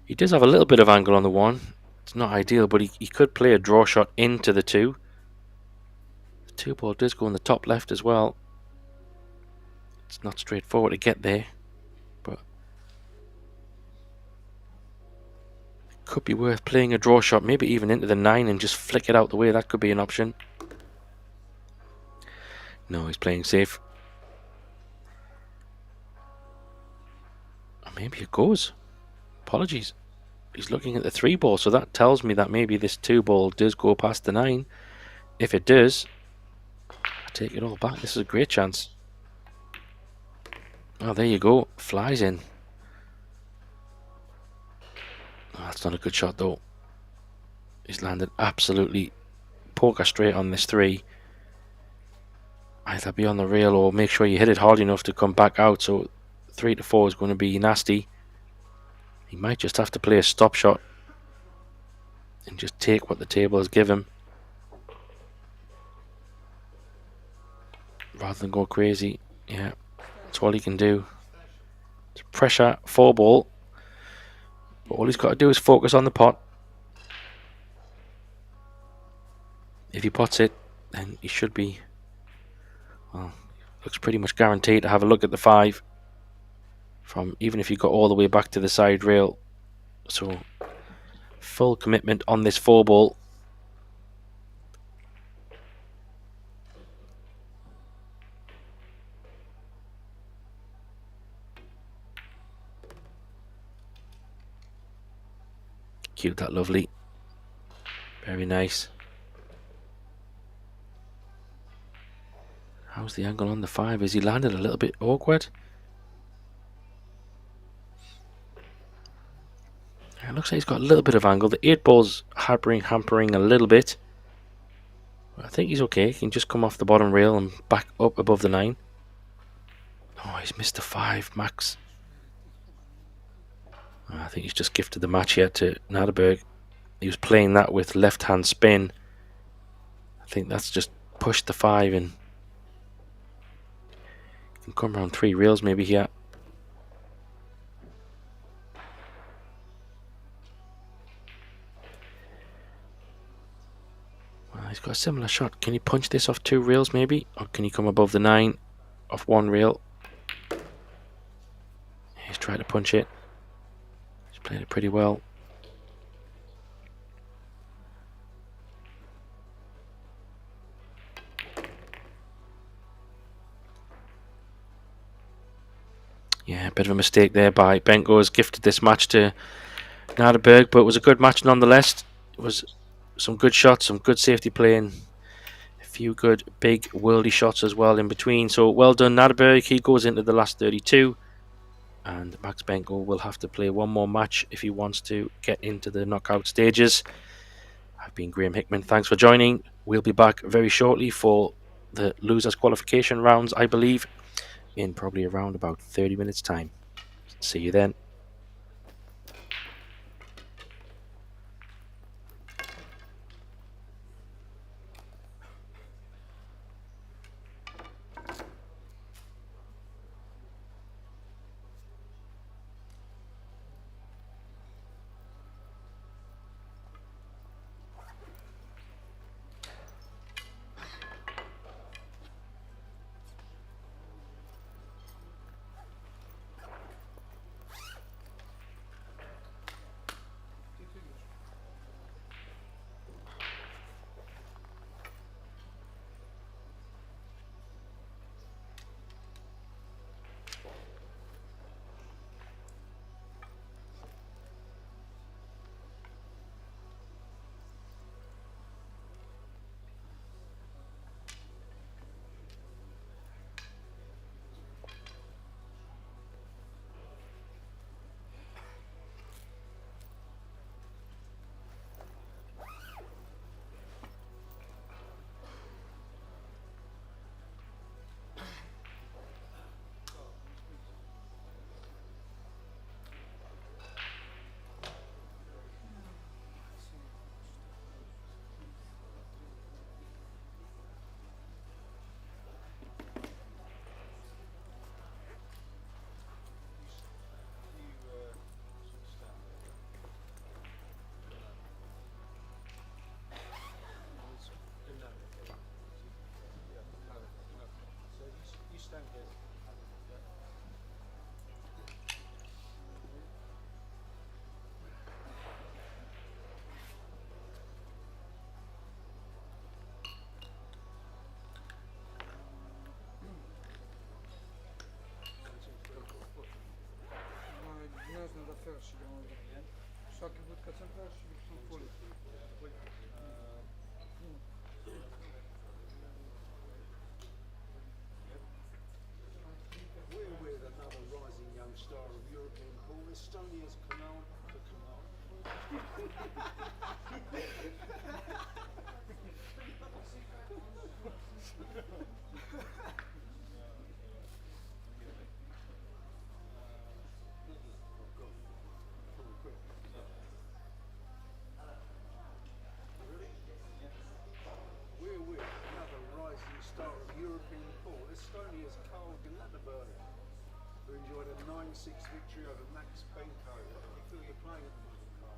He does have a little bit of angle on the 1. It's not ideal, but he could play a draw shot into the 2. The 2 ball does go in the top left as well. It's not straightforward to get there, but it could be worth playing a draw shot, maybe even into the 9 and just flick it out the way. That could be an option. No, he's playing safe. Or maybe it goes. Apologies. He's looking at the 3 ball, so that tells me that maybe this 2 ball does go past the 9. If it does, I take it all back. This is a great chance. Oh, there you go. Flies in. Oh, that's not a good shot though. He's landed absolutely poker straight on this 3. Either be on the rail or make sure you hit it hard enough to come back out. So 3 to 4 is going to be nasty. He might just have to play a stop shot and just take what the table has given rather than go crazy. Yeah, that's all he can do. It's pressure 4 ball, but all he's got to do is focus on the pot. If he pots it, then he should be, well, looks pretty much guaranteed to have a look at the 5 from, even if you got all the way back to the side rail. So full commitment on this 4 ball. Cute, that lovely. Very nice. How's the angle on the 5? Is he landed a little bit awkward? It looks like he's got a little bit of angle. The 8 ball's hampering a little bit. But I think he's okay. He can just come off the bottom rail and back up above the 9. Oh, he's missed the 5, Max. Oh, I think he's just gifted the match here to Gnadeberg. He was playing that with left-hand spin. I think that's just pushed the 5 and can come around 3 rails maybe here. Well, he's got a similar shot. Can he punch this off 2 rails maybe? Or can he come above the 9 off 1 rail? He's tried to punch it. He's played it pretty well. Yeah, a bit of a mistake there by Benko. Has gifted this match to Gnadeberg, but it was a good match nonetheless. It was some good shots, some good safety play, and a few good big worldy shots as well in between. So well done, Gnadeberg. He goes into the last 32, and Max Benko will have to play one more match if he wants to get into the knockout stages. I've been Graham Hickman. Thanks for joining. We'll be back very shortly for the losers qualification rounds, I believe, in probably around about 30 minutes time. See you then. We're with another rising young star of European pool, Estonia's Kamui. We're with another rising star of European pool, Estonia's Gnadeberg, who enjoyed a 9-6 victory over Max Benko. You feel you're playing at the moment, Carl?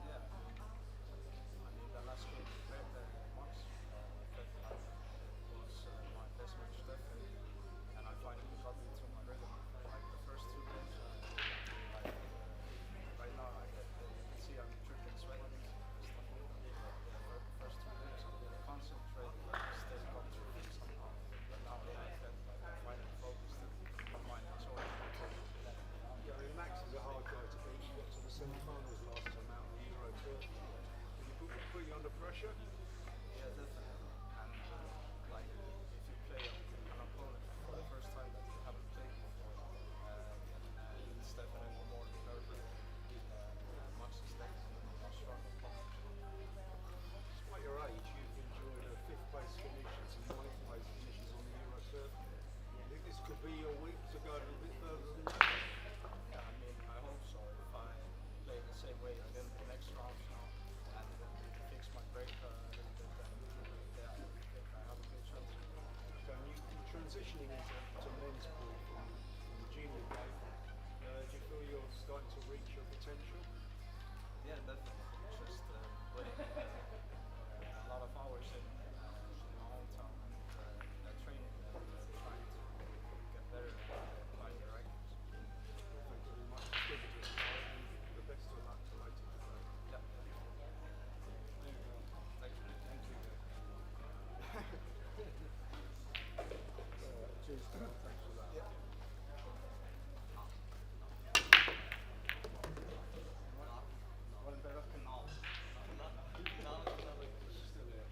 Yeah, I mean the last game we played Max was my best match definitely, and I finally got into my rhythm. Like the first 2 games, like right now you can see I'm dripping sweat and stuff like that. The first 2 games I'm really concentrated, stay got through it somehow. But now that I get finally focused, my mind is already Yeah, I mean, Max is a hard guy to beat. You got to the semi-finals last time out on the EuroTour. Did he put you under pressure? yeah, definitely. And like if you play an opponent for the first time that you haven't played before, it's definitely more nerve-wracking. Max is definitely a more strong opponent. Despite your age, you've enjoyed a 5th place finish and some 9th place finishes on the EuroTour. I think this could be your week to go a little bit further than that. Yeah, I mean, I hope so. If I play the same way again the next round now and fix my break a little bit, then yeah, I think I have a good chance. So you're transitioning into men's pool from the junior game. Do you feel you're starting to reach your potential? Yeah, definitely. Just putting a lot of hours in my hometown and training and trying to get better at playing the rackets. Thank you very much. It's good to see you, and the best of luck to later today. Yeah. Thank you. Thank you. Cheers, Carl. Thanks for that. Still there.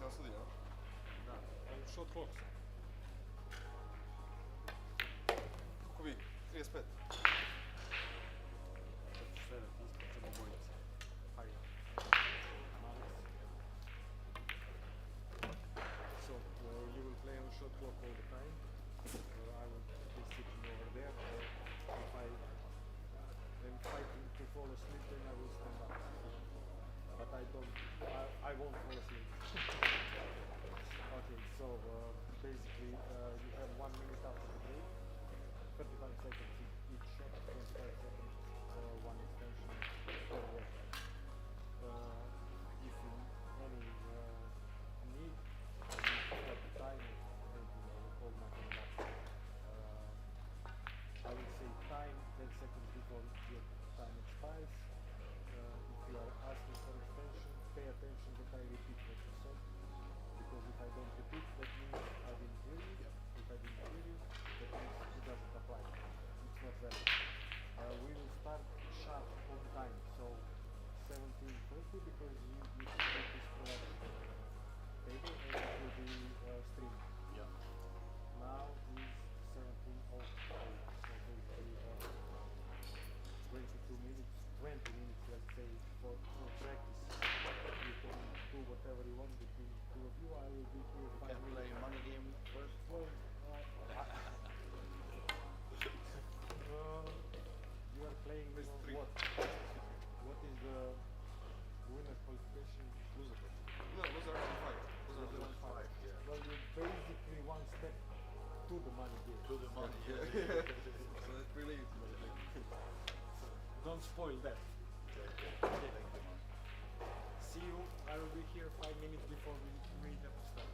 Nasıl ya? Shot clock. Kubi, 35. So you will play on shot clock all the time. I will be sitting over there. If I am fighting to fall asleep, then I will stand up. But I won't fall asleep. Okay, so to the money game. To the money, yeah. So it really is So don't spoil that. okay. Thank you, man. See you. I will be here 5 minutes before we have to start.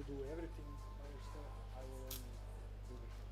do everything by yourself, I will only do the shot.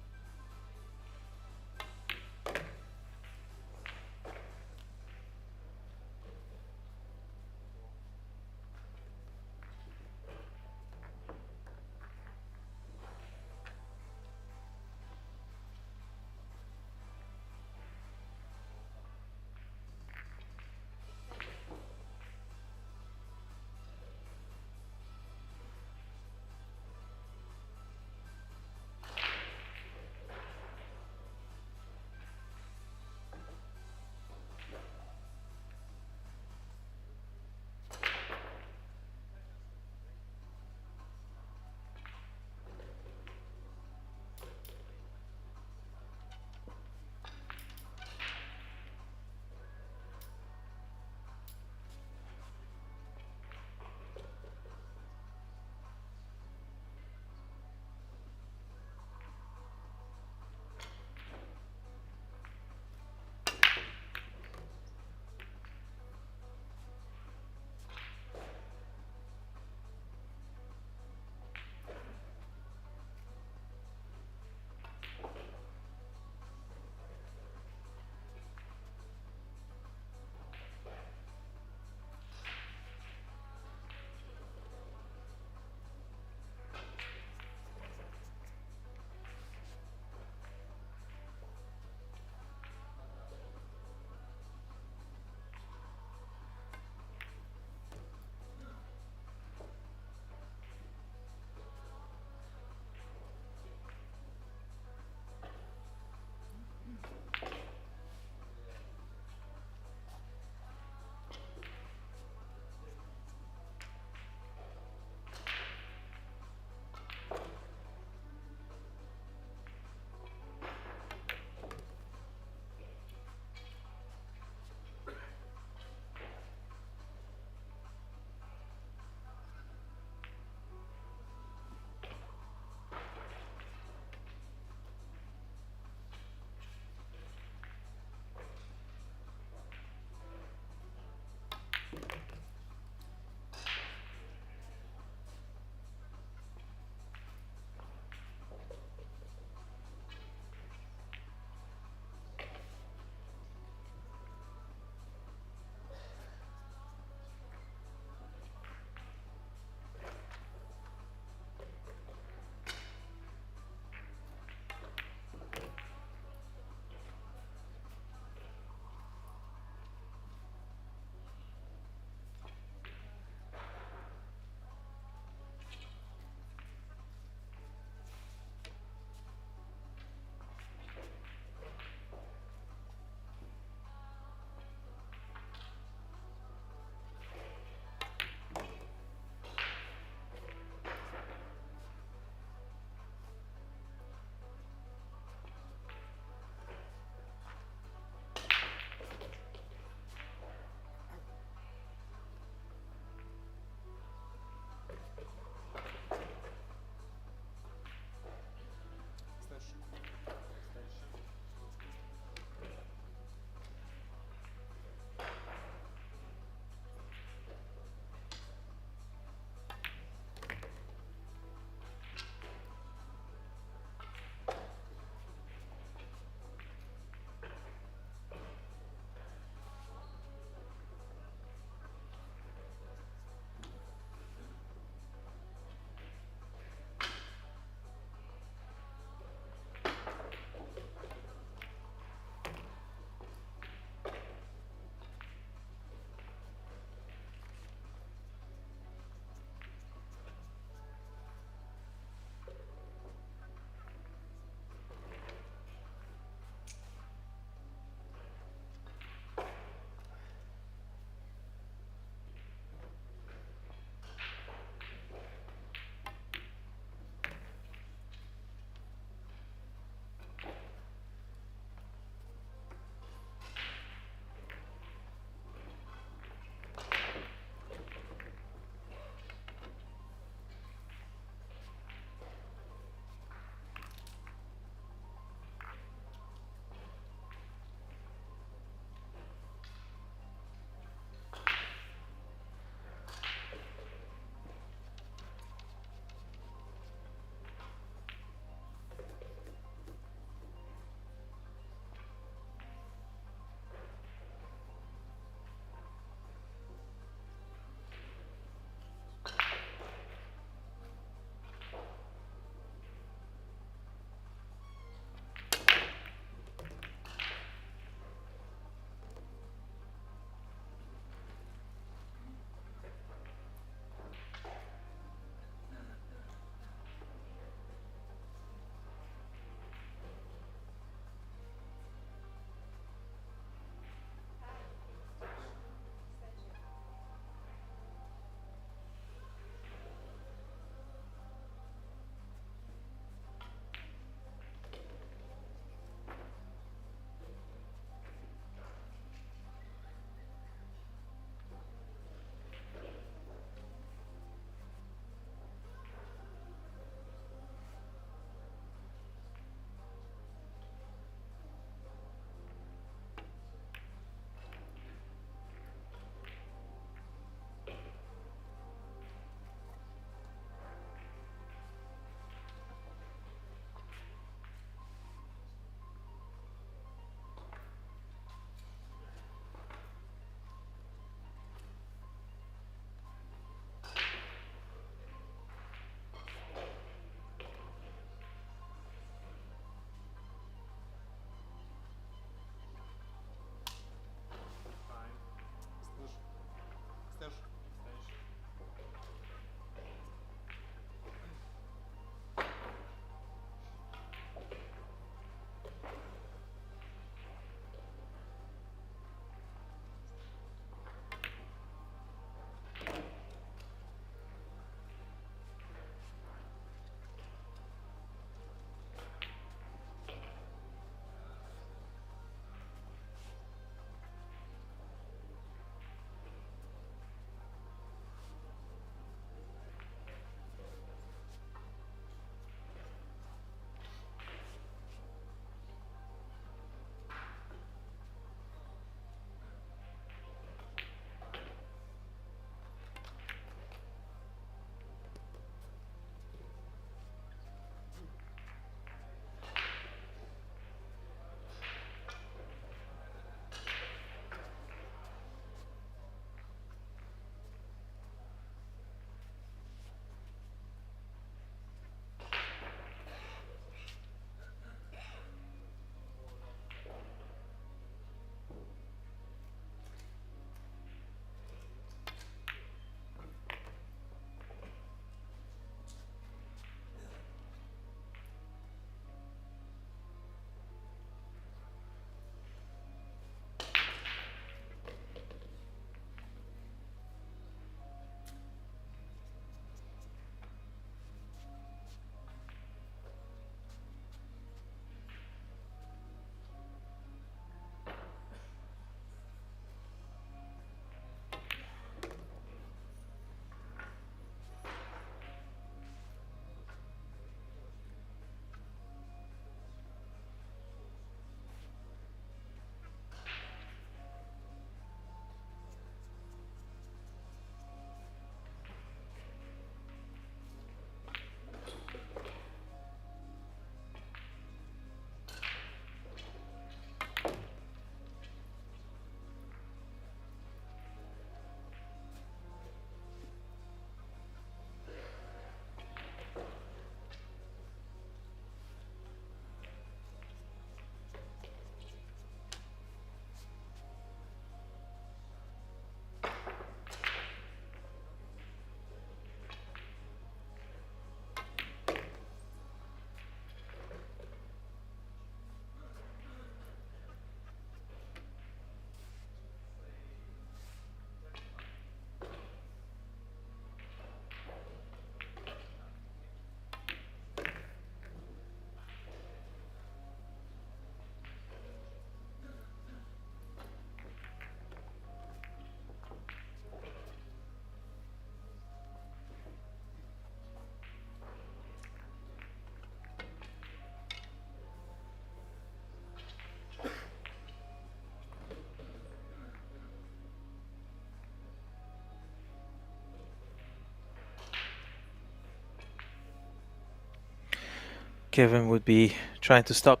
Kevin would be trying to stop.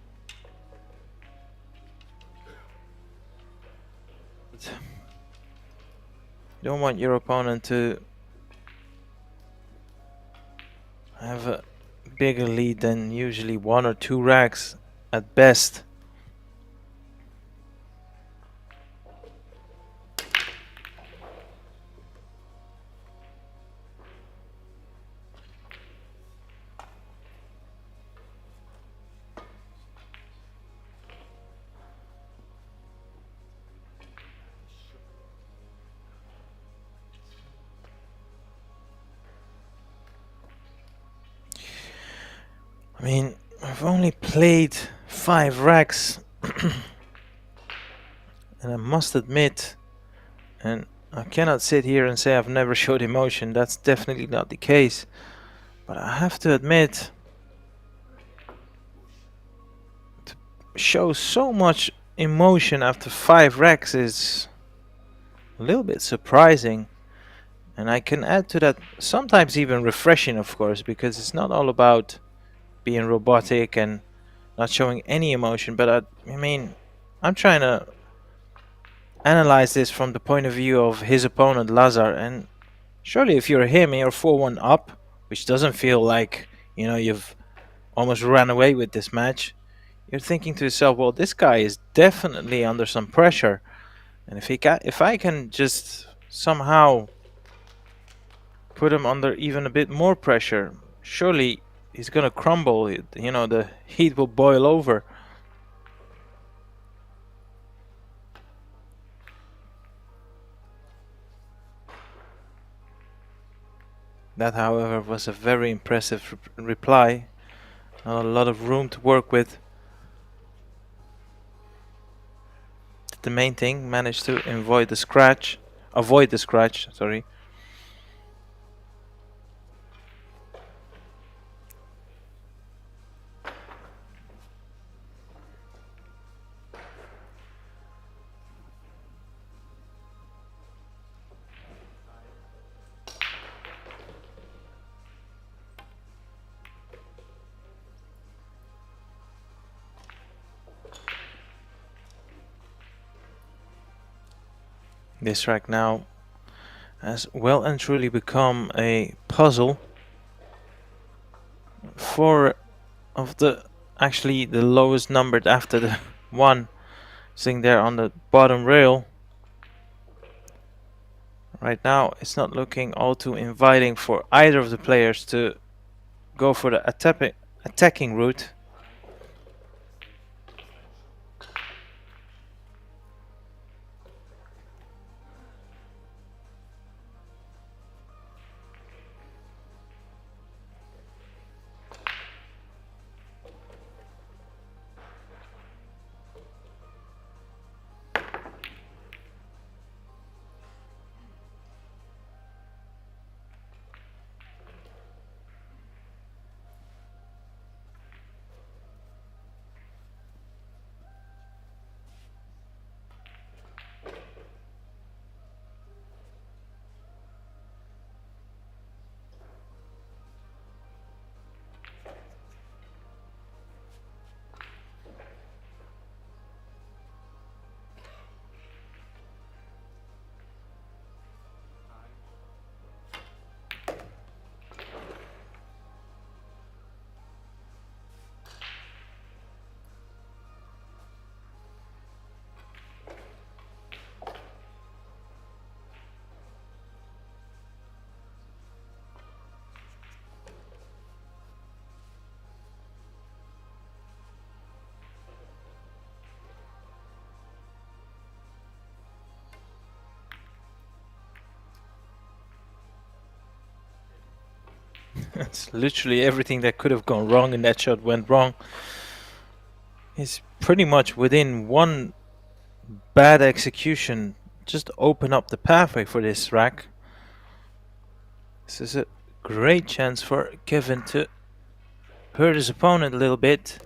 You don't want your opponent to have a bigger lead than usually 1 or 2 racks at best. I mean, I've only played 5 racks, and I must admit, and I cannot sit here and say I've never showed emotion, that's definitely not the case. But I have to admit, to show so much emotion after 5 racks is a little bit surprising. And I can add to that, sometimes even refreshing, of course, because it's not all about being robotic and not showing any emotion. But I mean, I'm trying to analyze this from the point of view of his opponent Lazar, and surely if you're him and you're 4-1 up, which doesn't feel like, you know, you've almost ran away with this match, you're thinking to yourself, well, this guy is definitely under some pressure, and if I can just somehow put him under even a bit more pressure, surely he's gonna crumble. You know, the heat will boil over. That, however, was a very impressive reply. Not a lot of room to work with. The main thing, managed to avoid the scratch. Sorry. This rack now has well and truly become a puzzle. 4 of the, actually the lowest numbered after the 1, sitting there on the bottom rail. Right now it's not looking all too inviting for either of the players to go for the attacking route. It's literally everything that could have gone wrong in that shot went wrong. It's pretty much within one bad execution just open up the pathway for this rack. This is a great chance for Kevin to hurt his opponent a little bit.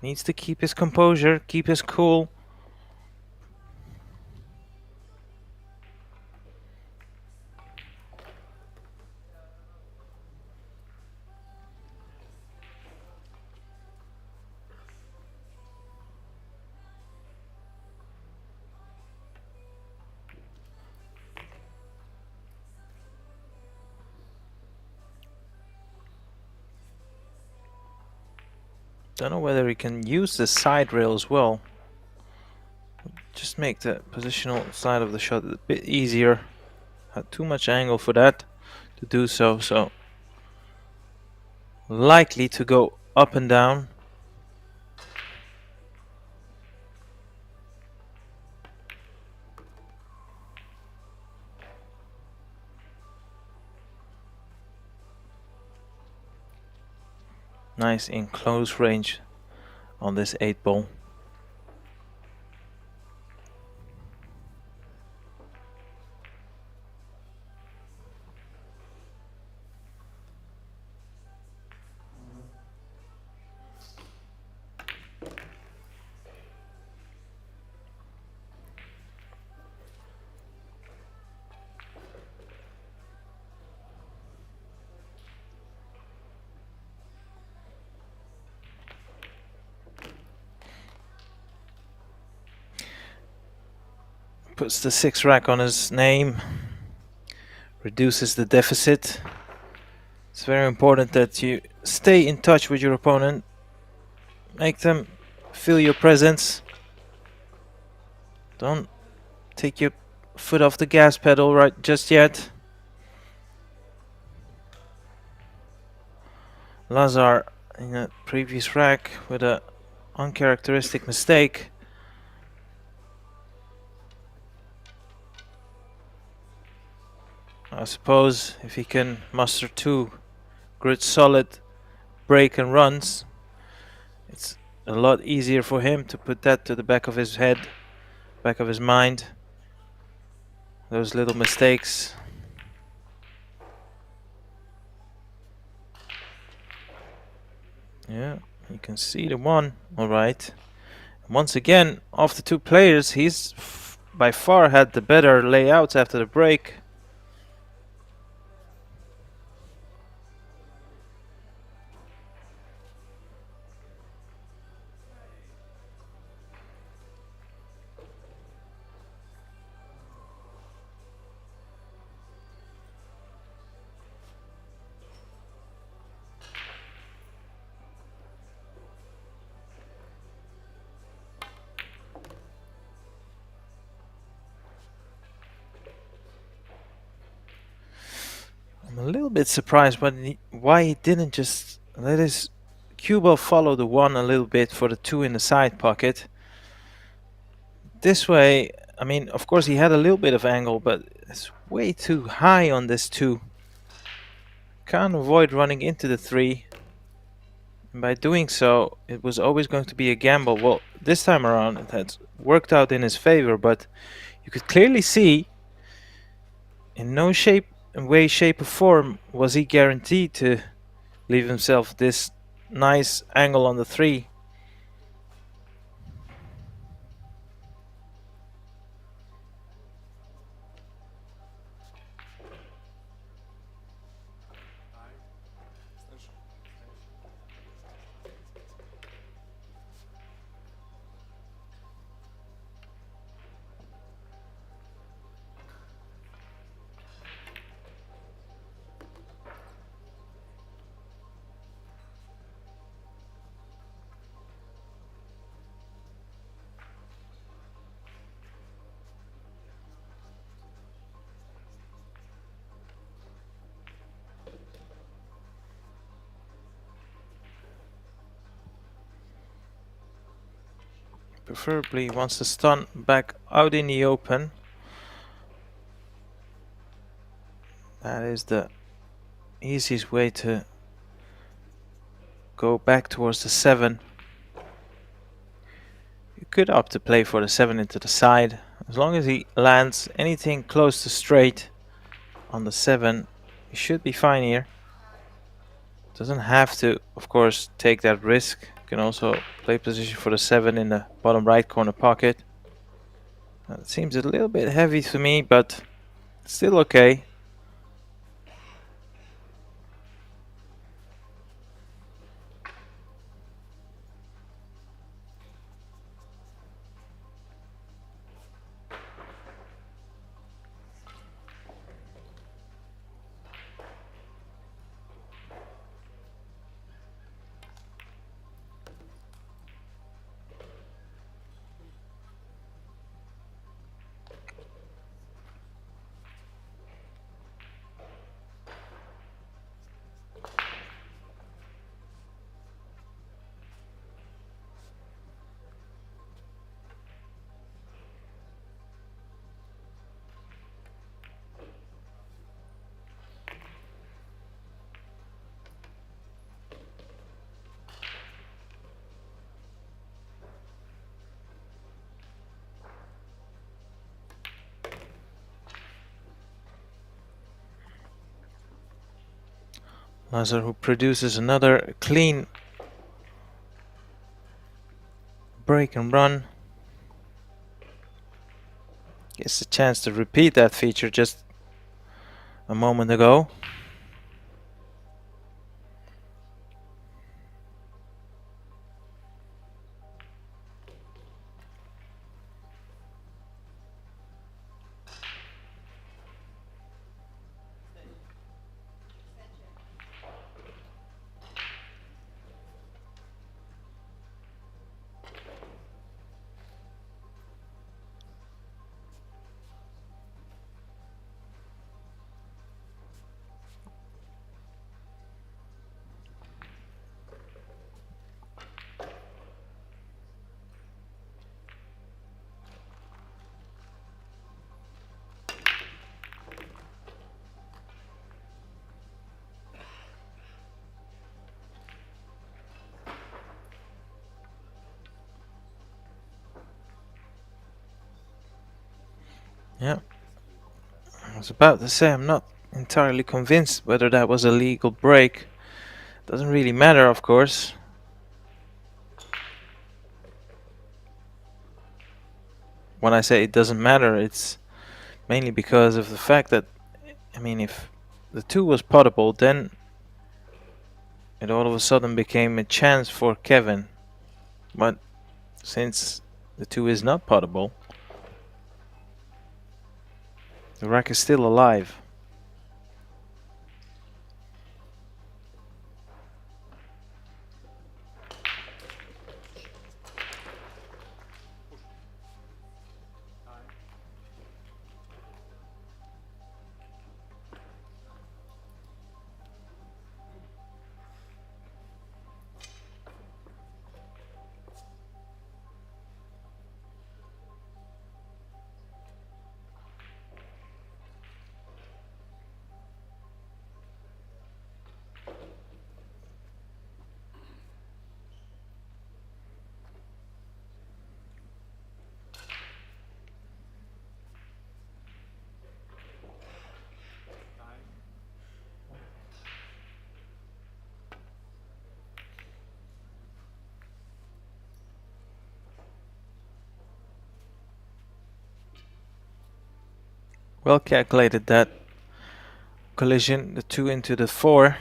Needs to keep his composure, keep his cool. Don't know whether he can use the side rail as well. Just make the positional side of the shot a bit easier. Had too much angle for that to do so, so likely to go up and down. Nice in close range on this 8 ball. Puts the 6 rack on his name, reduces the deficit. It's very important that you stay in touch with your opponent, make them feel your presence. Don't take your foot off the gas pedal right just yet. Lazar in a previous rack with a uncharacteristic mistake. I suppose if he can muster 2 grid solid break and runs, it's a lot easier for him to put that to the back of his head, back of his mind. Those little mistakes. Yeah, you can see the one. All right. Once again, of the 2 players, he's by far had the better layouts after the break. I'm a little bit surprised why he didn't just let his cue ball follow the 1 a little bit for the 2 in the side pocket. This way, I mean, of course he had a little bit of angle, but it's way too high on this 2. Can't avoid running into the 3. And by doing so, it was always going to be a gamble. Well, this time around it had worked out in his favor, but you could clearly see in no way, shape or form was he guaranteed to leave himself this nice angle on the 3. Preferably wants to stun back out in the open. That is the easiest way to go back towards the 7. You could opt to play for the 7 into the side. As long as he lands anything close to straight on the 7, he should be fine here. Doesn't have to, of course, take that risk. Can also play position for the 7 in the bottom right corner pocket. It seems a little bit heavy to me, but still okay. Lazar, who produces another clean break and run, gets a chance to repeat that feature just a moment ago. Yeah, I was about to say I'm not entirely convinced whether that was a legal break. Doesn't really matter, of course. When I say it doesn't matter, it's mainly because of the fact that, I mean, if the 2 was potable, then it all of a sudden became a chance for Kevin. But since the 2 is not potable, the rack is still alive. Well calculated, that collision, the 2 into the 4.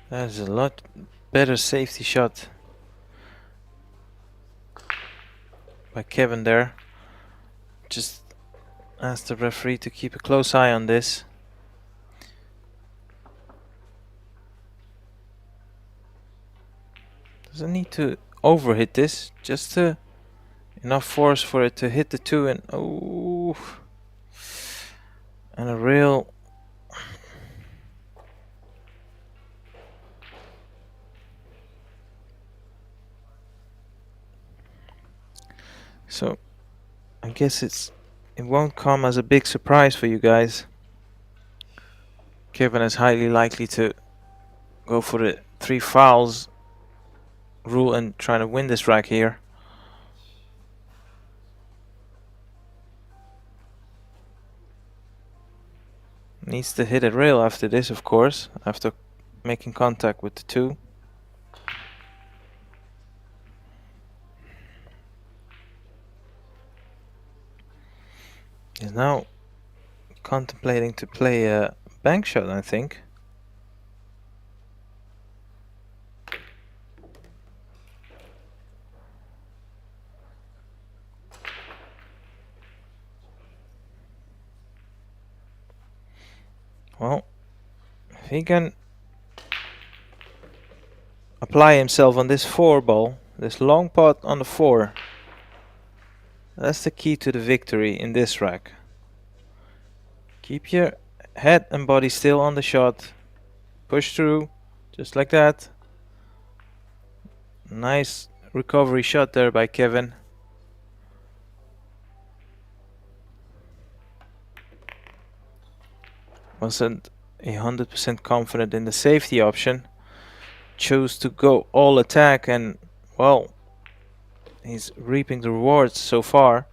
That is a lot better safety shot by Kevin there. Just ask the referee to keep a close eye on this. Doesn't need to overhit this, just enough force for it to hit the 2 and oh, and a real so I guess it won't come as a big surprise for you guys. Kevin is highly likely to go for the 3 fouls rule and trying to win this rack here. Needs to hit a rail after this, of course, after making contact with the 2. He's now contemplating to play a bank shot, I think. Well, if he can apply himself on this 4 ball, this long pot on the 4, that's the key to the victory in this rack. Keep your head and body still on the shot. Push through, just like that. Nice recovery shot there by Kevin. Wasn't 100% confident in the safety option. Chose to go all attack, and well, he's reaping the rewards so far.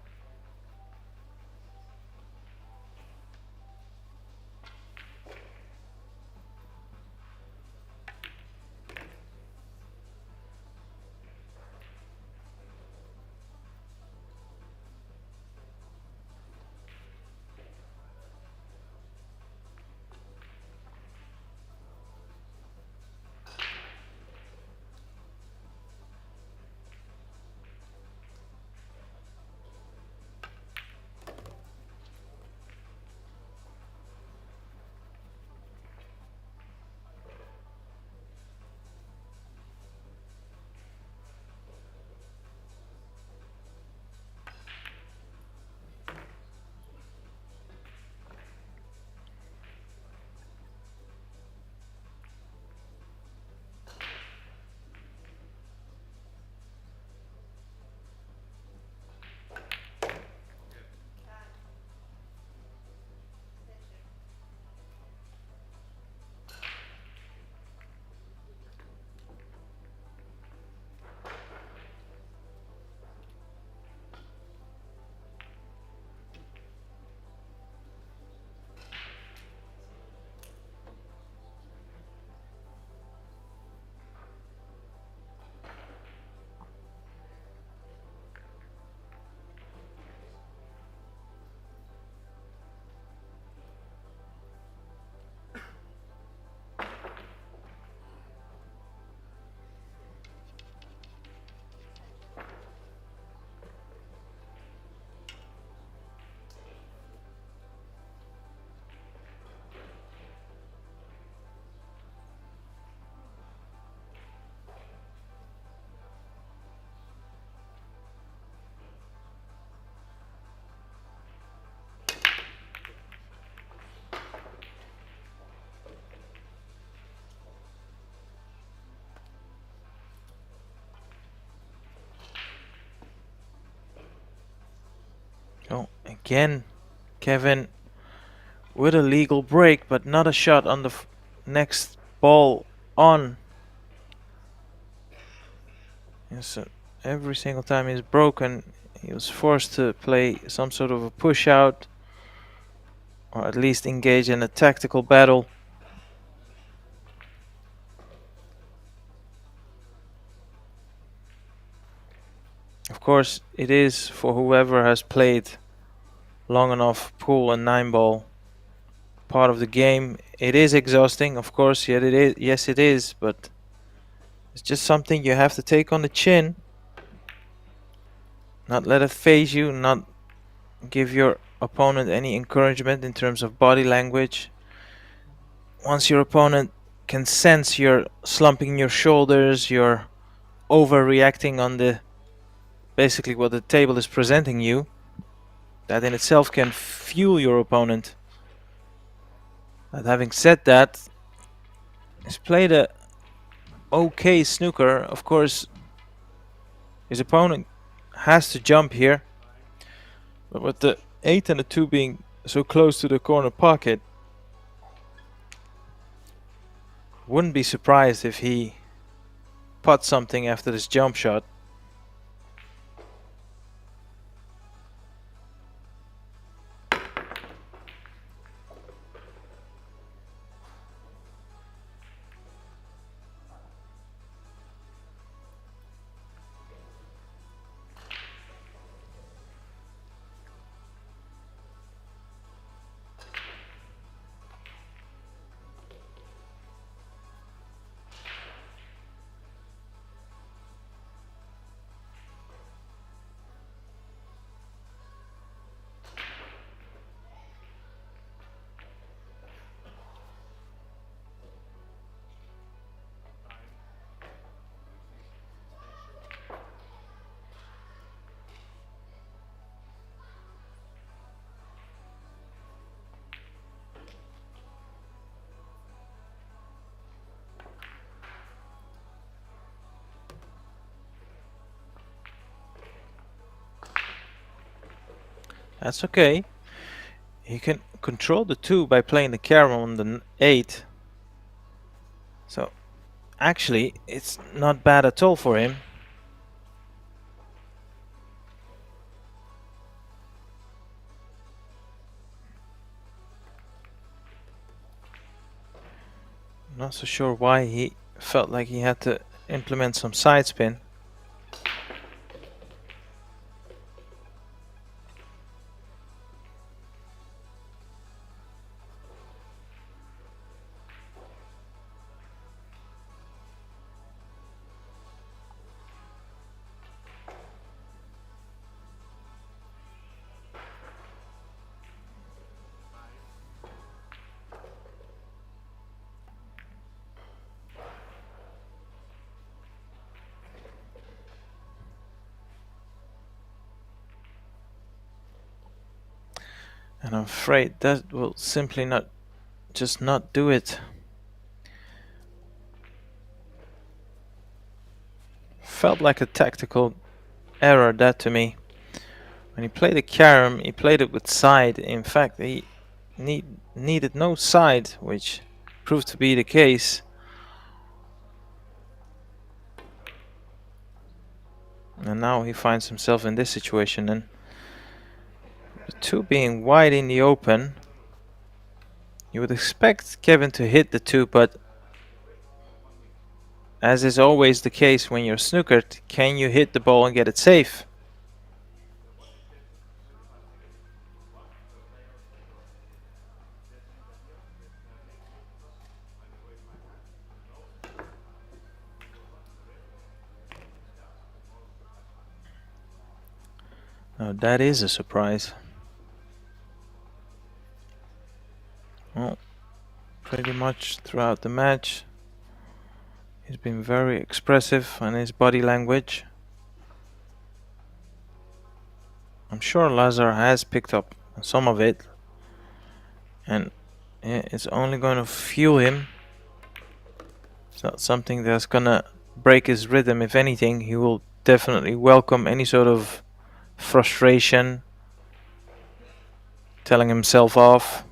Oh, again, Kevin with a legal break, but not a shot on the next ball on. And so every single time he's broken, he was forced to play some sort of a push out, or at least engage in a tactical battle. Of course, it is for whoever has played long enough pool and 9-ball part of the game. It is exhausting, of course. Yet it is. Yes, it is. But it's just something you have to take on the chin. Not let it phase you. Not give your opponent any encouragement in terms of body language. Once your opponent can sense you're slumping your shoulders, you're overreacting on the basically what the table is presenting you, that in itself can fuel your opponent. But having said that, he's played a okay snooker. Of course, his opponent has to jump here, but with the 8 and the 2 being so close to the corner pocket, wouldn't be surprised if he puts something after this jump shot. That's okay. He can control the 2 by playing the carom on the 8. So actually, it's not bad at all for him. Not so sure why he felt like he had to implement some side spin. And I'm afraid that will simply not do it. Felt like a tactical error, that to me. When he played the carom, he played it with side. In fact, he needed no side, which proved to be the case. And now he finds himself in this situation. And the 2 being wide in the open, you would expect Kevin to hit the 2, but as is always the case when you're snookered, can you hit the ball and get it safe? Now that is a surprise. Well, pretty much throughout the match, he's been very expressive on his body language. I'm sure Lazar has picked up some of it, and it's only going to fuel him. It's not something that's gonna break his rhythm. If anything, he will definitely welcome any sort of frustration, telling himself off.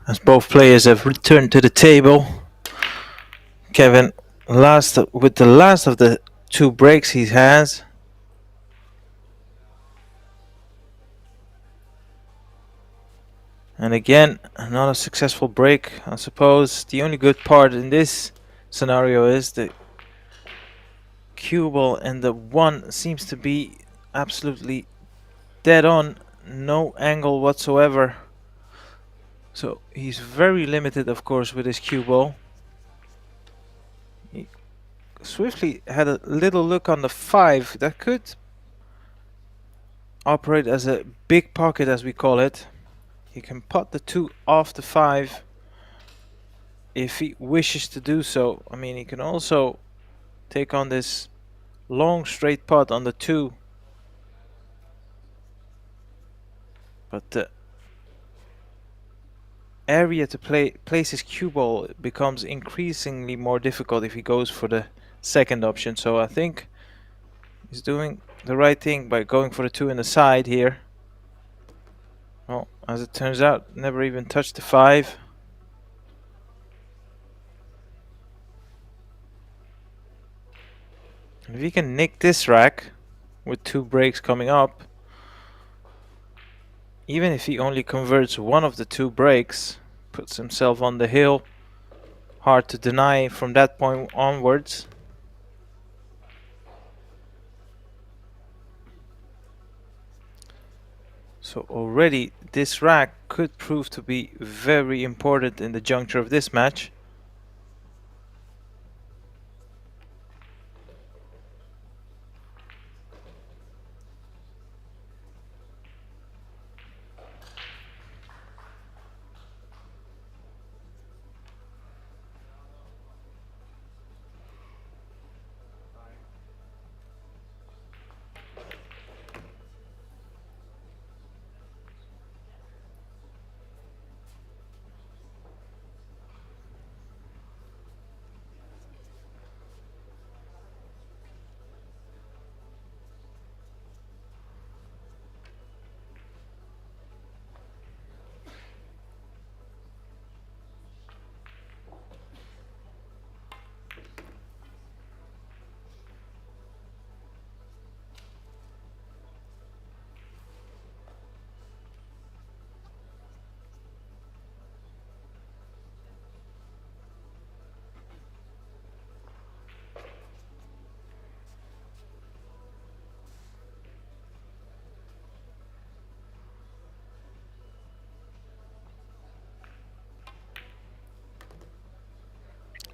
As both players have returned to the table, Kevin with the last of the 2 breaks he has. And again, another successful break. I suppose the only good part in this scenario is the cue ball, and the 1 seems to be absolutely dead on, no angle whatsoever. So he's very limited, of course, with his cue ball. He swiftly had a little look on the 5 that could operate as a big pocket, as we call it. He can pot the 2 off the 5 if he wishes to do so. I mean, he can also take on this long straight pot on the 2, but the area to place his cue ball becomes increasingly more difficult if he goes for the second option. So I think he's doing the right thing by going for the 2 in the side here. Well, as it turns out, never even touched the 5. And if he can nick this rack with 2 breaks coming up, even if he only converts one of the 2 breaks, puts himself on the hill, hard to deny from that point onwards. So already this rack could prove to be very important in the juncture of this match.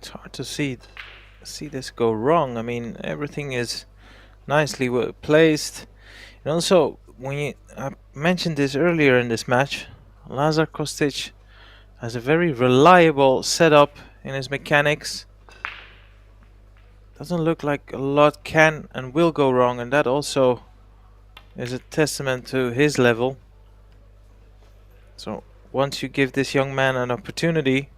It's hard to see this go wrong. I mean, everything is nicely placed. And also, I mentioned this earlier in this match, Lazar Costic has a very reliable setup in his mechanics. Doesn't look like a lot can and will go wrong, and that also is a testament to his level. So once you give this young man an opportunity,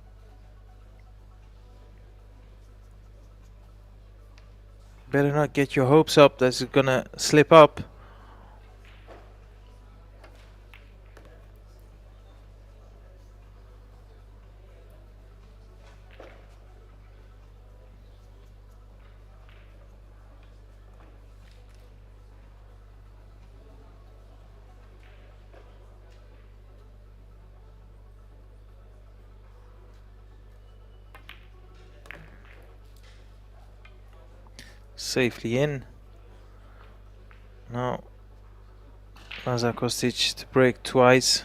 better not get your hopes up that it's gonna slip up. Safely in. Now Lazar Kostic to break twice.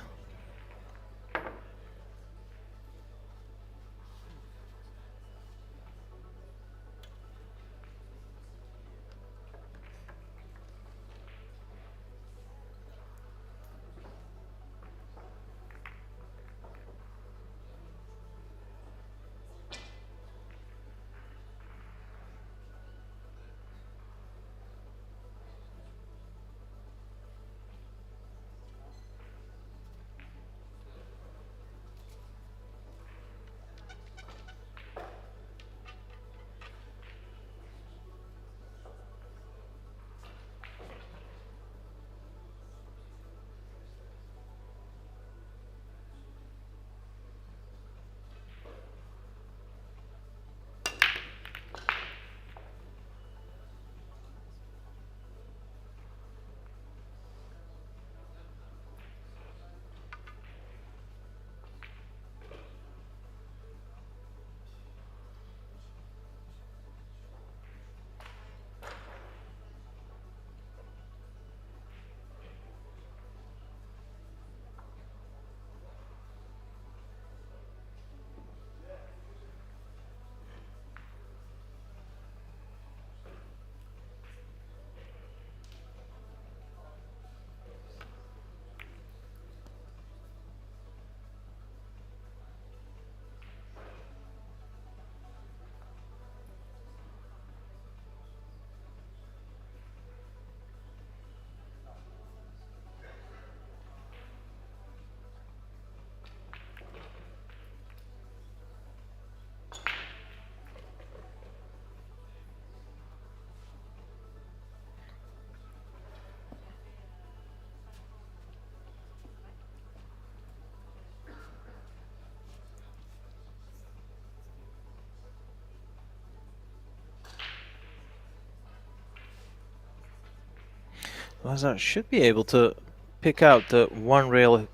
Lazar should be able to pick out the one rail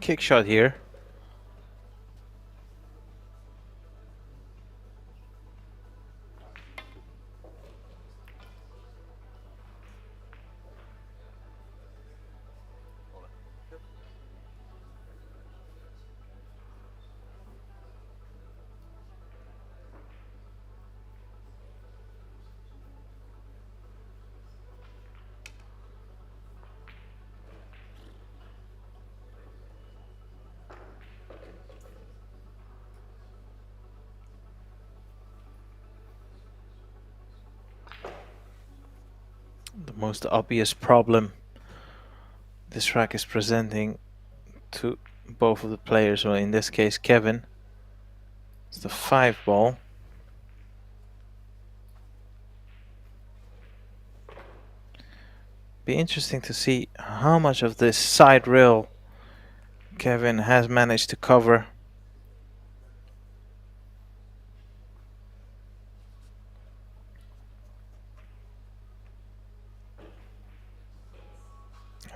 kick shot here. The most obvious problem this rack is presenting to both of the players, or in this case Kevin, it's the 5 ball. Be interesting to see how much of this side rail Kevin has managed to cover.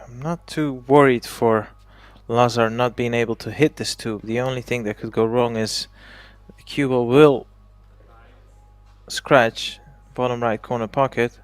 I'm not too worried for Lazar not being able to hit this tube. The only thing that could go wrong is the cue ball will scratch bottom right corner pocket.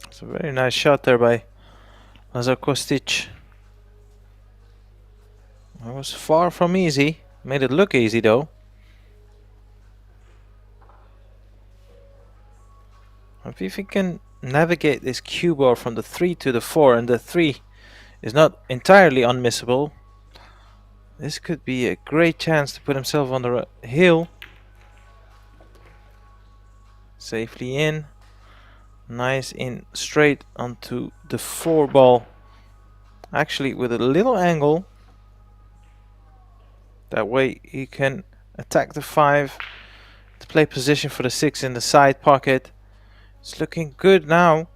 It's a very nice shot there by Lazar Costic. It was far from easy. Made it look easy though. If he can navigate this cue ball from the 3 to the 4, and the 3 is not entirely unmissable, this could be a great chance to put himself on the hill. Safely in. Nice in straight onto the 4 ball. Actually with a little angle. That way he can attack the 5 to play position for the 6 in the side pocket. It's looking good now.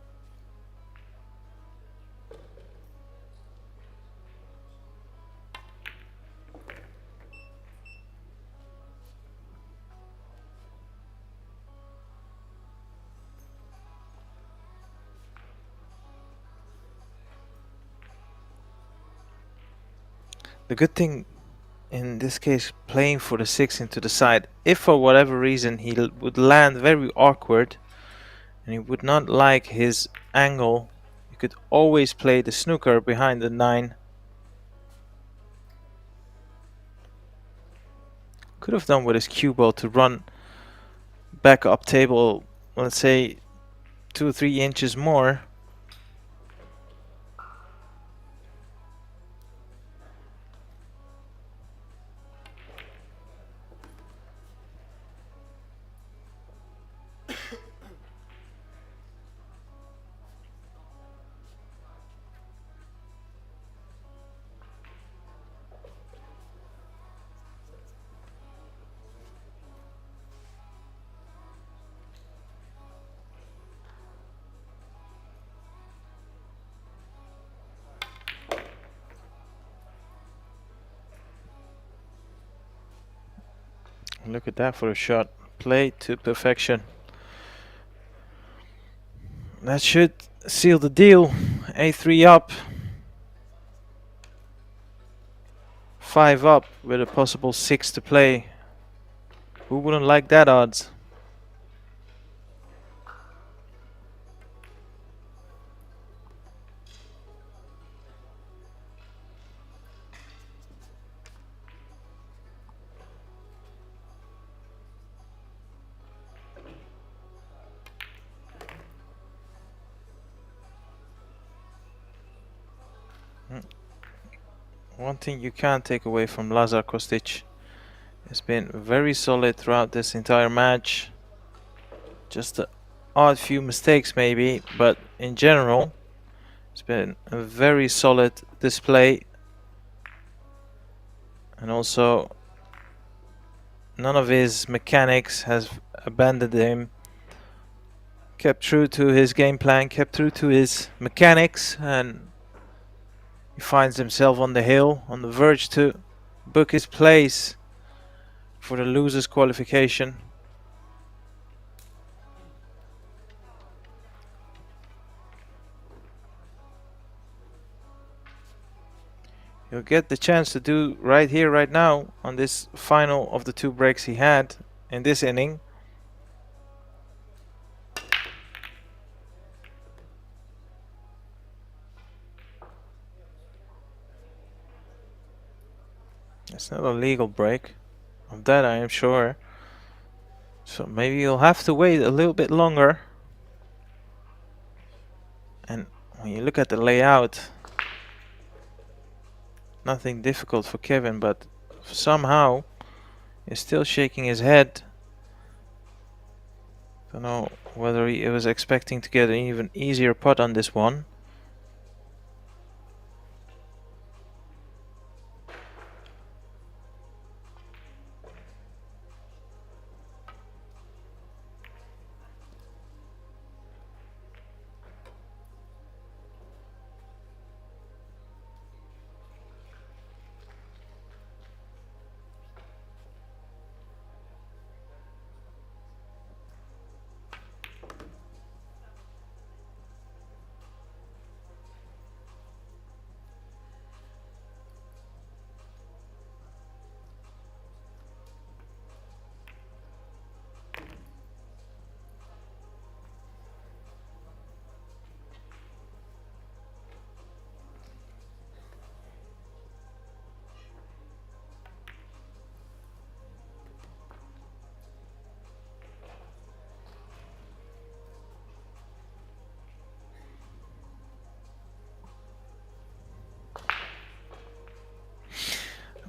The good thing in this case, playing for the 6 into the side, if for whatever reason he would land very awkward and he would not like his angle, you could always play the snooker behind the 9. Could have done with his cue ball to run back up table, let's say 2 or 3 inches more. Look at that for a shot. Play to perfection. That should seal the deal. A3 up. 5 up with a possible 6 to play. Who wouldn't like that odds? One thing you can't take away from Lazar Costic, has been very solid throughout this entire match. Just an odd few mistakes maybe, but in general it's been a very solid display. And also none of his mechanics has abandoned him. Kept true to his game plan, kept true to his mechanics, and he finds himself on the hill, on the verge to book his place for the losers qualification. He'll get the chance to do right here, right now, on this final of the 2 breaks he had in this inning. It's not a legal break, of that I am sure. So maybe you'll have to wait a little bit longer. And when you look at the layout, nothing difficult for Kevin, but somehow he's still shaking his head. Don't know whether he was expecting to get an even easier putt on this one.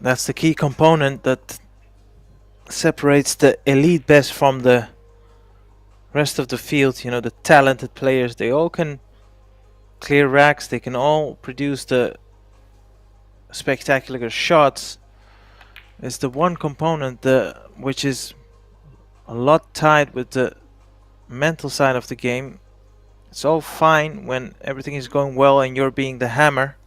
That's the key component that separates the elite best from the rest of the field. You know, the talented players, they all can clear racks, they can all produce the spectacular shots. It's the one component which is a lot tied with the mental side of the game. It's all fine when everything is going well and you're being the hammer,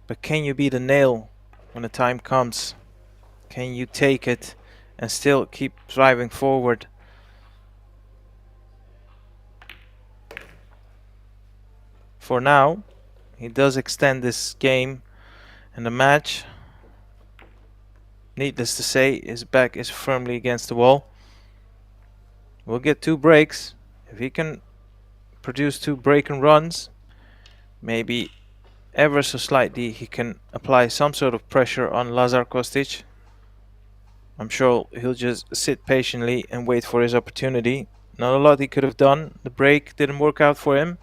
but can you be the nail when the time comes? Can you take it and still keep driving forward? For now, he does extend this game and the match. Needless to say, his back is firmly against the wall. We'll get 2 breaks. If he can produce 2 break and runs, maybe ever so slightly he can apply some sort of pressure on Lazar Costic. I'm sure he'll just sit patiently and wait for his opportunity. Not a lot he could have done. The break didn't work out for him.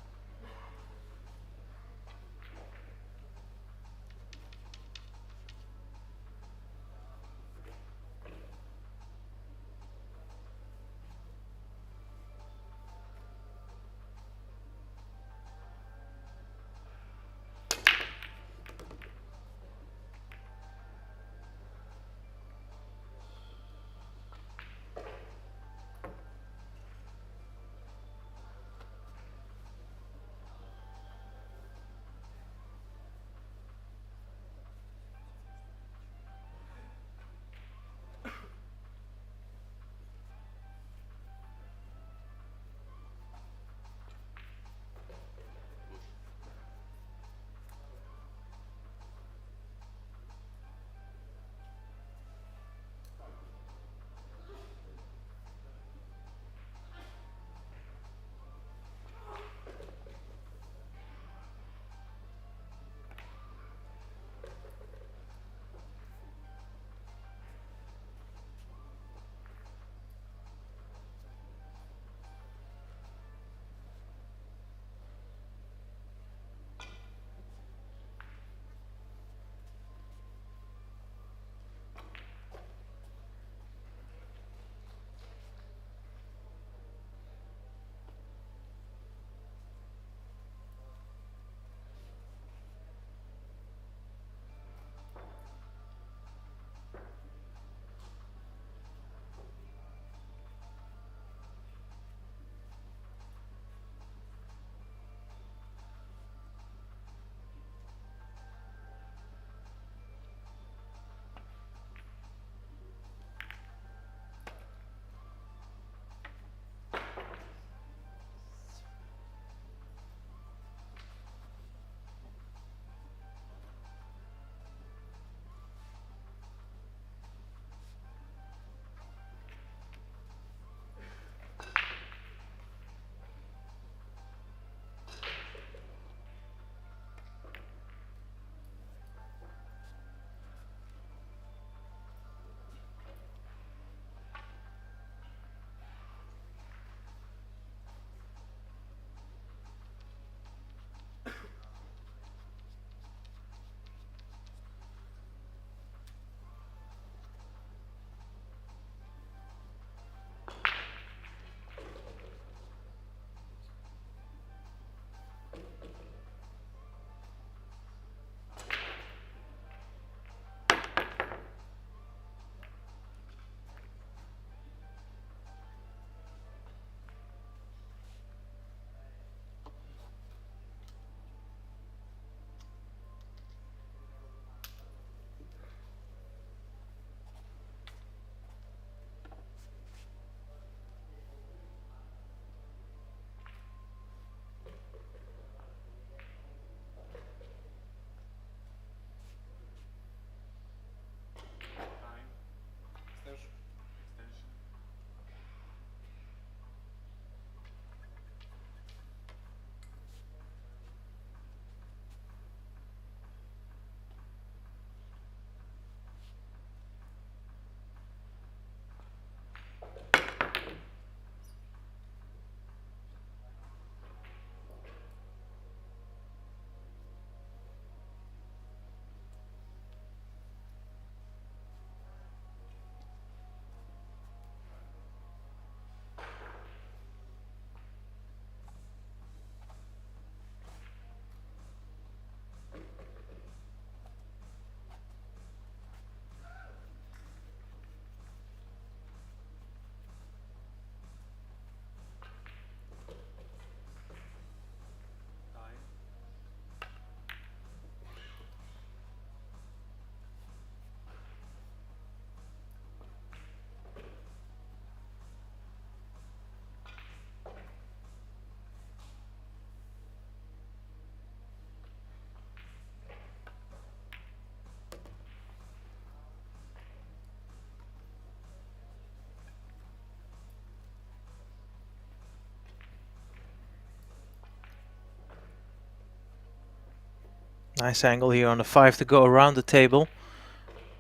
Nice angle here on the 5 to go around the table.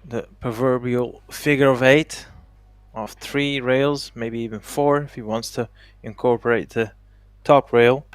The proverbial figure of 8 of 3 rails, maybe even 4 if he wants to incorporate the top rail.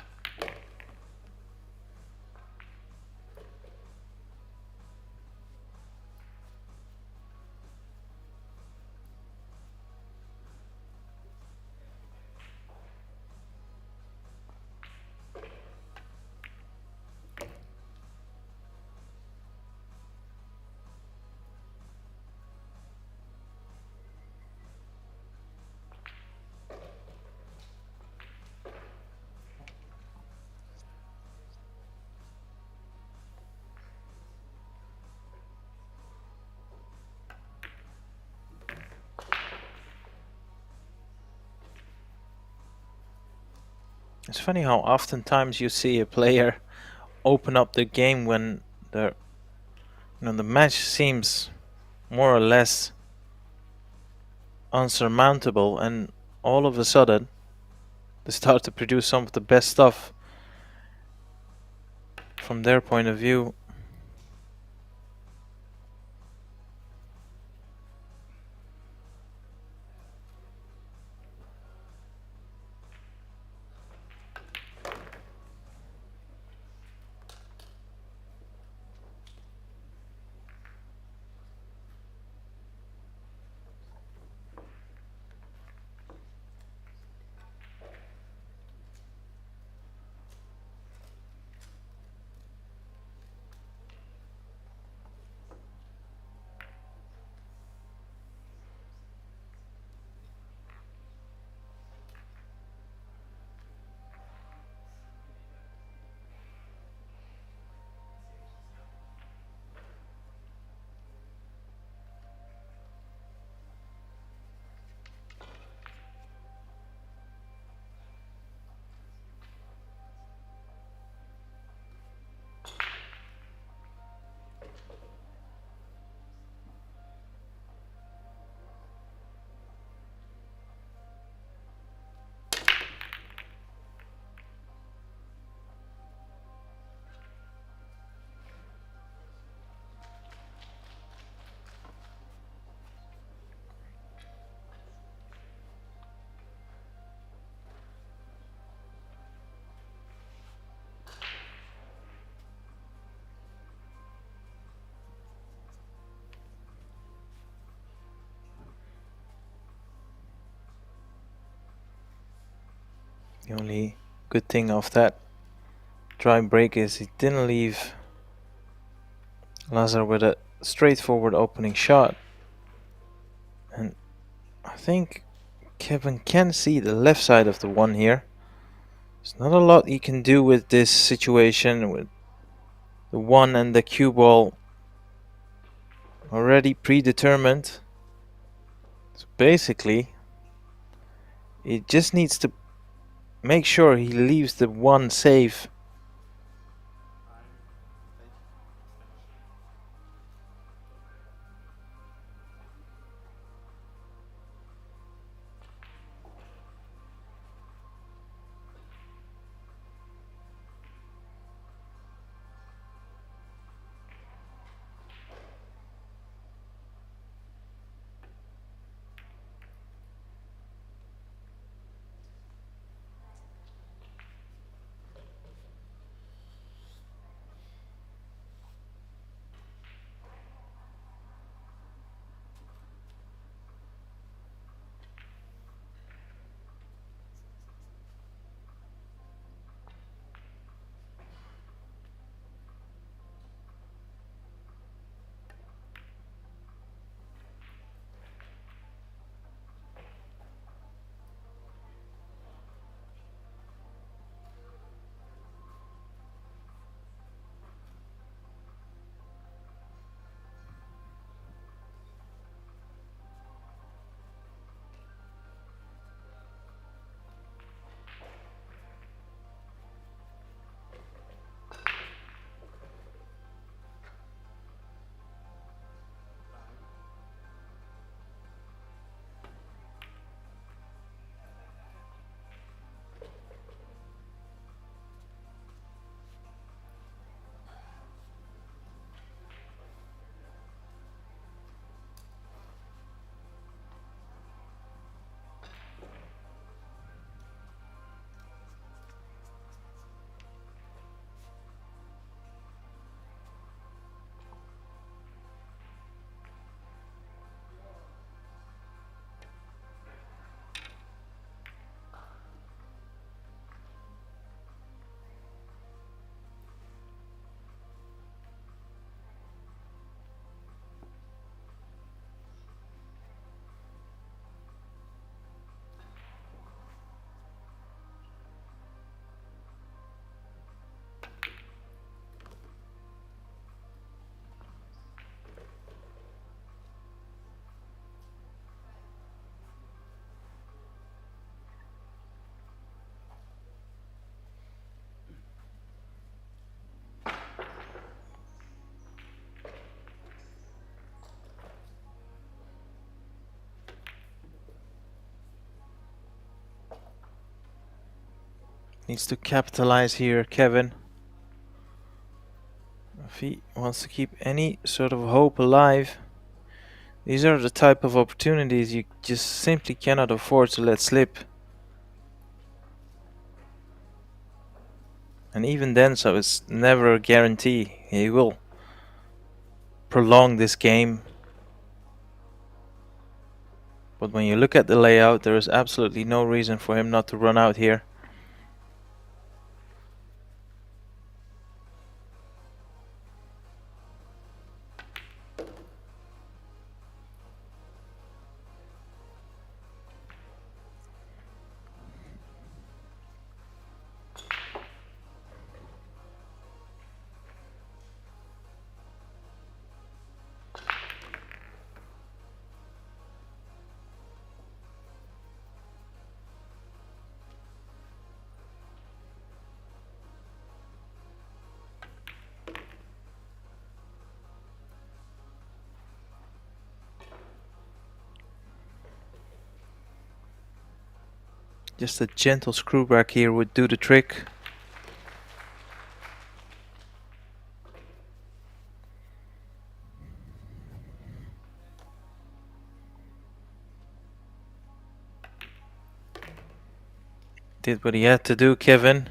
It's funny how oftentimes you see a player open up the game when the the match seems more or less unsurmountable, and all of a sudden they start to produce some of the best stuff from their point of view. The only good thing of that dry break is he didn't leave Lazar with a straightforward opening shot. And I think Kevin can see the left side of the 1 here. There's not a lot he can do with this situation, with the 1 and the cue ball already predetermined. So basically, he just needs to make sure he leaves the 1 safe. Needs to capitalize here, Kevin. If he wants to keep any sort of hope alive. These are the type of opportunities you just simply cannot afford to let slip. And even then, so it's never a guarantee. He will prolong this game. But when you look at the layout, there is absolutely no reason for him not to run out here. Just a gentle screw back here would do the trick. Did what he had to do, Kevin.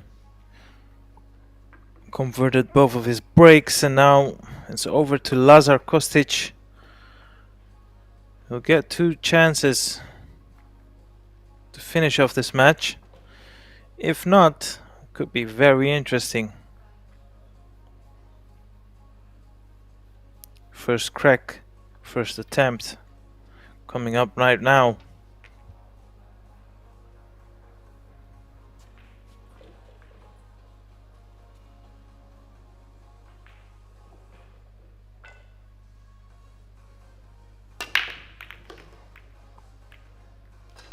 Converted both of his breaks, and now it's over to Lazar Costic. He'll get 2 chances to finish off this match. If not, could be very interesting. First crack, first attempt coming up right now.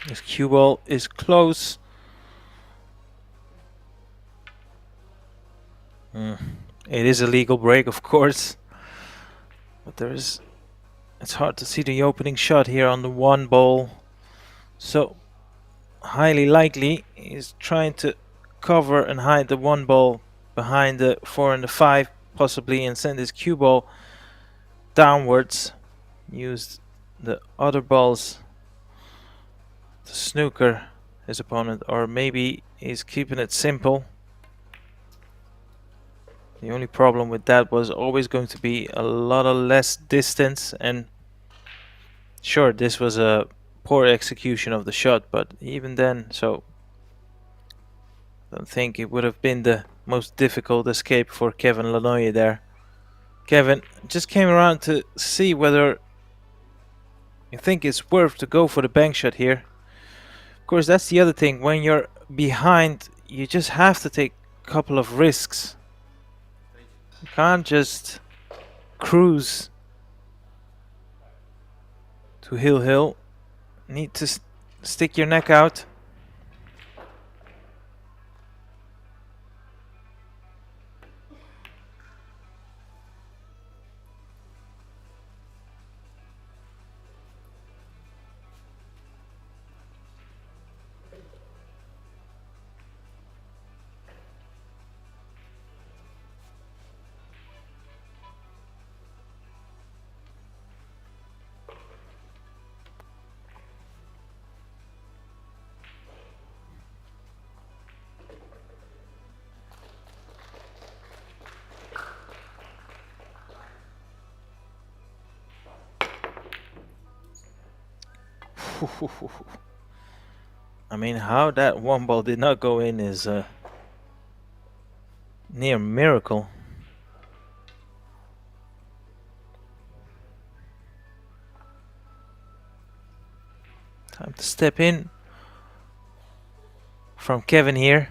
This cue ball is close. It is a legal break, of course, but it's hard to see the opening shot here on the 1 ball. So highly likely he's trying to cover and hide the 1 ball behind the 4 and the 5 possibly, and send his cue ball downwards. Use the other balls to snooker his opponent, or maybe he's keeping it simple. The only problem with that was always going to be a lot of less distance, and sure, this was a poor execution of the shot, but even then, so I don't think it would have been the most difficult escape for Kevin Lanoye there. Kevin just came around to see whether you think it's worth to go for the bank shot here. Of course, that's the other thing. When you're behind, you just have to take a couple of risks. You can't just cruise to hill. Need to stick your neck out. I mean, how that 1 ball did not go in is a near miracle. Time to step in from Kevin here.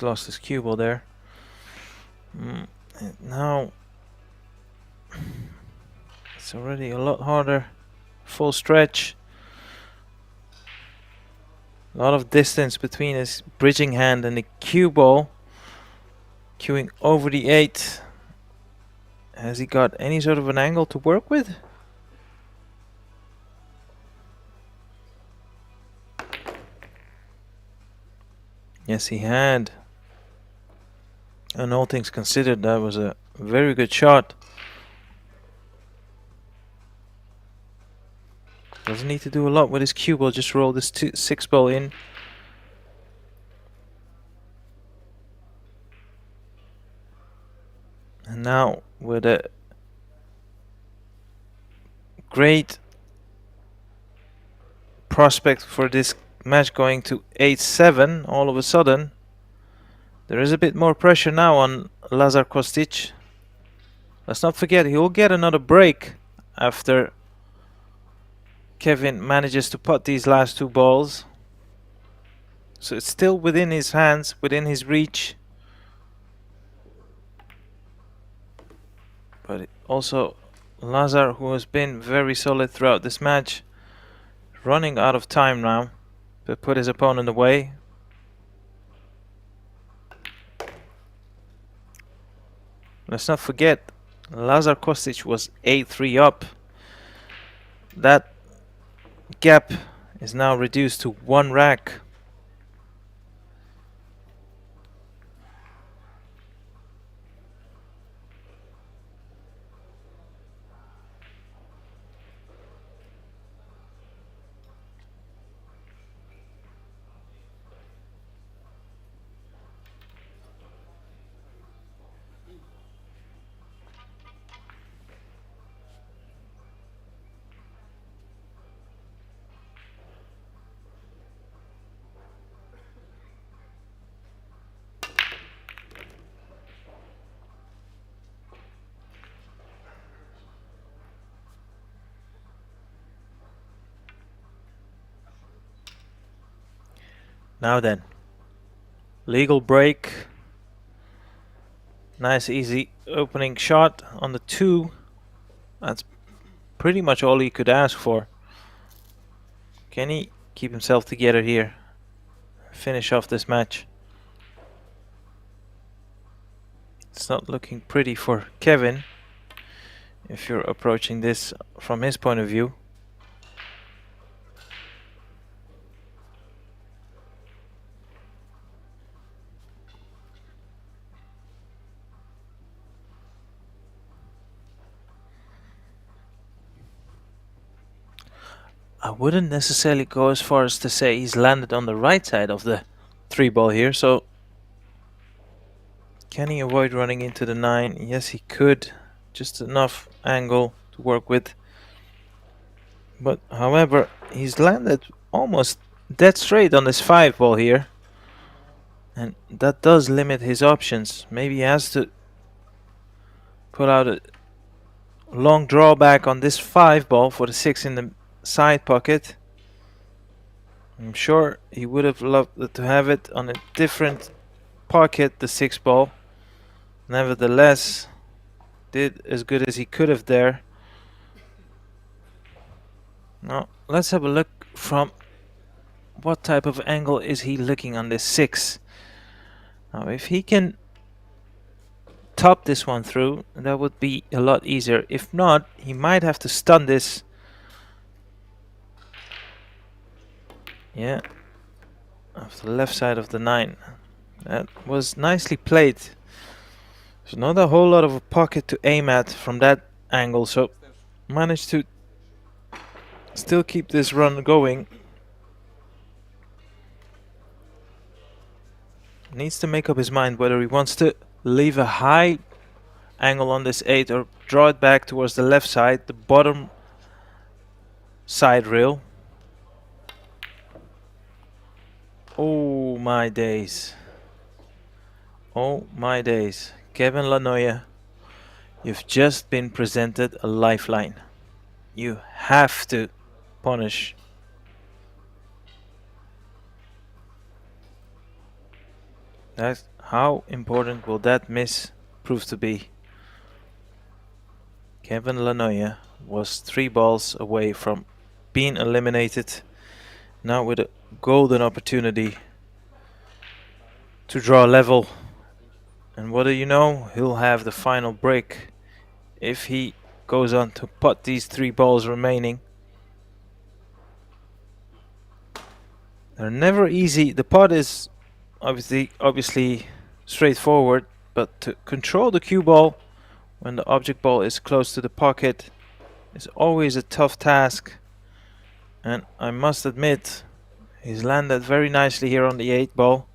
He's lost his cue ball there. And now it's already a lot harder. Full stretch. A lot of distance between his bridging hand and the cue ball. Cueing over the 8. Has he got any sort of an angle to work with? Yes, he had. And all things considered, that was a very good shot. Doesn't need to do a lot with his cue ball, just roll this 6 ball in. And now with a great prospect for this match going to 8-7, all of a sudden there is a bit more pressure now on Lazar Costic. Let's not forget, he will get another break after Kevin manages to put these last 2 balls. So it's still within his hands, within his reach. But also Lazar, who has been very solid throughout this match, running out of time now to put his opponent away. Let's not forget, Lazar Costic was 8-3 up. That gap is now reduced to 1 rack. Now then, legal break. Nice easy opening shot on the 2. That's pretty much all he could ask for. Can he keep himself together here? Finish off this match. It's not looking pretty for Kevin if you're approaching this from his point of view. I wouldn't necessarily go as far as to say he's landed on the right side of the 3 ball here, so can he avoid running into the 9? Yes, he could. Just enough angle to work with. But however, he's landed almost dead straight on this 5 ball here, and that does limit his options. Maybe he has to put out a long drawback on this 5 ball for the 6 in the side pocket. I'm sure he would have loved to have it on a different pocket, the 6 ball. Nevertheless, did as good as he could have there. Now let's have a look from what type of angle is he looking on this 6. Now if he can top this one through, that would be a lot easier. If not, he might have to stun this. Yeah, off the left side of the 9. That was nicely played. There's not a whole lot of a pocket to aim at from that angle, so managed to still keep this run going. Needs to make up his mind whether he wants to leave a high angle on this 8 or draw it back towards the left side, the bottom side rail. Oh my days. Oh my days. Kevin Lanoye, you've just been presented a lifeline. You have to punish. How important will that miss prove to be? Kevin Lanoye was 3 balls away from being eliminated. Now with a golden opportunity to draw level. And what do you know? He'll have the final break if he goes on to putt these 3 balls remaining. They're never easy. The putt is obviously straightforward, but to control the cue ball when the object ball is close to the pocket is always a tough task. And I must admit, he's landed very nicely here on the 8 ball.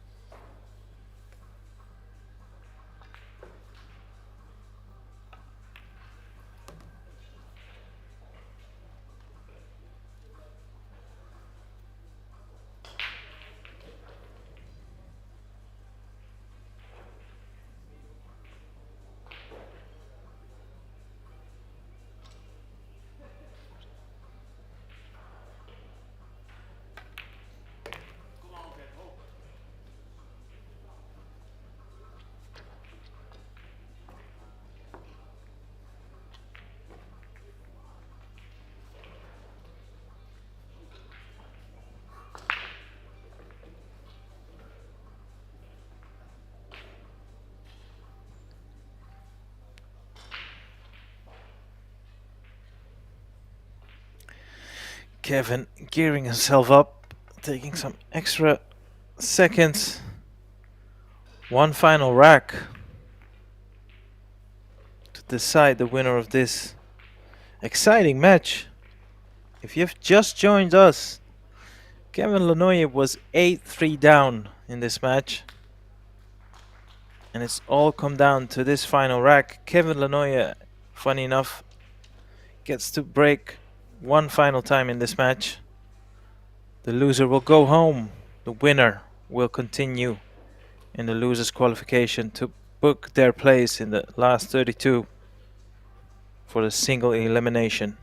Kevin gearing himself up, taking some extra seconds. One final rack to decide the winner of this exciting match. If you've just joined us, Kevin Lanoye was 8-3 down in this match. And it's all come down to this final rack. Kevin Lanoye, funny enough, gets to break one final time in this match. The loser will go home. The winner will continue in the losers qualification to book their place in the last 32 for the single elimination.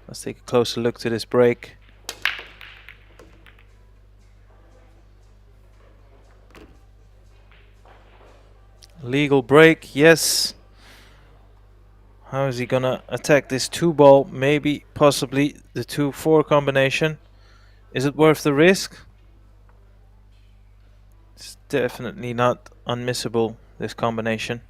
Let's take a closer look to this break. Legal break, yes. How is he gonna attack this 2 ball? Maybe, possibly the 2-4 combination. Is it worth the risk? It's definitely not unmissable, this combination.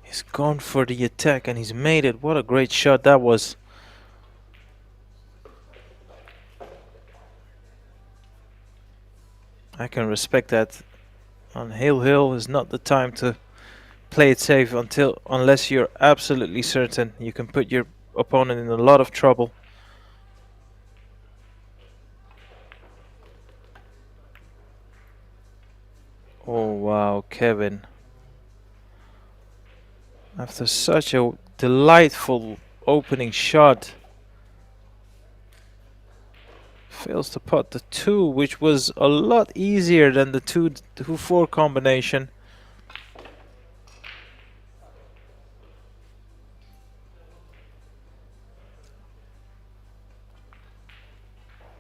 He's gone for the attack and he's made it. What a great shot that was. I can respect that. On Hill is not the time to play it safe unless you're absolutely certain you can put your opponent in a lot of trouble. Oh wow, Kevin. After such a delightful opening shot, fails to putt the 2, which was a lot easier than the 2-4 combination.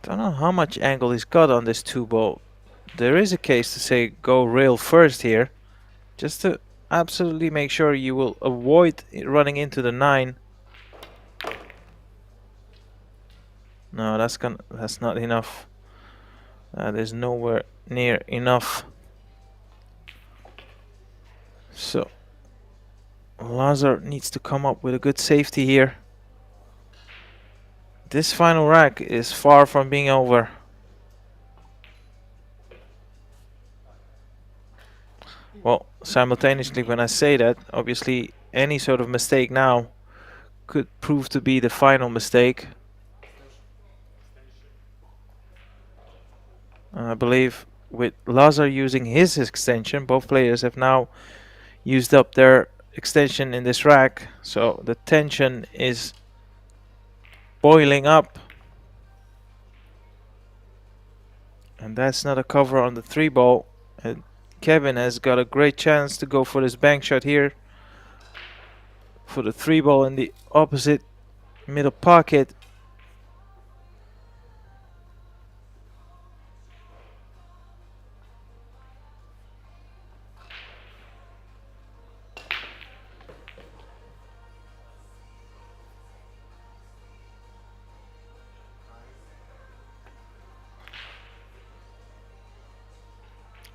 Don't know how much angle he's got on this 2 ball. There is a case to say go rail first here, just to absolutely make sure you will avoid running into the 9. No, that's not enough. That is nowhere near enough. So Lazar needs to come up with a good safety here. This final rack is far from being over. Well, simultaneously when I say that, obviously any sort of mistake now could prove to be the final mistake. I believe with Lazar using his extension, both players have now used up their extension in this rack, so the tension is boiling up. And that's not a cover on the 3-ball. And Kevin has got a great chance to go for this bank shot here. For the 3-ball in the opposite middle pocket.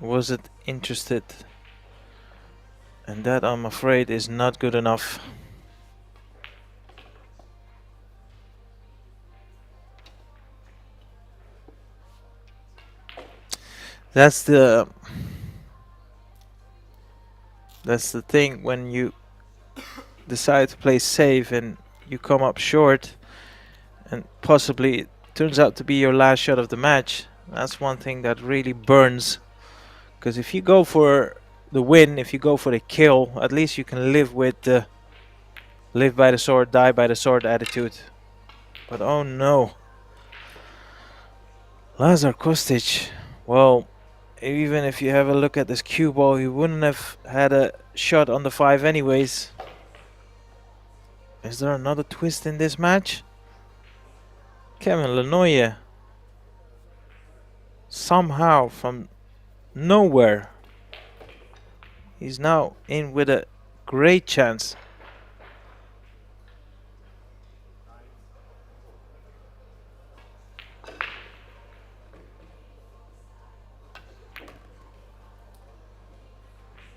Wasn't interested, and that I'm afraid is not good enough. That's the thing when you decide to play safe and you come up short and possibly it turns out to be your last shot of the match. That's one thing that really burns. Because if you go for the win, if you go for the kill, at least you can live with the live by the sword, die by the sword attitude. But oh no. Lazar Costic, well, even if you have a look at this cue ball, he wouldn't have had a shot on the 5 anyways. Is there another twist in this match? Kevin Lenoye, somehow from nowhere, he's now in with a great chance.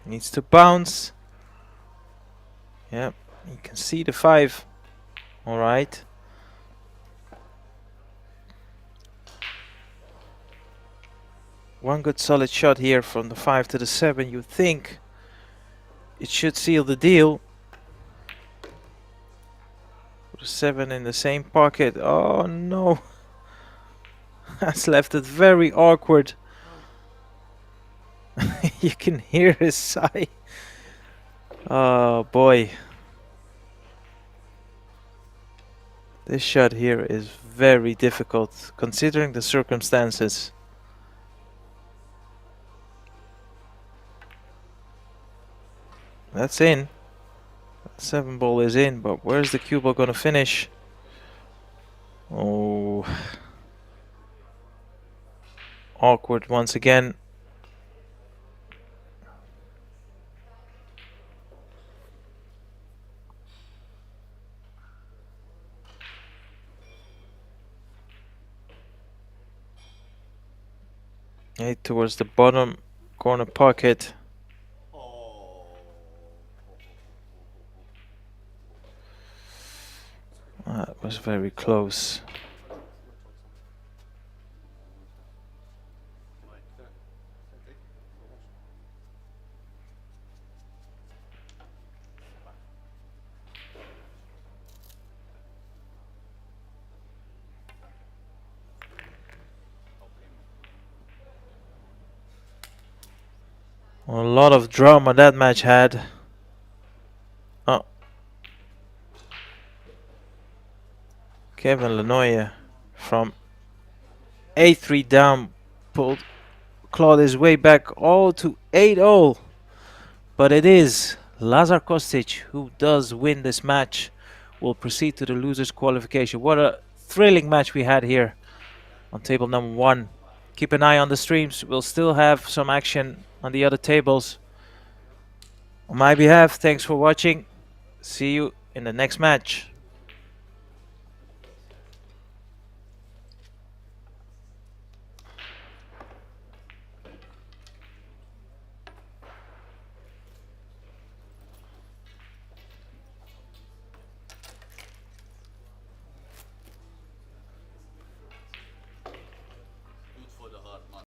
Needs to bounce. Yep, you can see the 5. All right. One good solid shot here from the 5 to the 7. You think it should seal the deal. The 7 in the same pocket. Oh no. That's left it very awkward. You can hear his sigh. Oh boy. This shot here is very difficult considering the circumstances. That's in. 7 ball is in, but where's the cue ball gonna finish? Oh. Awkward once again. Hey, towards the bottom corner pocket. That was very close. A lot of drama that match had. Oh. Kevin Lenoye from 8-3 down pulled, clawed his way back all to 8-0. But it is Lazar Kostic who does win this match. Will proceed to the losers qualification. What a thrilling match we had here on table number 1. Keep an eye on the streams. We'll still have some action on the other tables. On my behalf, thanks for watching. See you in the next match.